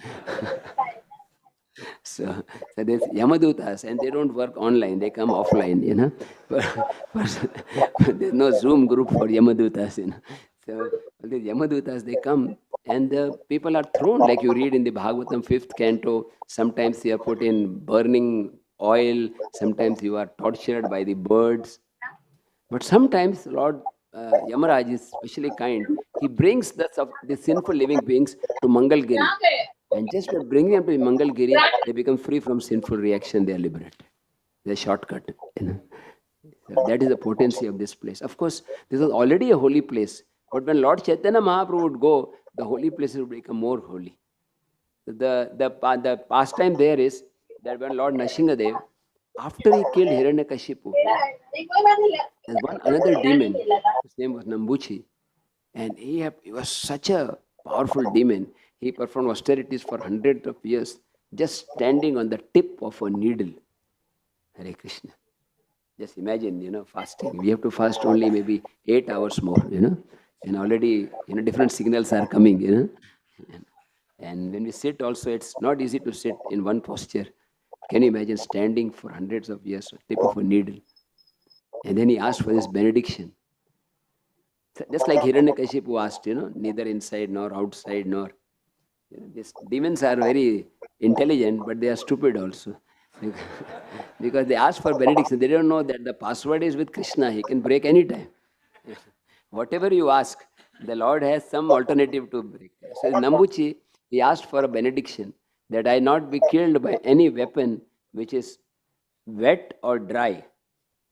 So there's Yamadutas, and they don't work online, they come offline, there's no Zoom group for Yamadutas, So the Yamadutas, they come, and the people are thrown, like you read in the Bhagavatam 5th canto, sometimes they are put in burning oil, sometimes you are tortured by the birds. But sometimes Lord Yamaraj is especially kind. He brings the sinful living beings to Mangalgiri. And just by bringing them to Mangalgiri, they become free from sinful reaction, they are liberated. The shortcut. So that is the potency of this place. Of course, this was already a holy place. But when Lord Chaitanya Mahaprabhu would go, the holy places would become more holy. The pastime there is that when Lord Nashingadev, after he killed Hiranyakashipu, there's one another demon. His name was Nambuchi. And he was such a powerful demon. He performed austerities for hundreds of years, just standing on the tip of a needle. Hare Krishna. Just imagine, fasting. We have to fast only maybe 8 hours more, And already, different signals are coming, And when we sit also, it's not easy to sit in one posture. Can you imagine standing for hundreds of years on the tip of a needle? And then he asked for this benediction. Just like Hiranyakashipu asked, neither inside nor outside nor. These demons are very intelligent, but they are stupid also. Because they ask for benediction. They don't know that the password is with Krishna. He can break any time. Whatever you ask, the Lord has some alternative to break. So Nambuchi, he asked for a benediction that I not be killed by any weapon which is wet or dry.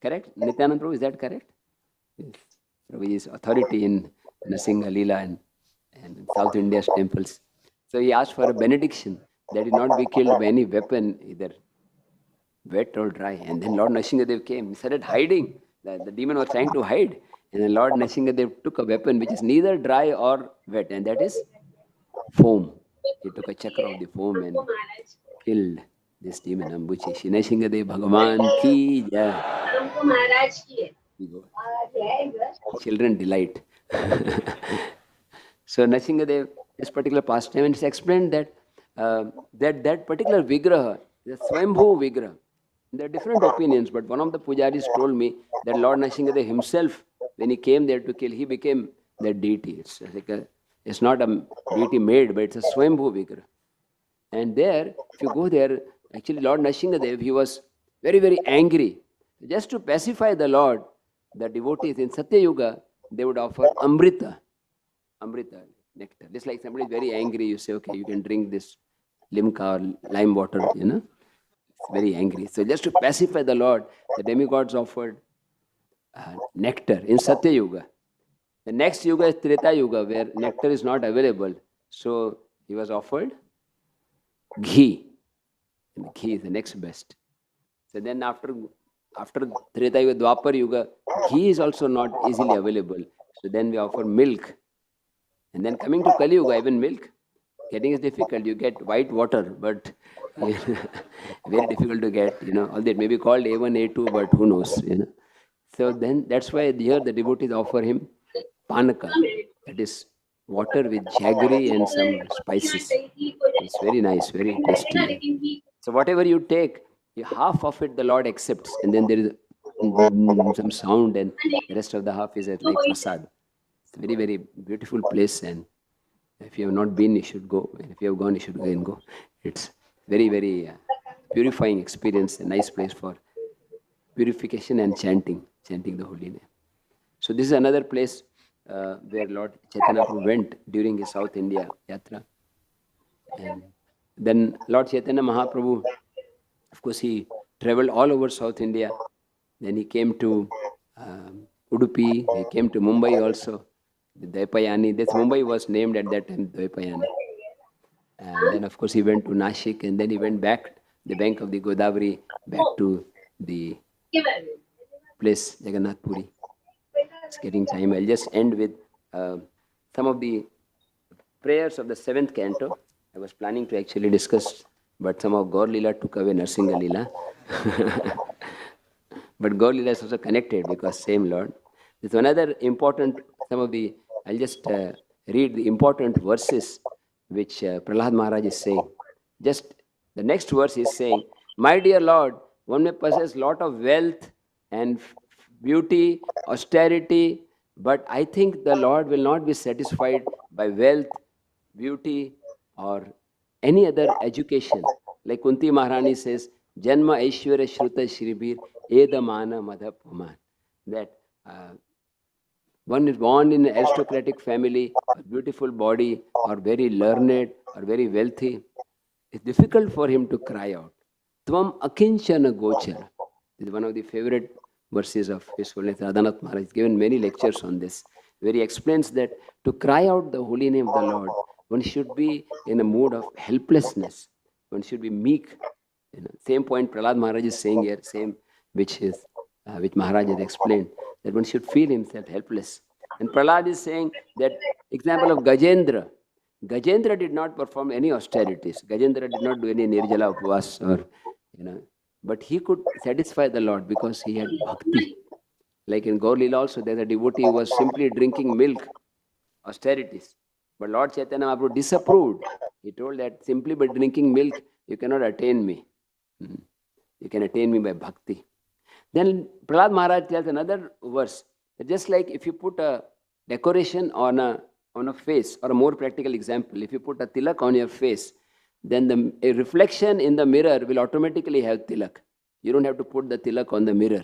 Correct? Nityananda Prabhu, is that correct? Yes. Prabhu is authority in Nrsinga Leela and South India's temples. So he asked for a benediction that he not be killed by any weapon, either wet or dry. And then Lord Nashingadev came. He started hiding. The demon was trying to hide. And then Lord Nashingadev took a weapon which is neither dry or wet, and that is foam. He took a chakra of the foam and killed this demon Ambuchi. Nashingadev Bhagavan ki jai. Children delight. So Nashingadev, this particular pastime, and it's explained that that particular vigraha, the Swambhu vigraha, there are different opinions, but one of the pujaris told me that Lord Nashingadev himself, when he came there to kill, he became the deity. It's not a deity made, but it's a Swambhu vigraha. And there, if you go there, actually Lord Nashingadev, he was very, very angry. Just to pacify the Lord, the devotees in Satya Yuga, they would offer Amrita, nectar. Just like somebody is very angry, you say, okay, you can drink this limca or lime water, It's very angry. So just to pacify the Lord, the demigods offered nectar in Satya Yuga. The next Yuga is Treta Yuga, where nectar is not available. So he was offered ghee. And ghee is the next best. So then after Treta Yuga, Dwapar Yuga, ghee is also not easily available. So then we offer milk. And then coming to Kali Yuga, even milk, getting is difficult. You get white water, but very difficult to get, although it may be called A1, A2, but who knows, So then that's why here the devotees offer him panaka, that is water with jaggery and some spices. It's very nice, very tasty. So whatever you take, half of it the Lord accepts, and then there is some sound, and the rest of the half is like prasad. It's a very, very beautiful place, and if you have not been, you should go. And if you have gone, you should again go. It's very, very purifying experience, a nice place for purification and chanting the holy name. So this is another place where Lord Chaitanya Prabhu went during his South India yatra. And then Lord Chaitanya Mahaprabhu, of course, he traveled all over South India. Then he came to Udupi, he came to Mumbai also, the Dvaipayani. This Mumbai was named at that time Dvaipayani. And then, of course, he went to Nashik, and then he went back the bank of the Godavari, back to the place Jagannath Puri. It's getting time. I'll just end with some of the prayers of the 7th canto. I was planning to actually discuss, but somehow Gaur Lila took away Narsinga Lila. But Gaur Lila is also connected because same Lord. There's another important, I'll just read the important verses which Prahlada Maharaj is saying. Just the next verse is saying, my dear Lord, one may possess lot of wealth and beauty, austerity, but I think the Lord will not be satisfied by wealth, beauty, or any other education. Like Kunti Maharani says, Janma Aishwarya Shruta Shribir Edamana Madhapuman. That one is born in an aristocratic family, a beautiful body, or very learned, or very wealthy. It's difficult for him to cry out. Tvam akinchana gochara. This is one of the favorite verses of His Holiness Radhanath Maharaj. He's given many lectures on this, where he explains that to cry out the holy name of the Lord, one should be in a mood of helplessness. One should be meek. Same point Prahlada Maharaj is saying here, same which Maharaj has explained, that one should feel himself helpless. And Prahlada is saying that example of Gajendra. Gajendra did not perform any austerities. Gajendra did not do any nirjala upvas or, but he could satisfy the Lord because he had bhakti. Like in Gaur Lila also, there's a devotee who was simply drinking milk, austerities. But Lord Chaitanya Mahaprabhu disapproved. He told that simply by drinking milk, you cannot attain me. You can attain me by bhakti. Then Prahlada Maharaj tells another verse, that just like if you put a decoration on a face, or a more practical example, if you put a tilak on your face, then a reflection in the mirror will automatically have tilak. You don't have to put the tilak on the mirror.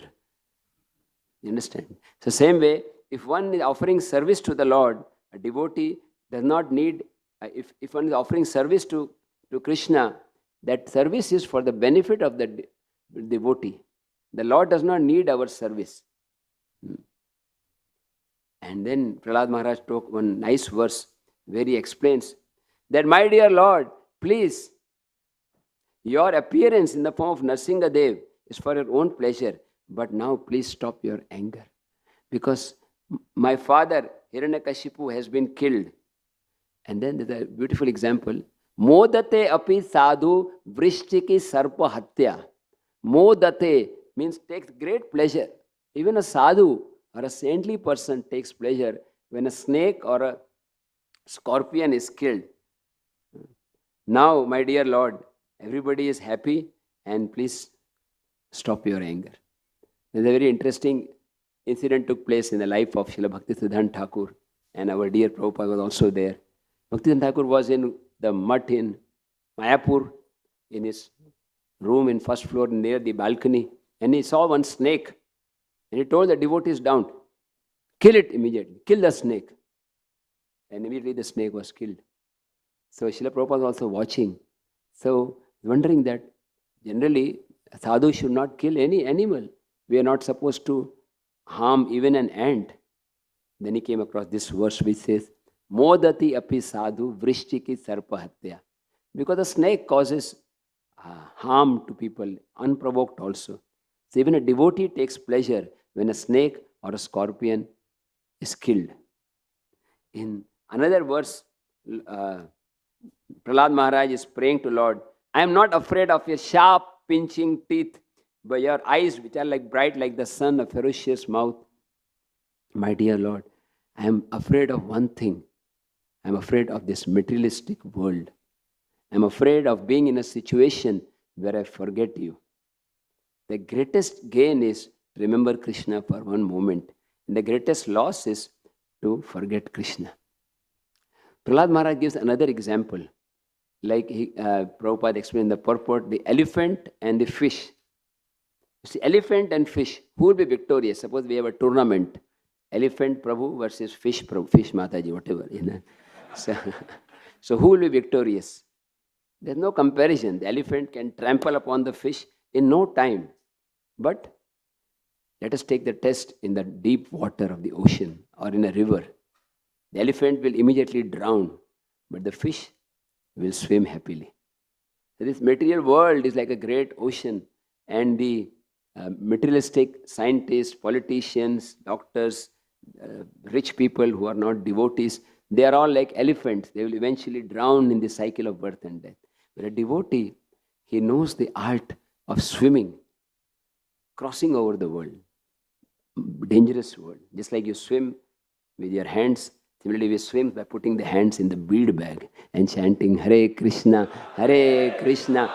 You understand? So same way, if one is offering service to the Lord, a devotee does not need, if one is offering service to Krishna, that service is for the benefit of the devotee. The Lord does not need our service. And then Prahlada Maharaj took one nice verse where he explains that, my dear Lord, please, your appearance in the form of Nashingadev is for your own pleasure, but now please stop your anger. Because my father, Hiranyakashipu, has been killed. And then there's a beautiful example. Modate api sadhu vrishtiki sarpa hatya. Modate means takes great pleasure. Even a sadhu or a saintly person takes pleasure when a snake or a scorpion is killed. Now, my dear Lord, everybody is happy and please stop your anger. There's a very interesting incident took place in the life of Srila Bhaktisiddhanta Thakur, and our dear Prabhupada was also there. Bhaktisiddhanta Thakur was in the mutt in Mayapur, in his room in first floor near the balcony, and he saw one snake. And he told the devotees down, kill it immediately, kill the snake. And immediately the snake was killed. So Srila Prabhupada was also watching. So wondering that generally a sadhu should not kill any animal. We are not supposed to harm even an ant. Then he came across this verse which says, Modati api sadhu vrishtiki sarpa hatya. Because the snake causes harm to people, unprovoked also. So even a devotee takes pleasure when a snake or a scorpion is killed. In another verse, Prahlada Maharaj is praying to Lord, I am not afraid of your sharp pinching teeth, but your eyes which are like bright like the sun, a ferocious mouth. My dear Lord, I am afraid of one thing. I am afraid of this materialistic world. I am afraid of being in a situation where I forget you. The greatest gain is to remember Krishna for one moment. And the greatest loss is to forget Krishna. Prahlada Maharaj gives another example. Like Prabhupada explained the purport, the elephant and the fish. You see, elephant and fish, who will be victorious? Suppose we have a tournament. elephant Prabhu versus fish Prabhu, fish Mataji, whatever. So who will be victorious? There's no comparison. The elephant can trample upon the fish in no time. But let us take the test in the deep water of the ocean or in a river. The elephant will immediately drown, but the fish will swim happily. So this material world is like a great ocean, and the materialistic scientists, politicians, doctors, rich people who are not devotees, they are all like elephants. They will eventually drown in the cycle of birth and death. But a devotee, he knows the art of swimming, crossing over the world, dangerous world. Just like you swim with your hands, similarly we swim by putting the hands in the bead bag and chanting Hare Krishna, Krishna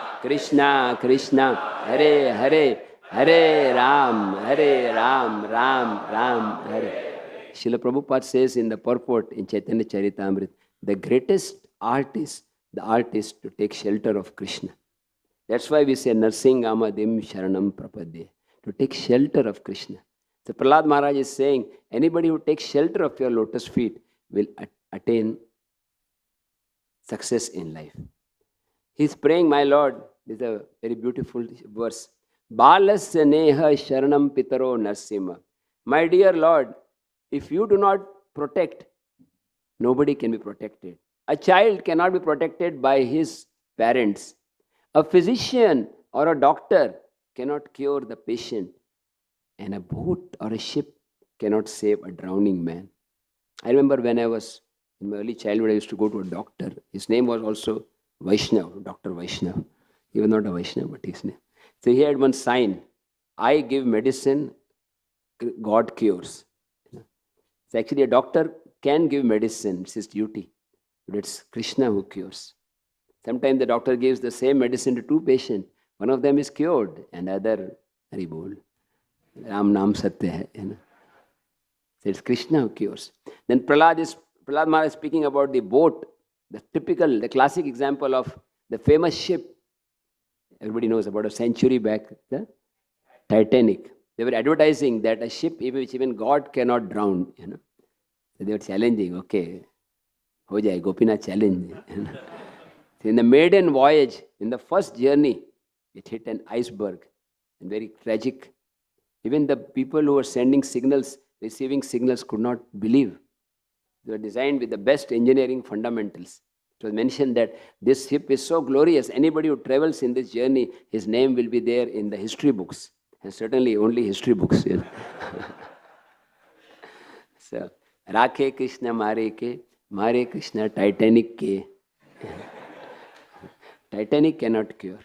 Krishna, Hare Hare, Hare Ram, Ram Ram, Hare. Srila Prabhupada says in the purport in Chaitanya Charitamrita, the greatest art is to take shelter of Krishna. That's why we say Narsingamadim Sharanam Prapadye, to take shelter of Krishna. So Prahlada Maharaj is saying, anybody who takes shelter of your lotus feet will attain success in life. He's praying, my Lord, this is a very beautiful verse. Balasya neha sharanam pitaro Nrshima. My dear Lord, if you do not protect, nobody can be protected. A child cannot be protected by his parents. A physician or a doctor cannot cure the patient. And a boat or a ship cannot save a drowning man. I remember when I was in my early childhood, I used to go to a doctor. His name was also Vaishnav, Dr. Vaishnav. He was not a Vaishnav, but his name. So he had one sign, I give medicine, God cures. So actually a doctor can give medicine, it's his duty. But it's Krishna who cures. Sometimes the doctor gives the same medicine to two patients. One of them is cured and the other, very bold. Ram Nam Satya hai. So it's Krishna who cures. Then Prahlada Maharaj is speaking about the boat, the classic example of the famous ship. Everybody knows about a century back, the Titanic. They were advertising that a ship which even God cannot drown. So they were challenging, okay, ho jaye, Gopinath challenge. So in the maiden voyage, in the first journey, it hit an iceberg, and very tragic. Even the people who were sending signals, receiving signals, could not believe. They were designed with the best engineering fundamentals. It was mentioned that this ship is so glorious, anybody who travels in this journey, his name will be there in the history books. And certainly only history books. So, Rakhe Krishna Mare Krishna Titanic ke. Titanic cannot cure.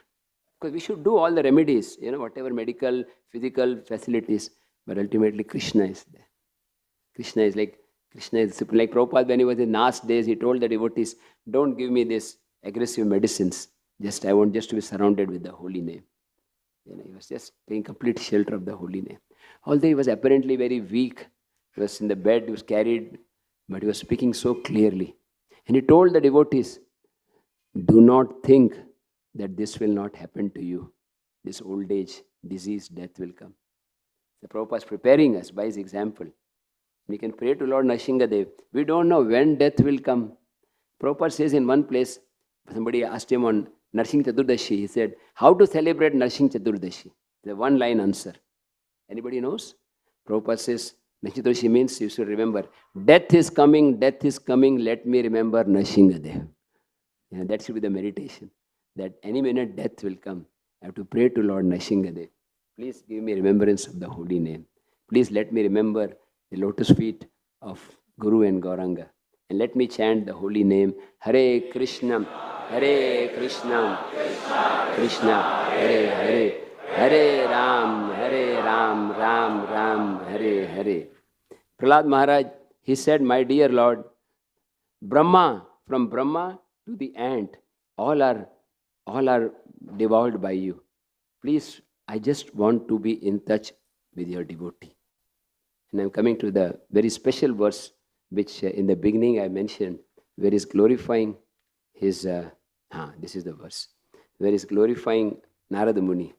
Because we should do all the remedies, whatever medical, physical facilities, but ultimately Krishna is there. Krishna is like Prabhupada, when he was in last days, he told the devotees, don't give me this aggressive medicines. I want just to be surrounded with the holy name. He was just taking complete shelter of the holy name. Although he was apparently very weak, he was in the bed, he was carried, but he was speaking so clearly. And he told the devotees, do not think that this will not happen to you. This old age, disease, death will come. The Prabhupada is preparing us by his example. We can pray to Lord Nashingadev. We don't know when death will come. Prabhupada says in one place, somebody asked him on Narsing Chaturdashi, he said, how to celebrate Narsing Chaturdashi? The one-line answer. Anybody knows? Prabhupada says, Narsing Chaturdashi means you should remember, death is coming, let me remember Nashingadev. That should be the meditation. That any minute death will come. I have to pray to Lord Nashingadev. Please give me remembrance of the holy name. Please let me remember the lotus feet of Guru and Gauranga. And let me chant the holy name, Hare Krishna, Krishna Hare Hare, Hare Ram, Ram Ram, Hare Hare. Prahlada Maharaj, he said, my dear Lord, from Brahma to the ant, all are devoured by you. Please, I just want to be in touch with your devotee. And I'm coming to the very special verse which in the beginning I mentioned, where he's glorifying his, this is the verse, where he's glorifying Narada Muni.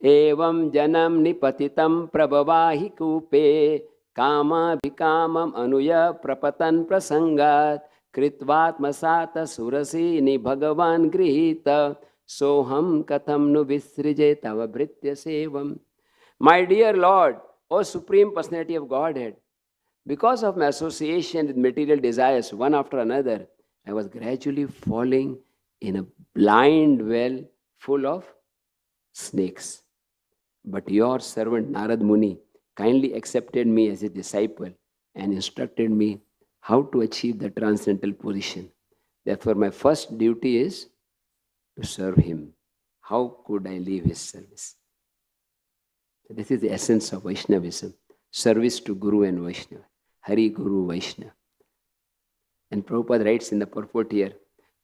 Evam janam nipatitam prabhavahi kupe कामाभिकामम् अनुय प्रपतन प्रसंगात कृत्वात्मसात सुरसीनि भगवान गृहीत सोहम कथम नु विसृजे तव भृत्य सेवम. My dear Lord, O Supreme Personality of Godhead, because of my association with material desires one after another, I was gradually falling in a blind well full of snakes. But your servant Narad Muni kindly accepted me as a disciple and instructed me how to achieve the transcendental position. Therefore, my first duty is to serve him. How could I leave his service? So this is the essence of Vaishnavism. Service to Guru and Vaishnava. Hari Guru Vaishnava. And Prabhupada writes in the purport here,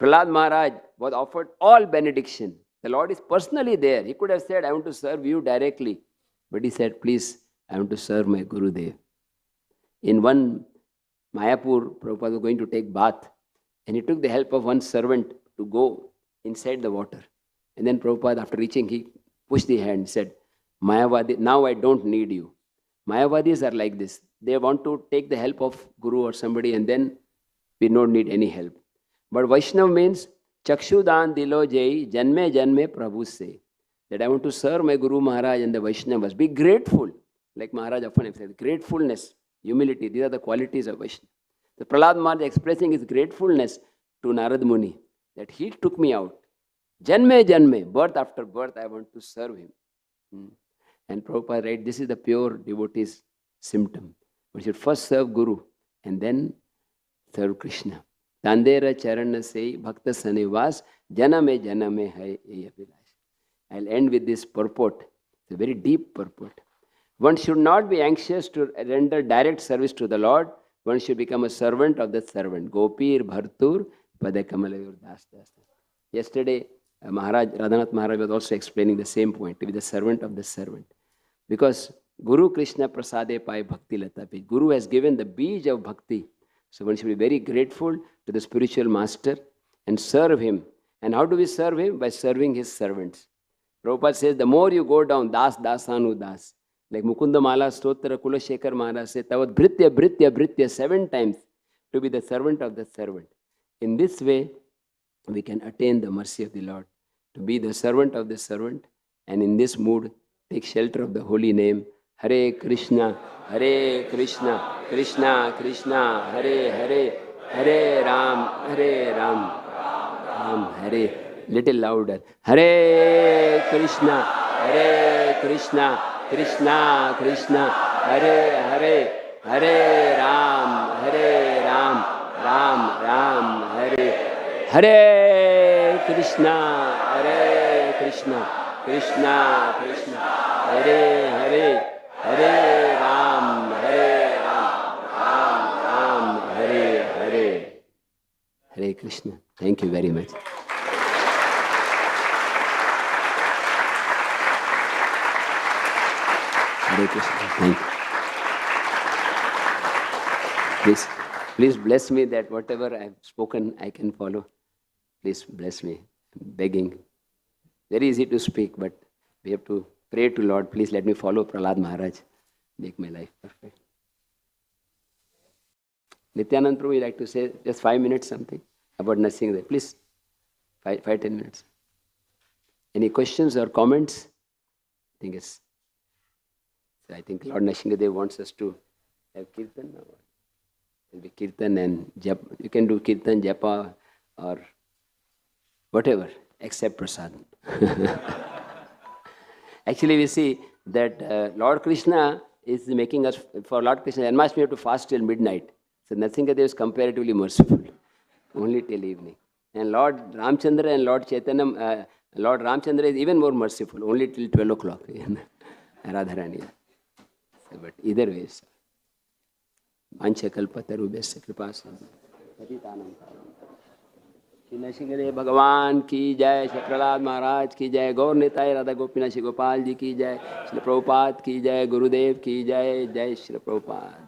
Prahlada Maharaj was offered all benediction. The Lord is personally there. He could have said, I want to serve you directly. But he said, please, I want to serve my Gurudev. In one Mayapur, Prabhupada was going to take bath. And he took the help of one servant to go inside the water. And then Prabhupada, after reaching, he pushed the hand and said, Mayavadi, now I don't need you. Mayavadis are like this. They want to take the help of Guru or somebody and then we don't need any help. But Vaishnava means Chakshudan dilo jai janme janme Prabhu se. That I want to serve my Guru Maharaj and the Vaishnavas. Be grateful. Like Maharaj often said, gratefulness, humility, these are the qualities of Vaishnava. The Prahlada Maharaj expressing his gratefulness to Narad Muni that he took me out. Janme janme, birth after birth, I want to serve him. And Prabhupada writes, this is the pure devotee's symptom. We should first serve Guru and then serve Krishna. Tandera charana se bhakta sanivas janame janame hai abhilash. I'll end with this purport. It's a very deep purport. One should not be anxious to render direct service to the Lord. One should become a servant of the servant. Gopir bhartur padakamalayur das das. Yesterday, Radhanath Maharaj was also explaining the same point, to be the servant of the servant. Because Guru Krishna Prasade Pai Bhakti Latapi. Guru has given the beej of bhakti. So one should be very grateful to the spiritual master and serve him. And how do we serve him? By serving his servants. Prabhupada says, the more you go down, das dasanu das. Like Mukunda Mala Stotra Kulashekar Maharaj says, Tavad Bhritya Bhritya Bhritya 7 times to be the servant of the servant. In this way, we can attain the mercy of the Lord. To be the servant of the servant. And in this mood, take shelter of the holy name. Hare Krishna, Krishna Krishna, Hare Hare, Hare Ram, Ram Hare. Little louder. Hare Krishna, Krishna Krishna, Hare Hare, Hare Ram, Ram Hare. Hare Krishna, Krishna Krishna, Hare Hare, Hare Ram, Ram Hare. Hare Krishna. Thank you very much. Hare Krishna. Thank you. Please bless me that whatever I have spoken, I can follow. Please bless me. I'm begging. Very easy to speak, but we have to pray to Lord. Please let me follow Prahlada Maharaj. Make my life perfect. Nityanand Prabhu, you'd like to say just 5 minutes something about Nashingadev. Please, 5-10 minutes. Any questions or comments? I think Lord Nashingadev wants us to have kirtan. There will be kirtan and japa. You can do kirtan, japa, or whatever, except prasad. Actually, we see that Lord Krishna is making us, for Lord Krishna, and must we have to fast till midnight. So Nashingadev is comparatively merciful, only till evening. And Lord Ramchandra and Lord Chaitanya, Lord Ramchandra is even more merciful, only till 12 o'clock. Radharani. But either way, Mancha Kalpatarubhasya Kripasya Patitanam Shri Nashingadev Bhagavan ki jai, Shri Prahlada Maharaj ki jai, Gaur Nitai Radha Gopinath Shri Gopal ji ki jai, Shri Prabhupada ki jai, Gurudev ki jai, Jai Shri Prabhupada.